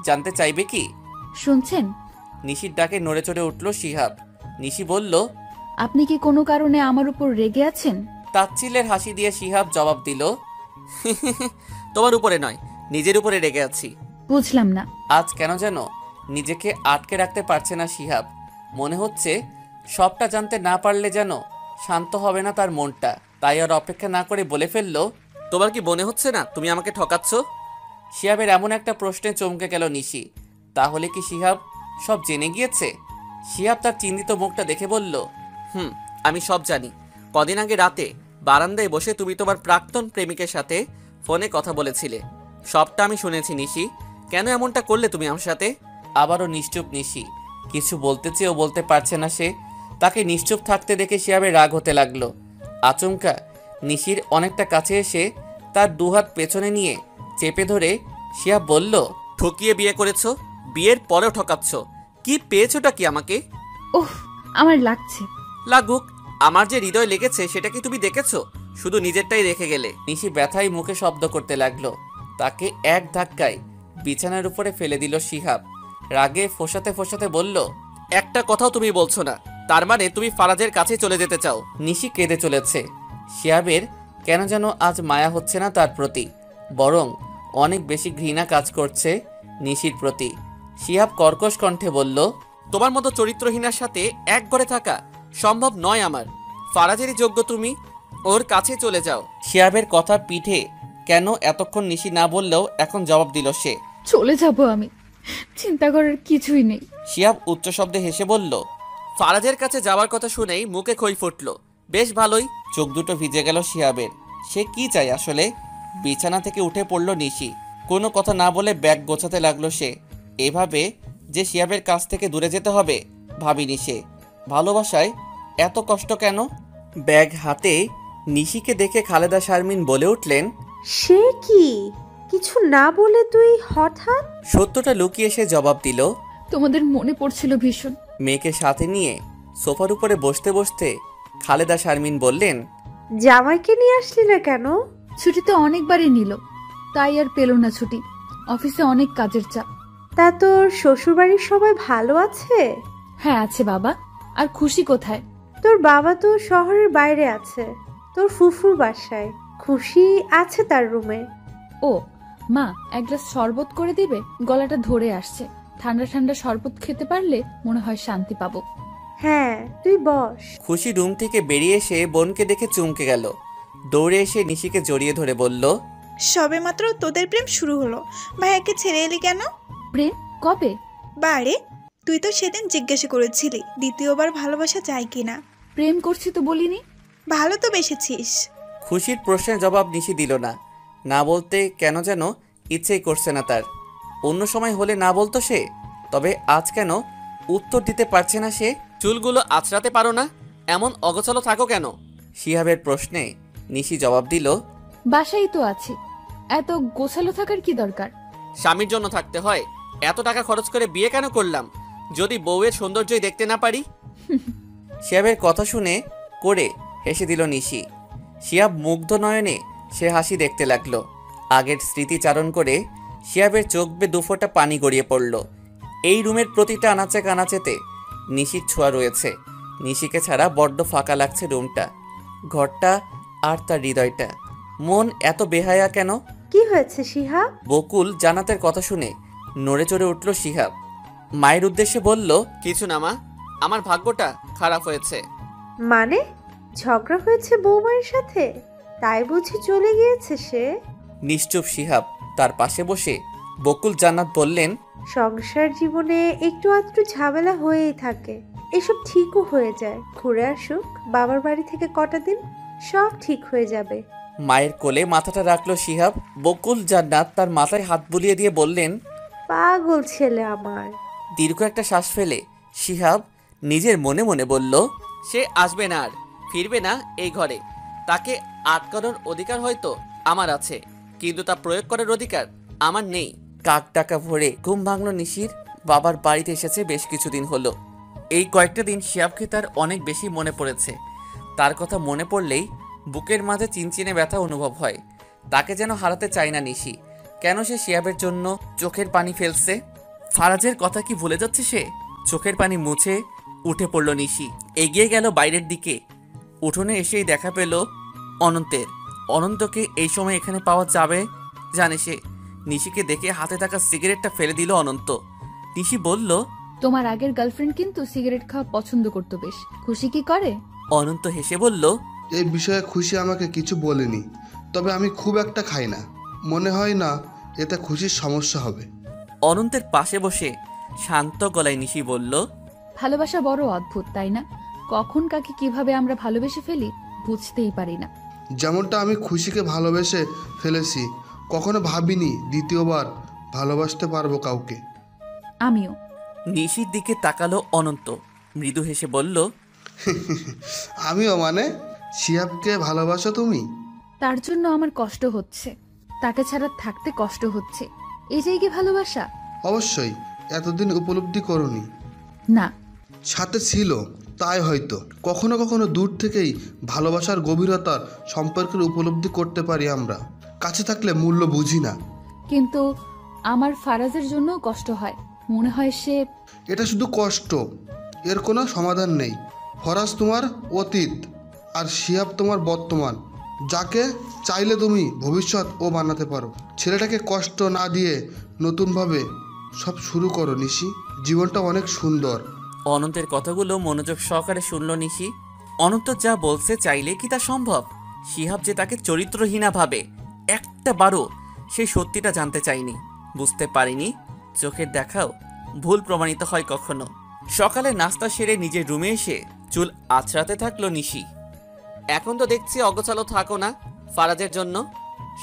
জানতে চাইবে কি? শুনছেন? নিশির ডাকে নড়ে চড়ে উঠল শিহাব। নিশি বলল, আপনি কি কোনো কারণে আমার উপর রেগে আছেন? তাচ্ছিল্যের হাসি দিয়ে শিহাব জবাব দিল, তোমার উপরে নয়, নিজের উপরে রেগে আছি। বুঝলাম না। আজ কেন যেন নিজেকে আটকে রাখতে পারছে না শিহাব। মনে হচ্ছে সবটা জানতে না পারলে যেন শান্ত হবে না তার মনটা। তাই আর অপেক্ষা না করে বলে ফেলল, তোমার কি মনে হচ্ছে না তুমি আমাকে ঠকাচ্ছ? শিহাবের এমন একটা প্রশ্নে চমকে গেল নিশি। তাহলে কি শিহাব সব জেনে গিয়েছে? শিহাব তার চিন্তিত মুখটা দেখে বলল, আমি সব জানি। কদিন আগে রাতে বারান্দায় বসে তুমি তোমার প্রাক্তন প্রেমিকের সাথে ফোনে কথা বলেছিলে। সবটা আমি শুনেছি নিশি। কেন এমনটা করলে তুমি আমার সাথে? আবারও নিশ্চুপ নিশি। কিছু বলতে চেয়েও বলতে পারছে না সে। তাকে নিশ্চুপ থাকতে দেখে শিহাবের রাগ হতে লাগলো। আচমকা নিশির অনেকটা কাছে এসে তার দুহাত পেছনে নিয়ে চেপে ধরে শিহাব বলল, ঠকিয়ে বিয়ে করেছো, বিয়ের পরেও ঠকাচ্ছ। কি পেয়েছোটা কি আমাকে? ওহ, আমার লাগছে। লাগুক, আমার যে হৃদয় লেগেছে সেটা কি তুমি দেখেছো? শুধু নিজেরটাই রেখে গেলে। নিশি ব্যথায় মুখে শব্দ করতে লাগলো। তাকে এক ধাক্কায় বিছানার উপরে ফেলে দিল শিহাব। রাগে ফোঁসাতে ফোঁসাতে বলল, একটা কথাও তুমি বলছো না, তার মানে তুমি ফারাজের কাছে চলে যেতে চাও। নিশি কেঁদে চলেছে। শিহাবের কেন যেন আজ মায়া হচ্ছে না তার প্রতি, বরং অনেক বেশি ঘৃণা কাজ করছে নিশির প্রতি। শিহাব কর্কশ কণ্ঠে বলল, তোমার মতো চরিত্রহীনার সাথে এক ঘরে থাকা সম্ভব নয় আমার। ফারাজেরই যোগ্য তুমি, ওর কাছে চলে যাও। শিহাবের কথা পিঠে কেন এতক্ষণ নিশি না বললেও এখন জবাব দিল সে। চলে যাব আমি, চিন্তা করার কিছুই নেই। শিহাব উচ্চ শব্দে হেসে বলল। ফারাজের কাছে যাওয়ার কথা শুনেই মুখে খই ফুটল। বেশ ভালোই। চোখ দুটো ভিজে গেল শিহাবের। সে কি চায় আসলে? বিছানা থেকে উঠে পড়ল নিশি। কোনো কথা না বলে ব্যাগ গোছাতে লাগলো সে। এভাবে যে শিহাবের কাছ থেকে দূরে যেতে হবে ভাবিনি সে। ভালোবাসায় এত কষ্ট কেন? ব্যাগ হাতে নিশিকে দেখে খালেদা শারমিন বলে উঠলেন, সে কি? কিছু না বলে তুই হঠাৎ? সত্যটা লুকিয়ে সে জবাব দিল, তোমাদের মনে পড়ছিল ভীষণ। মেয়েকে সাথে নিয়ে সোফার উপরে বসতে বসতে খালেদা শারমিন বললেন, জামাইকে নিয়ে আসলি না কেন? ছুটি তো অনেকবারই নিল, তাই আর পেল না ছুটি। অফিসে অনেক কাজের চাপ। তা তোর শ্বশুরবাড়ির সবাই ভালো আছে? হ্যাঁ আছে বাবা। আর খুশি কোথায়? তোর বাবা তো শহরের বাইরে আছে, তোর ফুফুর বাসায়। খুশি আছে তার রুমে। ও মা, এক গ্লাস শরবত করে দিবে? গলাটা ধরে আসছে। ঠান্ডা ঠান্ডা শরবত খেতে পারলে মনে হয় শান্তি পাবো। হ্যাঁ তুই বস। খুশি রুম থেকে বেরিয়ে এসে বোনকে দেখে চমকে গেল। দৌড়ে এসে নিশিকে জড়িয়ে ধরে বলল, সবে মাত্র তোদের প্রেম শুরু হলো, ভাইয়াকে ছেড়ে এলি কেন? প্রেম কবে? বারে, তুই তো সেদিন জিজ্ঞাসা করেছিলি দ্বিতীয়বার ভালোবাসা যায় কিনা। প্রেম করছি তো বলিনি। ভালো তো বেসেছিস। খুশির প্রশ্নের জবাব নিশি দিল না। না বলতে কেন যেন ইচ্ছেই করছে না তার। অন্য সময় হলে না বলতো সে, তবে আজ কেন উত্তর দিতে পারছে না সে। চুলগুলো আঁচড়াতে পারো না? এমন অগোছালো থাকো কেন? শিহাবের প্রশ্নে নিশি জবাব দিল, বাসাই তো আছি, এত গোছালো থাকার কি দরকার? স্বামীর জন্য থাকতে হয়। এত টাকা খরচ করে বিয়ে কেন করলাম যদি বউয়ের সৌন্দর্যই দেখতে না পারি? শিহাবের কথা শুনে করে হেসে দিল নিশি। শিহাব মুগ্ধ নয়নে সে হাসি দেখতে লাগলো। আগের স্মৃতিচারণ করে শিহাবের চোখ বে দুফোঁটা পানি গড়িয়ে পড়ল। এই রুমের প্রতিটা আনাচে কানাচেতে নিশির ছোঁয়া রয়েছে। নিশিকে ছাড়া বড্ড ফাঁকা লাগছে রুমটা, ঘরটা আর তার হৃদয়টা। মন এত বেহায়া কেন? কি হয়েছে শিহাব? বকুল জান্নাতের কথা শুনে নড়ে চড়ে উঠল শিহাব। মায়ের উদ্দেশ্যে বলল, কিছু না মা, আমার ভাগ্যটা খারাপ হয়েছে। মানে ঝগড়া হয়েছে বৌমায়ের সাথে, তাই বুঝি চলে গিয়েছে সে? নিশ্চুপ শিহাব। তার পাশে বসে বকুল জান্নাত বললেন, সংসার জীবনে একটু আধটু ঝামেলা হয়েই থাকে, এসব ঠিকও হয়ে যায়। ঘুরে আসুক বাবার বাড়ি থেকে কটা দিন, সব ঠিক হয়ে যাবে। মায়ের কোলে মাথাটা রাখলো শিহাব। বকুল জান্নাত তার মাথায় হাত বুলিয়ে দিয়ে বললেন, পাগল ছেলে আমার। দীর্ঘ একটা শ্বাস ফেলে শিহাব নিজের মনে মনে বলল, সে আসবে না আর ফিরবে না এই ঘরে। তাকে আটকানোর অধিকার হয়তো আমার আছে, কিন্তু তা প্রয়োগ করার অধিকার আমার নেই। কাক টাকা ভরে ঘুম ভাঙল নিশির। বাবার বাড়িতে এসেছে বেশ কিছুদিন হলো। এই কয়েকটা দিন শিহাবকে তার অনেক বেশি মনে পড়েছে। তার কথা মনে পড়লেই বুকের মাঝে চিনচিনে ব্যথা অনুভব হয়। তাকে যেন হারাতে চায় না নিশি। কেন সে শিহাবের জন্য চোখের পানি ফেলছে? ফারাজের কথা কি ভুলে যাচ্ছে সে? চোখের পানি মুছে উঠে পড়ল নিশি। এগিয়ে গেল বাইরের দিকে। উঠোনে এসেই দেখা পেল অনন্তের। অনন্তকে এই সময় এখানে পাওয়া যাবে জানে সে। নিশিকে দেখে হাতে থাকা সিগারেটটা ফেলে দিল অনন্ত। নিশি বলল, তোমার আগের গার্লফ্রেন্ড কিন্তু সিগারেট খাওয়া পছন্দ করতো বেশ। খুশি কি করে? অনন্ত হেসে বলল, এই বিষয়ে খুশি আমাকে কিছু বলেনি, তবে আমি খুব একটা খাই না। মনে হয় না এতে খুশির সমস্যা হবে। অনন্তের পাশে বসে শান্ত গলায় নিশি বলল, ভালোবাসা বড় অদ্ভুত তাই না? কখন কাকে কিভাবে আমরা ভালোবেসে ফেলি বুঝতেই পারি না। যেমনটা আমি খুশিকে ভালোবেসে ফেলেছি, কখনো ভাবিনি দ্বিতীয়বার ভালোবাসতে পারবো কাউকে। আমিও। নিশির দিকে তাকালো অনন্ত, মৃদু হেসে বলল, আমিও মানে? শিহাবকে ভালোবাসো তুমি? তার জন্য আমার কষ্ট হচ্ছে, তাকে ছাড়া থাকতে কষ্ট হচ্ছে। এটাই কি ভালোবাসা? অবশ্যই। এতদিন উপলব্ধি করনি। না, সাথে ছিল তাই হয়তো কখনো কখনো দূর থেকেই ভালোবাসার গভীরতার সম্পর্কের উপলব্ধি করতে পারি আমরা। কাছে থাকলে মূল্য বুঝি না। কিন্তু আমার ফারাজের জন্য কষ্ট হয়। মনে হয় সে... এটা শুধু কষ্ট, এর কোনো সমাধান নেই। ফরাজ তোমার অতীত আর শিহাব তোমার বর্তমান, যাকে চাইলে তুমি ভবিষ্যৎ ও বানাতে পারো। ছেলেটাকে কষ্ট না দিয়ে নতুনভাবে সব শুরু করো নিশি। জীবনটা অনেক সুন্দর। অনন্তের কথাগুলো মনোযোগ সহকারে শুনল নিশি। অনন্ত যা বলছে চাইলে কি তা সম্ভব? শিহাব যে তাকে চরিত্রহীনা ভাবে একটা বারও সেই সত্যিটা জানতে চায়নি। বুঝতে পারিনি চোখের দেখাও ভুল প্রমাণিত হয় কখনো। সকালে নাস্তা সেরে নিজের রুমে এসে চুল আঁচড়াতে থাকলো নিশি। এখন তো দেখছি অগোছালো থাকো না ফারাজের জন্য।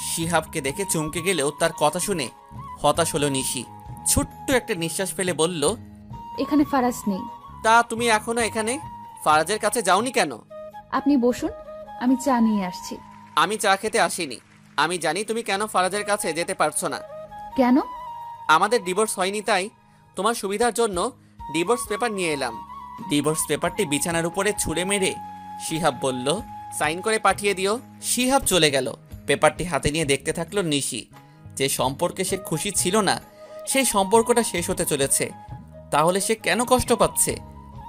শিহাবকে দেখে চমকে গেলেও তার কথা শুনে হতাশ হলো নিশি। ছোট্ট একটা নিঃশ্বাস ফেলে বলল, এখানে ফারাজ নেই। তা তুমি এখনো এখানে? ফারাজের কাছে যাওনি কেন? আপনি বসুন, আমি চা নিয়ে আসছি। আমি চা খেতে আসিনি। আমি জানি তুমি কেন ফারাজের কাছে যেতে পারছো না। কেন? আমাদের ডিভোর্স হয়নি, তাই তোমার সুবিধার জন্য ডিভোর্স পেপার নিয়ে এলাম। ডিভোর্স পেপারটি বিছানার উপরে ছুঁড়ে মেরে শিহাব বলল, সাইন করে পাঠিয়ে দিও। শিহাব চলে গেল। পেপারটি হাতে নিয়ে দেখতে থাকলো নিশি। যে সম্পর্কে সে খুশি ছিল না সেই সম্পর্কটা শেষ হতে চলেছে। তাহলে সে কেন কষ্ট পাচ্ছে?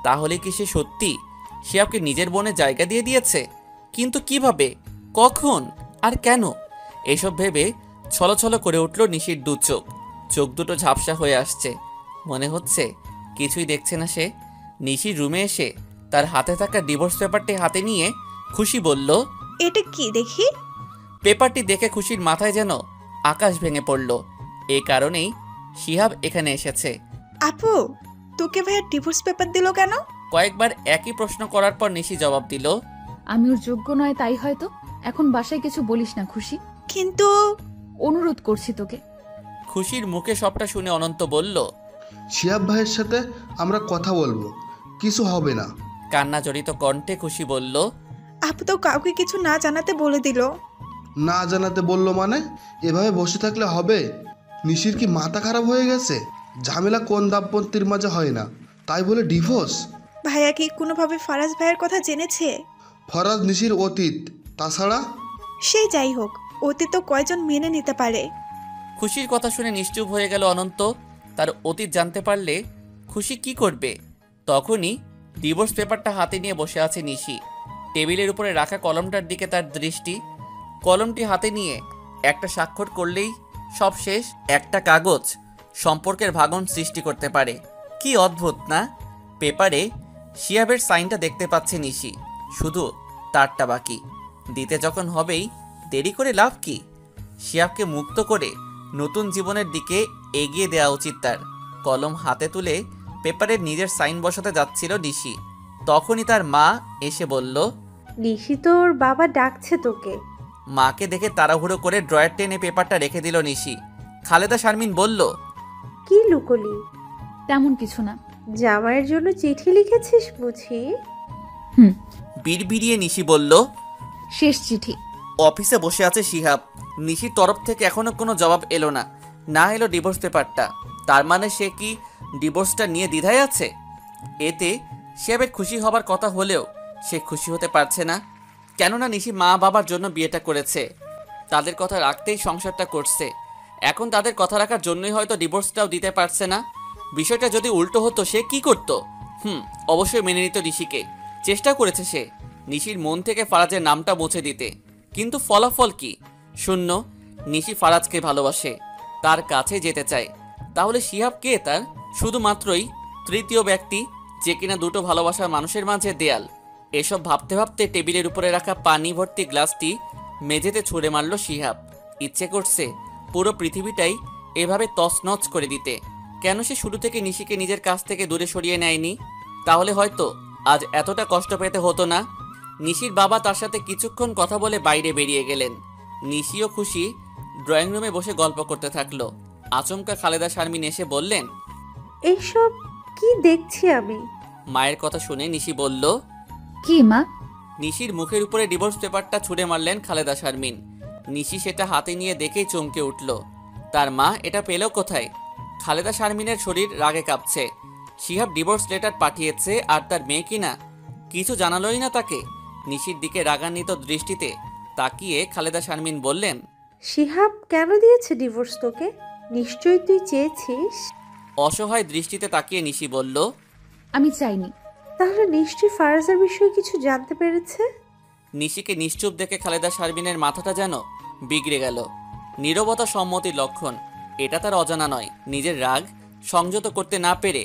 তাহলে কি সে সত্যি শিহাবকে নিজের বোনে জায়গা দিয়ে দিয়েছে? কিন্তু কিভাবে, কখন আর কেন? এসব ভেবে ছলছল করে উঠল নিশির দু চোখ। চোখ দুটো ঝাপসা হয়ে আসছে। মনে হচ্ছে কিছুই দেখছে না সে। নিশির রুমে এসে তার হাতে থাকা ডিভোর্স পেপারটি হাতে নিয়ে খুশি বলল, এটা কি দেখি? পেপারটি দেখে খুশির মাথায় যেন আকাশ ভেঙে পড়ল। এই কারণেই শিহাব এখানে এসেছে। আপু, তোকে ভাইয়া ডিভোর্স পেপার দিল কেন? কয়েকবার একই প্রশ্ন করার পর নিশি জবাব দিল, আমি ওর যোগ্য নয় তাই হয়তো। এখন বাসায় কিছু বলিস না খুশি। কিন্তু অনুরোধ করছি তোকে। খুশির মুখে সবটা শুনে অনন্ত বলল, শিহাব ভাইয়ের সাথে আমরা কথা বলবো, কিছু হবে না। কান্না জড়িত কণ্ঠে খুশি বলল, আপু তো কাউকে কিছু না জানাতে বলে দিল। না জানাতে বললো মানে? এভাবে বসে থাকলে হবে? নিশির কি মাথা খারাপ হয়ে গেছে? ঝামেলা কোন দাম্পত্যের মাঝে হয় না, তাই বলে ডিভোর্স? ভাইয়া কি কোনোভাবে ফারাজ ভাইয়ের কথা জেনেছে? ফরাজ নিশির অতীত, তাছাড়া সে যাই হোক, অতীত তো কয়জন মেনে নিতে পারে। খুশির কথা শুনে নিশ্চুপ হয়ে গেল অনন্ত। তার অতীত জানতে পারলে খুশি কি করবে? তখনই ডিভোর্স পেপারটা হাতে নিয়ে বসে আছে নিশি। টেবিলের উপরে রাখা কলমটার দিকে তার দৃষ্টি। কলমটি হাতে নিয়ে একটা স্বাক্ষর করলেই সব শেষ। একটা কাগজ সম্পর্কের ভাঙন সৃষ্টি করতে পারে। কি অদ্ভুত না? পেপারে শিহাবের সাইনটা দেখতে পাচ্ছে নিশি, শুধু তারটা বাকি। দিতে যখন হবেই দেরি করে লাভ কি? শিহাবকে মুক্ত করে নতুন জীবনের দিকে এগিয়ে দেওয়া উচিত তার। কলম হাতে তুলে পেপারে নিজের সাইন বসাতে যাচ্ছিল নিশি। তখনই তার মা এসে বলল, নিশি তোর বাবা ডাকছে তোকে। মাকে দেখে তাড়াহুড়ো করে ড্রয়ার টেনে পেপারটা রেখে দিল নিশি। খালেদা শারমিন বলল, কি লুকোলি? তেমন কিছু না। জামাইয়ের জন্য চিঠি লিখেছিস বুঝি? বিড়বিড়িয়ে নিশি বলল, শেষ চিঠি। অফিসে বসে আছে শিহাব। নিশির তরফ থেকে এখনো কোনো জবাব এলো না। না এলো ডিভোর্স পেপারটা। তার মানে সে কি ডিভোর্সটা নিয়ে দ্বিধায় আছে? এতে শিহাবের খুশি হবার কথা হলেও সে খুশি হতে পারছে না। কেননা নিশি মা বাবার জন্য বিয়েটা করেছে, তাদের কথা রাখতেই সংসারটা করছে। এখন তাদের কথা রাখার জন্যই হয়তো ডিভোর্সটাও দিতে পারছে না। বিষয়টা যদি উল্টো হতো সে কি করত? অবশ্যই মেনে নিত নিশিকে। চেষ্টা করেছে সে নিশির মন থেকে ফারাজের নামটা মুছে দিতে, কিন্তু ফলাফল কি? শূন্য। নিশি ফারাজকে ভালোবাসে, তার কাছে যেতে চায়। তাহলে শিহাব কে তার? শুধুমাত্রই তৃতীয় ব্যক্তি, যে কিনা দুটো ভালোবাসার মানুষের মাঝে দেয়াল। এসব ভাবতে ভাবতে টেবিলের উপরে রাখা পানি ভর্তি গ্লাসটি মেঝেতে ছুঁড়ে মারল শিহাব। ইচ্ছে করছে পুরো পৃথিবীটাই এভাবে তছনছ করে দিতে। কেন সে শুরু থেকে নিশিকে নিজের কাছ থেকে দূরে সরিয়ে নেয়নি? তাহলে হয়তো আজ এতটা কষ্ট পেতে হতো না। নিশির বাবা তার সাথে কিছুক্ষণ কথা বলে বাইরে বেরিয়ে গেলেন। নিশি ও খুশি ড্রয়িং রুমে বসে গল্প করতে থাকলো। আচমকা খালেদা শারমিন এসে বললেন, এইসব কি দেখছি আমি? মায়ের কথা শুনে নিশি বলল, কি মা? নিশির মুখের উপরে ডিভোর্স পেপারটা ছুঁড়ে মারলেন খালেদা শারমিন। নিশি সেটা হাতে নিয়ে দেখেই চমকে উঠল। তার মা এটা পেল কোথায়? খালেদা শারমিনের শরীর রাগে কাঁপছে। শিহাব ডিভোর্স লেটার পাঠিয়েছে আর তার মেয়ে কিনা কিছু জানালোই না তাকে। নিশির দিকে রাগান্বিত দৃষ্টিতে তাকিয়ে খালেদা শারমিন বললেন, শিহাব কেন দিয়েছে ডিভোর্স তোকে? নিশ্চয়ই তুই চেয়েছিস। অসহায় দৃষ্টিতে তাকিয়ে নিশি বলল, আমি চাইনি। তাহলে নিশ্চয়ই ফারাজের বিষয়ে কিছু জানতে পেরেছে। নিশিকে নিশ্চুপ দেখে খালেদা শারমিনের মাথাটা যেন বিগড়ে গেল। নীরবতা সম্মতির লক্ষণ, এটা তার অজানা নয়। নিজের রাগ সংযত করতে না পেরে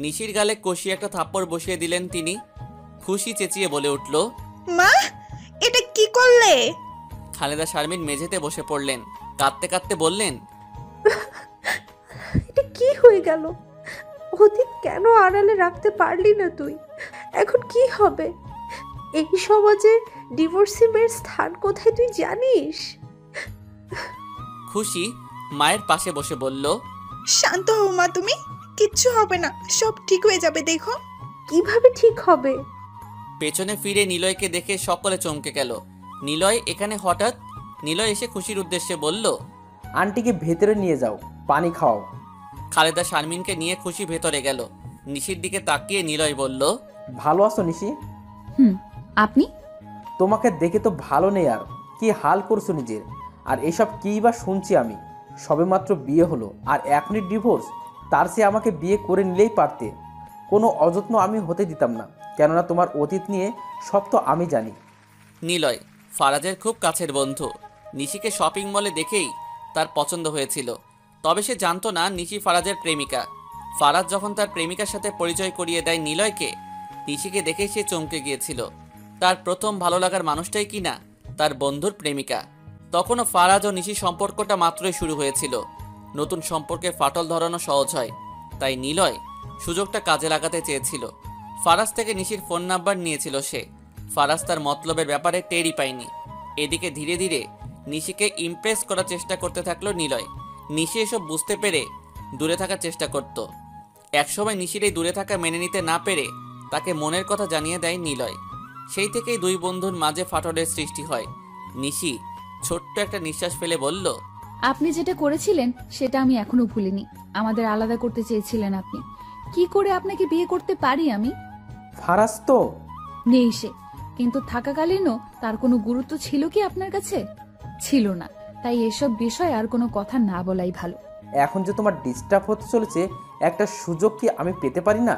নিশির গালে কষিয়ে একটা থাপ্পড় বসিয়ে দিলেন তিনি। খুশি চেঁচিয়ে বলে উঠল, মা, এটা কি করলে? খালেদা শারমিন মেঝেতে বসে পড়লেন। কাঁদতে কাঁদতে বললেন, হয়ে গেল। অতীত কেন আড়ালে রাখতে পারলি না তুই? এখন কি হবে? এই সমাজে ডিভোর্সি মেয়ের স্থান কোথায় তুই জানিস? খুশি মায়ের পাশে বসে বলল, শান্ত হও মা, তুমি কিচ্ছু হবে না, সব ঠিক হয়ে যাবে, দেখো। কিভাবে ঠিক হবে? পেছনে ফিরে নিলয়কে দেখে সকলে চমকে গেল। নিলয় এখানে হঠাৎ? নিলয় এসে খুশির উদ্দেশ্যে বলল, আন্টিকে ভেতরে নিয়ে যাও, পানি খাওয়াও। খালেদা শারমিনকে নিয়ে খুশি ভেতরে গেল। নিশির দিকে তাকিয়ে নিলয় বলল, ভালো আছো নিশি? আপনি? তোমাকে দেখে তো ভালো নেই, আর কি হাল করছো নিজের। আর এসব কী বা শুনছি আমি? সবেমাত্র বিয়ে হলো আর এখনই ডিভোর্স? তার চেয়ে আমাকে বিয়ে করে নিলেই পারতে। কোনো অযত্ন আমি হতে দিতাম না, কেননা তোমার অতীত নিয়ে সব তো আমি জানি। নিলয় ফারাজের খুব কাছের বন্ধু। নিশিকে শপিং মলে দেখেই তার পছন্দ হয়েছিল, তবে সে জানতো না নিশি ফারাজের প্রেমিকা। ফারাজ যখন তার প্রেমিকার সাথে পরিচয় করিয়ে দেয় নিলয়কে, নিশিকে দেখেই সে চমকে গিয়েছিল। তার প্রথম ভালো লাগার মানুষটাই কিনা তার বন্ধুর প্রেমিকা। তখনও ফারাজ ও নিশির সম্পর্কটা মাত্রই শুরু হয়েছিল। নতুন সম্পর্কে ফাটল ধরানো সহজ হয়, তাই নিলয় সুযোগটা কাজে লাগাতে চেয়েছিল। ফারাজ থেকে নিশির ফোন নাম্বার নিয়েছিল সে। ফারাজ তার মতলবের ব্যাপারে টেরই পায়নি। এদিকে ধীরে ধীরে নিশিকে ইমপ্রেস করার চেষ্টা করতে থাকলো নিলয়। নিশি এসব বুঝতে পেরে দূরে থাকার চেষ্টা করত। একসময় নিশির এই দূরে থাকা মেনে নিতে না পেরে তাকে মনের কথা জানিয়ে দেয় নিলয়। সেই থেকেই দুই বন্ধুর মাঝে ফাটলের সৃষ্টি হয়। নিশি ছোট্ট একটা নিঃশ্বাস ফেলে বলল, আপনি যেটা করেছিলেন সেটা আমি এখনো ভুলিনি। আমাদের আলাদা করতে চেয়েছিলেন আপনি। কি করে আপনাকে বিয়ে করতে পারি আমি? ফারাজ তো নেই সে, কিন্তু থাকাকালীনও তার কোনো গুরুত্ব ছিল কি আপনার কাছে? ছিল না। তাই এসব বিষয় আর কোনো কথা না বলাই ভালো। এখন যে তোমার ডিস্টার্ব হতে চলেছে, একটা সুযোগ কি আমি পেতে পারি না?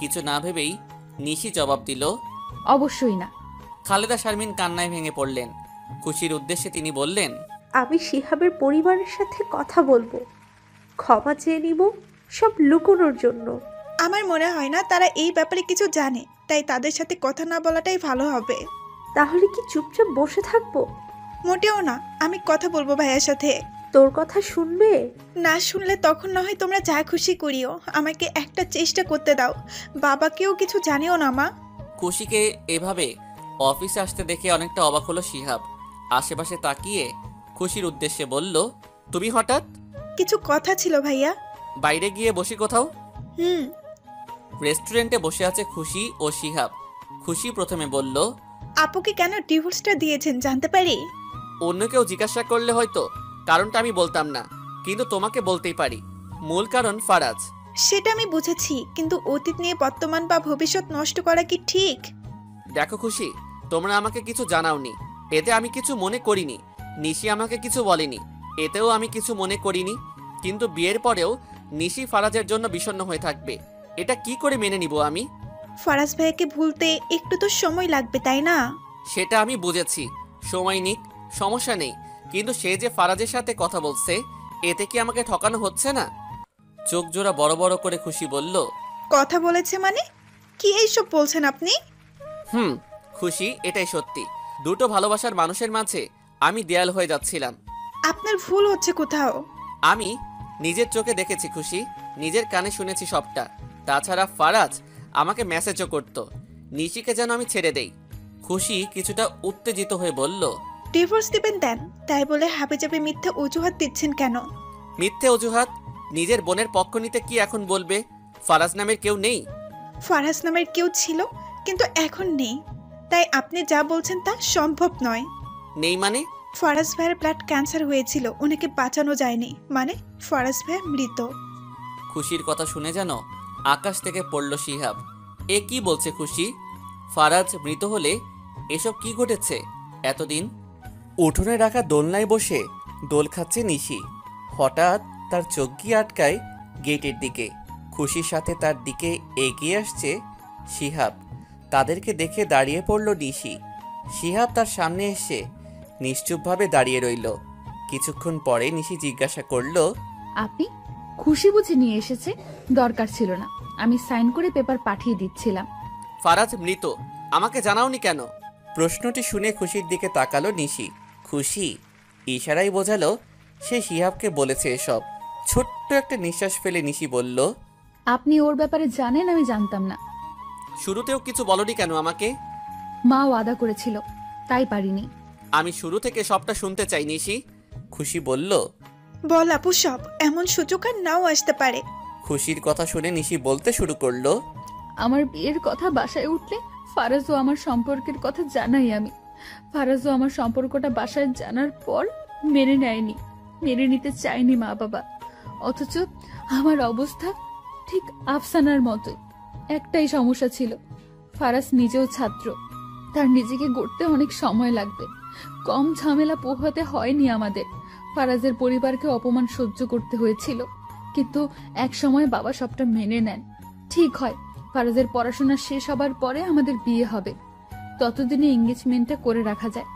কিছু না ভেবেই নিশি জবাব দিল, অবশ্যই না। খালেদা শারমিন কান্নায় ভেঙে পড়লেন। খুশির উদ্দেশ্যে তিনি বললেন, আমি শিহাবের পরিবারের সাথে কথা বলবো, ক্ষমা চেয়ে নিব, সব লুকোনোর জন্য। আমার মনে হয় না তারা এই ব্যাপারে কিছু জানে, তাই তাদের সাথে কথা না বলাটাই ভালো হবে। তাহলে কি চুপচাপ বসে থাকবো? মোটেও না, আমি কথা বলবো ভাইয়ার সাথে। তোর কথা শুনবে? না শুনলে তখন না হয় তোমরা যা খুশি করিও, আমাকে একটা চেষ্টা করতে দাও। বাবাকেও কিছু জানিও না মা। খুশিকে এভাবে অফিসে আসতে দেখে অনেকটা অবাক হলো শিহাব। আশেপাশে তাকিয়ে খুশির উদ্দেশ্যে বলল, তুমি হঠাৎ? কিছু কথা ছিল ভাইয়া। বাইরে গিয়ে বসি কোথাও। হুম। রেস্টুরেন্টে বসে আছে খুশি ও শিহাব। খুশি প্রথমে বলল, আপুকে কেন ডিভোর্সটা দিয়েছেন জানতে পারি? অন্য কেউ জিজ্ঞাসা করলে হয়তো কারণটা আমি বলতাম না, কিন্তু তোমাকে বলতেই পারি। মূল কারণ ফারাজ। সেটা আমি বুঝেছি, কিন্তু অতীত নিয়ে বর্তমান বা ভবিষ্যৎ নষ্ট করা কি ঠিক? দেখো খুশি, তোমরা আমাকে কিছু জানাওনি, এতে আমি কিছু মনে করিনি। নিশি আমাকে কিছু বলেনি, এতেও আমি কিছু মনে করিনি। কিন্তু বিয়ের পরেও নিশি ফারাজের জন্য বিষণ্ণ হয়ে থাকবে, এটা কি করে মেনে নিব আমি? ফারাজ ভাইয়াকে ভুলতে একটু তো সময় লাগবে, তাই না? সেটা আমি বুঝেছি, সময় নিক, সমস্যা নেই। কিন্তু সে যে ফারাজের সাথে কথা বলছে, এতে কি আমাকে ঠকানো হচ্ছে না? চোখ জোড়া বড় বড় করে খুশি বলল, কথা বলেছে মানে? কি এইসব বলছেন আপনি? খুশি, এটাই সত্যি। দুটো ভালোবাসার মানুষের মাঝে আমি দেয়াল হয়ে যাচ্ছিলাম। আপনার ভুল হচ্ছে কোথাও। আমি নিজের চোখে দেখেছি খুশি, নিজের কানে শুনেছি সবটা। তাছাড়া ফারাজ আমাকে মেসেজও করত, নিশিকে যেন আমি ছেড়ে দেই। খুশি কিছুটা উত্তেজিত হয়ে বলল, ডিভোর্স দিবেন দেন, তাই বলে হাবিজাবি মিথ্যে অজুহাত দিচ্ছেন কেন? মিথ্যে অজুহাত? নিজের বোনের পক্ষ নিতে কি এখন বলবে ফারাজ নামের কেউ নেই? ফারাজ নামের কেউ ছিল, কিন্তু এখন নেই। তাই আপনি যা বলছেন তা সম্ভব নয়। নেই মানে? ফারাজ ভাইয়ের ব্লাড ক্যান্সার হয়েছিল, ওনাকে বাঁচানো যায়নি, মানে ফারাজ ভাই মৃত। খুশির কথা শুনে যেন আকাশ থেকে পড়ল শিহাব। এ কি বলছে খুশি? ফারাজ মৃত হলে এসব কি ঘটেছে এতদিন? উঠোনে রাখা দোলনায় বসে দোল খাচ্ছে নিশি। হঠাৎ তার চোখ গিয়ে আটকায় গেটের দিকে। খুশির সাথে তার দিকে এগিয়ে আসছে শিহাব। তাদেরকে দেখে দাঁড়িয়ে পড়ল নিশি। শিহাব তার সামনে এসে নিশ্চুপভাবে দাঁড়িয়ে রইল। কিছুক্ষণ পরে নিশি জিজ্ঞাসা করল, আপনি? খুশি বুঝে নিয়ে এসেছে? দরকার ছিল না, আমি সাইন করে পেপার পাঠিয়ে দিচ্ছিলাম। ফারাজ মৃত, আমাকে জানাওনি কেন? প্রশ্নটি শুনে খুশির দিকে তাকালো নিশি। খুশি ইশারায় বোঝালো সে শিহাবকে বলেছে এসব। ছোট্ট একটা নিঃশ্বাস ফেলে নিশি বলল, আপনি ওর ব্যাপারে জানেন, আমি জানতাম না। শুরুতেও কিছু বলনি কেন আমাকে? মা ওয়াদা করেছিল, তাই পারিনি। আমি শুরু থেকে সবটা শুনতে চাই নিশি। খুশি বলল। বল আপু সব, এমন সুযোগ আর নাও আসতে পারে। খুশির কথা শুনে নিশি বলতে শুরু করলো, আমার বিয়ের কথা বাসায় উঠলে ফারাজ ও আমার সম্পর্কের কথা জানাই আমি। ফারাজ ও আমার সম্পর্কটা বাসায় জানার পর মেনে নেয়নি, মেনে নিতে চায়নি মা বাবা। অথচ আমার অবস্থা ঠিক আফসানার মতোই। একটাই সমস্যা ছিল, ফারাজ নিজেও ছাত্র, তার নিজেকে গড়তে অনেক সময় লাগবে। কম ঝামেলা পোহাতে হয়নি আমাদের। ফারাজের পরিবারকে অপমান সহ্য করতে হয়েছিল, কিন্তু এক সময় বাবা সবটা মেনে নেন। ঠিক হয়, ফারাজের পড়াশোনা শেষ হবার পরে আমাদের বিয়ে হবে, ততদিনে এঙ্গেজমেন্টটা করে রাখা যায়।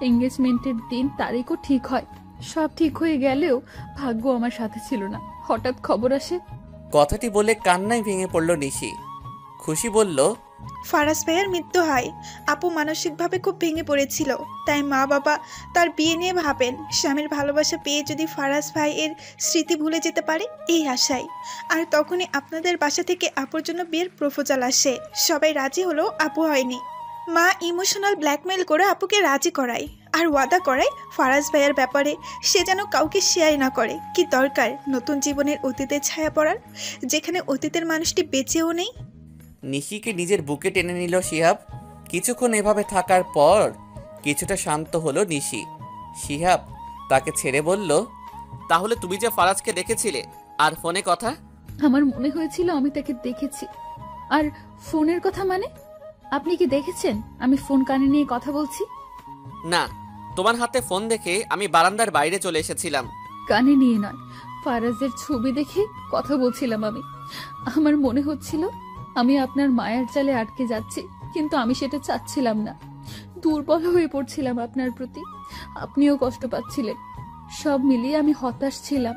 এঙ্গেজমেন্টের দিন তারিখও ঠিক হয়। সব ঠিক হয়ে গেলেও ভাগ্য আমার সাথে ছিল না। হঠাৎ খবর আসে। কথাটি বলে কান্নায় ভেঙে পড়ল নিশি। খুশি বলল, ফারাজ ভাইয়ের মৃত্যু হয়। আপু মানসিকভাবে খুব ভেঙে পড়েছিল, তাই মা বাবা তার বিয়ে নিয়ে ভাবেন। স্বামীর ভালোবাসা পেয়ে যদি ফারাজ ভাই এর স্মৃতি ভুলে যেতে পারে, এই আশায়। আর তখনই আপনাদের বাসা থেকে আপুর জন্য বিয়ের প্রপোজাল আসে। সবাই রাজি হলো, আপু হয়নি। মা ইমোশনাল ব্ল্যাকমেল করে আপুকে রাজি করায় আর ওয়াদা করায় ফারাজ ভাইয়ের ব্যাপারে সে যেন কাউকে শেয়ার না করে। কি দরকার নতুন জীবনের অতীতের ছায়া পড়ার, যেখানে অতীতের মানুষটি বেঁচেও নেই। নিশিকে নিজের বুকে টেনে নিল শিহাব। কিছুক্ষণ এভাবে থাকার পর কিছুটা শান্ত হলো নিশি। শিহাব তাকে ছেড়ে বলল, তাহলে তুমি যে ফারাজকে দেখেছিলে আর ফোনে কথা? আমার মনে হয়েছিল আমি তাকে দেখেছি। আর ফোনের কথা মানে? আপনি কি দেখেছেন আমি ফোন কানে নিয়ে কথা বলছি? না, তোমার হাতে ফোন দেখে আমি বারান্দার বাইরে চলে এসেছিলাম। কানে নিয়ে নয়, ফারাজের ছবি দেখে কথা বলছিলাম আমি। আমার মনে হচ্ছিল আমি আপনার মায়ার জালে আটকে যাচ্ছি, কিন্তু আমি সেটা চাচ্ছিলাম না। দুর্বল হয়ে পড়ছিলাম আপনার প্রতি, আপনিও কষ্ট পাচ্ছিলেন। সব মিলিয়ে আমি হতাশ ছিলাম।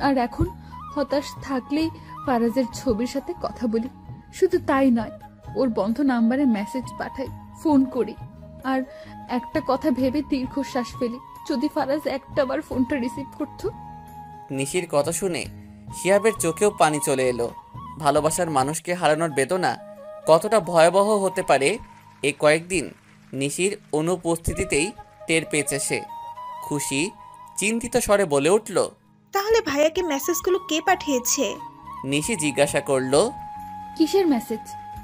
আর এখন হতাশ থাকলেই ফারাজের ছবির সাথে কথা বলি। শুধু তাই নয়, ওর বন্ধ নাম্বারে মেসেজ পাঠাই, ফোন করি। আর একটা কথা ভেবে দীর্ঘশ্বাস ফেলি, যদি ফারাজ একটাবার ফোনটা রিসিভ করতো। নিশির কথা শুনে শিহাবের চোখেও পানি চলে এলো। ভালোবাসার মানুষকে হারানোর বেদনা কতটা ভয়াবহ হতে পারে এই কয়েকদিন নিশির অনুপস্থিতিতেই টের পেয়েছে সে। খুশি চিন্তিত স্বরে বলে উঠল, তাহলে ভাইয়াকে মেসেজগুলো কে পাঠিয়েছে? নিশি জিজ্ঞাসা করল, কিসের মেসেজ?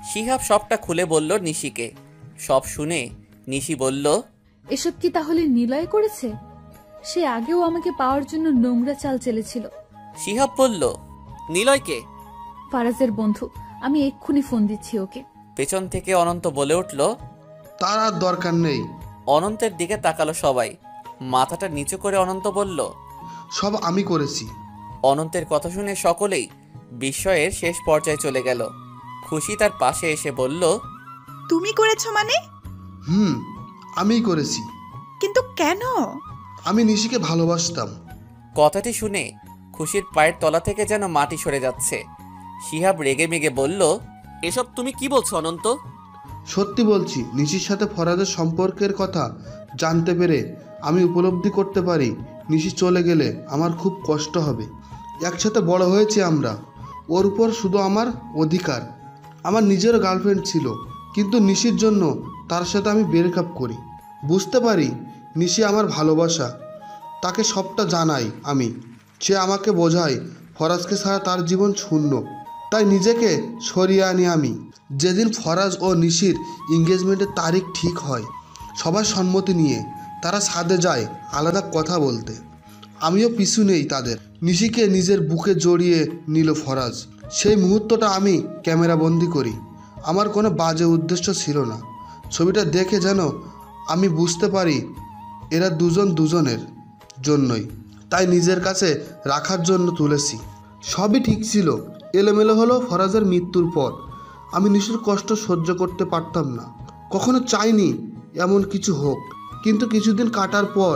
শিহাব সবটা খুলে বলল নিশিকে। সব শুনে নিশি বলল, এসব কি তাহলে নিলয় করেছে? সে আগেও আমাকে পাওয়ার জন্য নোংরা চাল চেলেছিল। শিহাব বলল, নিলয়কে? ফারাজের বন্ধু, আমি এক্ষুনি ফোন দিচ্ছি ওকে। পেছন থেকে অনন্ত বলে উঠল, তার আর দরকার নেই। অনন্তের দিকে তাকালো সবাই। মাথাটা নিচু করে অনন্ত বলল, সব আমি করেছি। অনন্তের কথা শুনে সকলেই বিস্ময়ের শেষ পর্যায়ে চলে গেল। খুশি তার পাশে এসে বলল, তুমি করেছো মানে? আমিই করেছি। কিন্তু কেন? আমি নিশিকে ভালোবাসতাম। কথাটি শুনে খুশির পায়ের তলা থেকে যেন মাটি সরে যাচ্ছে। শিহাব রেগে মেগে বলল, এসব তুমি কি বলছো অনন্ত? সত্যি বলছি, নিশির সাথে ফরাজের সম্পর্কের কথা জানতে পেরে আমি উপলব্ধি করতে পারি নিশি চলে গেলে আমার খুব কষ্ট হবে। একসাথে বড় হয়েছি আমরা, ওর উপর শুধু আমার অধিকার। আমার নিজেরও গার্লফ্রেন্ড ছিল, কিন্তু নিশির জন্য তার সাথে আমি ব্রেকআপ করি। বুঝতে পারি নিশি আমার ভালোবাসা, তাকে সবটা জানাই আমি। সে আমাকে বোঝায় ফরাজকে ছাড়া তার জীবন শূন্য, তাই নিজেকে সরিয়ে আনি আমি। যেদিন ফরাজ ও নিশির এঙ্গেজমেন্টের তারিখ ঠিক হয়, সবার সম্মতি নিয়ে তারা ছাদে যায় আলাদা কথা বলতে। আমিও পিছু নেই তাদের। নিশিকে নিজের বুকে জড়িয়ে নিল ফরাজ। সেই মুহূর্তটা আমি ক্যামেরাবন্দি করি। আমার কোনো বাজে উদ্দেশ্য ছিল না। ছবিটা দেখে যেন আমি বুঝতে পারি এরা দুজন দুজনের জন্যই, তাই নিজের কাছে রাখার জন্য তুলেছি। সবই ঠিক ছিল, এলোমেলো হলো ফরাজের মৃত্যুর পর। আমি নিশির কষ্ট সহ্য করতে পারতাম না, কখনো চাইনি এমন কিছু হোক। কিন্তু কিছুদিন কাটার পর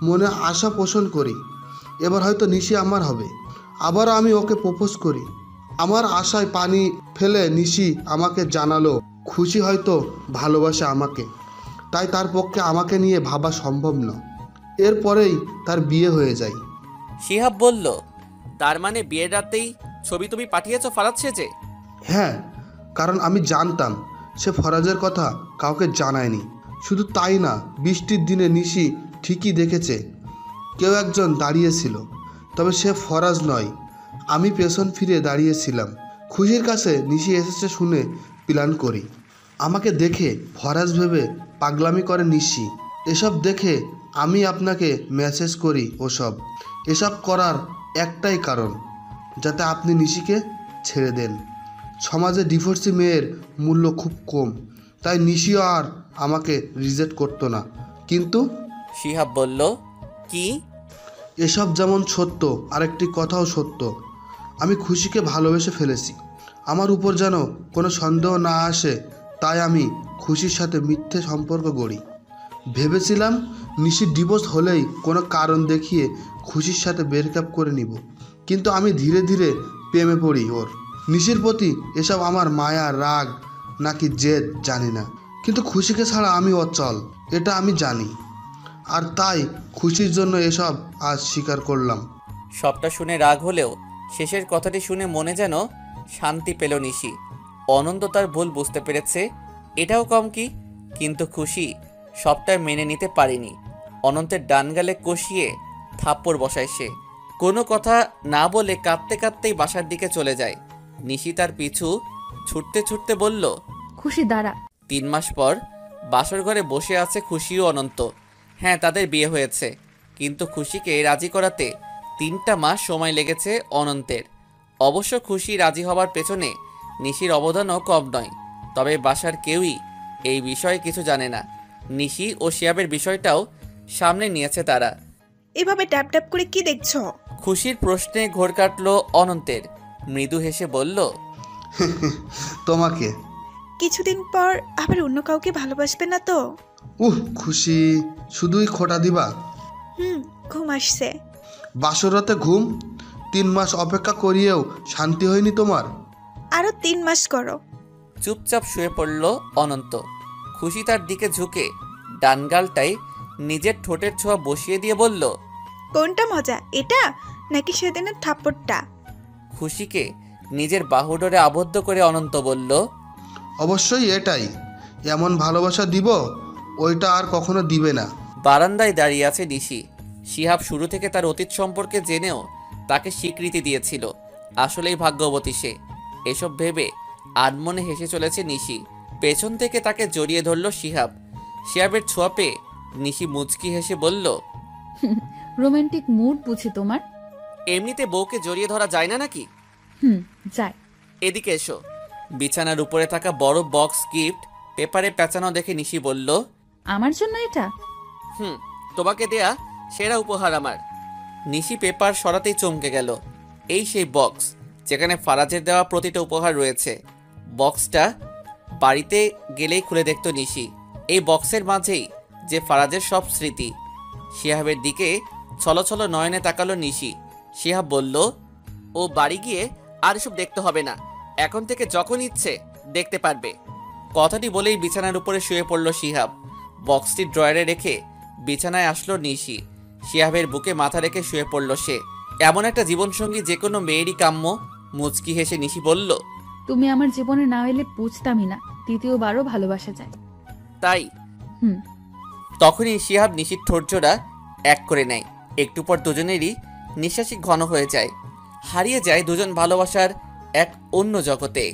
মনে আশা পোষণ করি, এবার হয়তো নিশি আমার হবে। আবারও আমি ওকে প্রপোজ করি। আমার আশায় পানি ফেলে নিশি আমাকে জানালো খুশি হয়তো ভালোবাসে আমাকে, তাই তার পক্ষে আমাকে নিয়ে ভাবা সম্ভব না। এরপরেই তার বিয়ে হয়ে যায়। শিহাব বলল, তার মানে বিয়ের রাতেই ছবি তুমি পাঠিয়েছো ফারাজ সেজে? হ্যাঁ, কারণ আমি জানতাম সে ফরাজের কথা কাউকে জানায়নি। শুধু তাই না, বৃষ্টির দিনে নিশি ঠিকই দেখেছে কেউ একজন দাঁড়িয়েছিল, তবে সে ফরাজ নয়। আমি পেছন ফিরে দাঁড়িয়েছিলাম। খুশির কাছে নিশি এসেছে শুনে প্ল্যান করি। আমাকে দেখে ফরাজ ভেবে পাগলামি করে নিশি। এসব দেখে আমি আপনাকে মেসেজ করি। এসব করার একটাই কারণ, যাতে আপনি নিশিকে ছেড়ে দেন। সমাজে ডিভোর্সি মেয়ের মূল্য খুব কম, তাই নিশিও আর আমাকে রিজেক্ট করতো না। কিন্তু শিহাব বলল, কি? এসব যেমন সত্য, আরেকটি কথাও সত্য। আমি খুশিকে ভালোবেসে ফেলেছি। আমার উপর যেন কোনো সন্দেহ না আসে, তাই আমি খুশির সাথে মিথ্যে সম্পর্ক গড়ি। ভেবেছিলাম নিশির ডিভোর্স হলেই কোনো কারণ দেখিয়ে খুশির সাথে ব্রেকআপ করে নিব, কিন্তু আমি ধীরে ধীরে প্রেমে পড়ি ওর। নিশির প্রতি এসব আমার মায়া, রাগ নাকি জেদ জানি না, কিন্তু খুশিকে ছাড়া আমি অচল, এটা আমি জানি। আর তাই খুশির জন্য এসব আজ স্বীকার করলাম। সবটা শুনে রাগ হলেও শেষের কথাটি শুনে মনে যেন শান্তি পেল নিশি। অনন্ত তার ভুল বুঝতে পেরেছে, এটাও কম কি। কিন্তু খুশি সবটা মেনে নিতে পারেনি। অনন্তের ডান গালে কষিয়ে থাপ্পড় বসায় সে। কোনো কথা না বলে কাঁদতে কাঁদতেই বাসার দিকে চলে যায়। নিশি তার পিছু ছুটতে ছুটতে বলল, খুশি দাঁড়া। 3 মাস পর বাসর ঘরে বসে আছে খুশি ও অনন্ত। হ্যাঁ, তাদের বিয়ে হয়েছে, কিন্তু খুশিকে রাজি করাতে 3টা মাস সময় লেগেছে অনন্তের। অবশ্য খুশি রাজি হবার পেছনে নিশির অবদানও কম নয়। তবে বাসার কেউই এই বিষয়ে কিছু জানে না। নিশি ও শিয়াবের বিষয়টাও সামনে নিয়েছে তারা। এভাবে ট্যাপ ট্যাপ করে কি দেখছো? খুশির প্রশ্নে ঘোর কাটল অনন্তের। মৃদু হেসে বলল, তোমাকে। কিছুদিন পর আবার অন্য কাউকে ভালোবাসবে না তো? খুশি, শুধুই খোটা দিবা? ঘুম আসছে। বাসরাতে ঘুম? 3 মাস অপেক্ষা করিয়েও শান্তি হয়নি তোমার? আরো 3 মাস করো। চুপচাপ শুয়ে পড়ল অনন্ত। খুশি তার দিকে ঝুঁকে ডান গালটায় নিজের ঠোঁটের ছোঁয়া বসিয়ে দিয়ে বলল, কোনটা মজা, এটা নাকি সেদিনের থাপ্পড়টা? খুশিকে নিজের বাহুডোরে আবদ্ধ করে অনন্ত বলল, অবশ্যই এটাই। এমন ভালোবাসা দিব ওইটা আর কখনো দিবে না। বারান্দায় দাঁড়িয়ে আছে নিশি। শিহাব শুরু থেকে তার অতীত সম্পর্কে জেনেও তাকে স্বীকৃতি দিয়েছিল। আসলেই ভাগ্যবতী সে। এসব ভেবে আনমনে হেসে চলেছে নিশি। পেছন থেকে তাকে জড়িয়ে ধরল শিহাব। শিহাবের ছোঁয়া পেয়ে নিশি মুচকি হেসে বলল, রোমান্টিক মুড বুঝি তোমার? এমনিতে বউকে জড়িয়ে ধরা যায় না নাকি? যায়। এদিকে এসো। বিছানার উপরে থাকা বড় বক্স গিফট পেপারে পেঁচানো দেখে নিশি বলল, আমার জন্য এটা? তোমাকে দেয়া সেরা উপহার আমার। নিশি পেপার সরাতেই চমকে গেল। এই সেই বক্স যেখানে ফারাজের দেওয়া প্রতিটা উপহার রয়েছে। বক্সটা বাড়িতে গেলেই খুলে দেখত নিশি। এই বক্সের মাঝেই যে ফারাজের সব স্মৃতি। শিহাবের দিকে ছলছল নয়নে তাকালো নিশি। শিহাব বলল, ও বাড়ি গিয়ে আর এসব দেখতে হবে না, এখন থেকে যখন ইচ্ছে দেখতে পারবে। কথাটি বলেই বিছানার উপরে শুয়ে পড়ল শিহাব। বক্সটি ড্রয়ারে রেখে বিছানায় আসলো নিশি। শিহাবের বুকে মাথা রেখে শুয়ে পড়ল সে। এমন একটা জীবনসঙ্গী যে কোনো মেয়েরই কাম্য। মুচকি হেসে নিশি বলল, তুমি আমার জীবনে না এলে বুঝতামই না দ্বিতীয়বারও ভালোবাসা যায়। তাই? তখনই শিহাব নিশির ঠোঁটজোড়া এক করে নেয়। একটু পর দুজনেরই নিঃশ্বাসই ঘন হয়ে যায়। হারিয়ে যায় দুজন ভালোবাসার এক অন্য জগতে।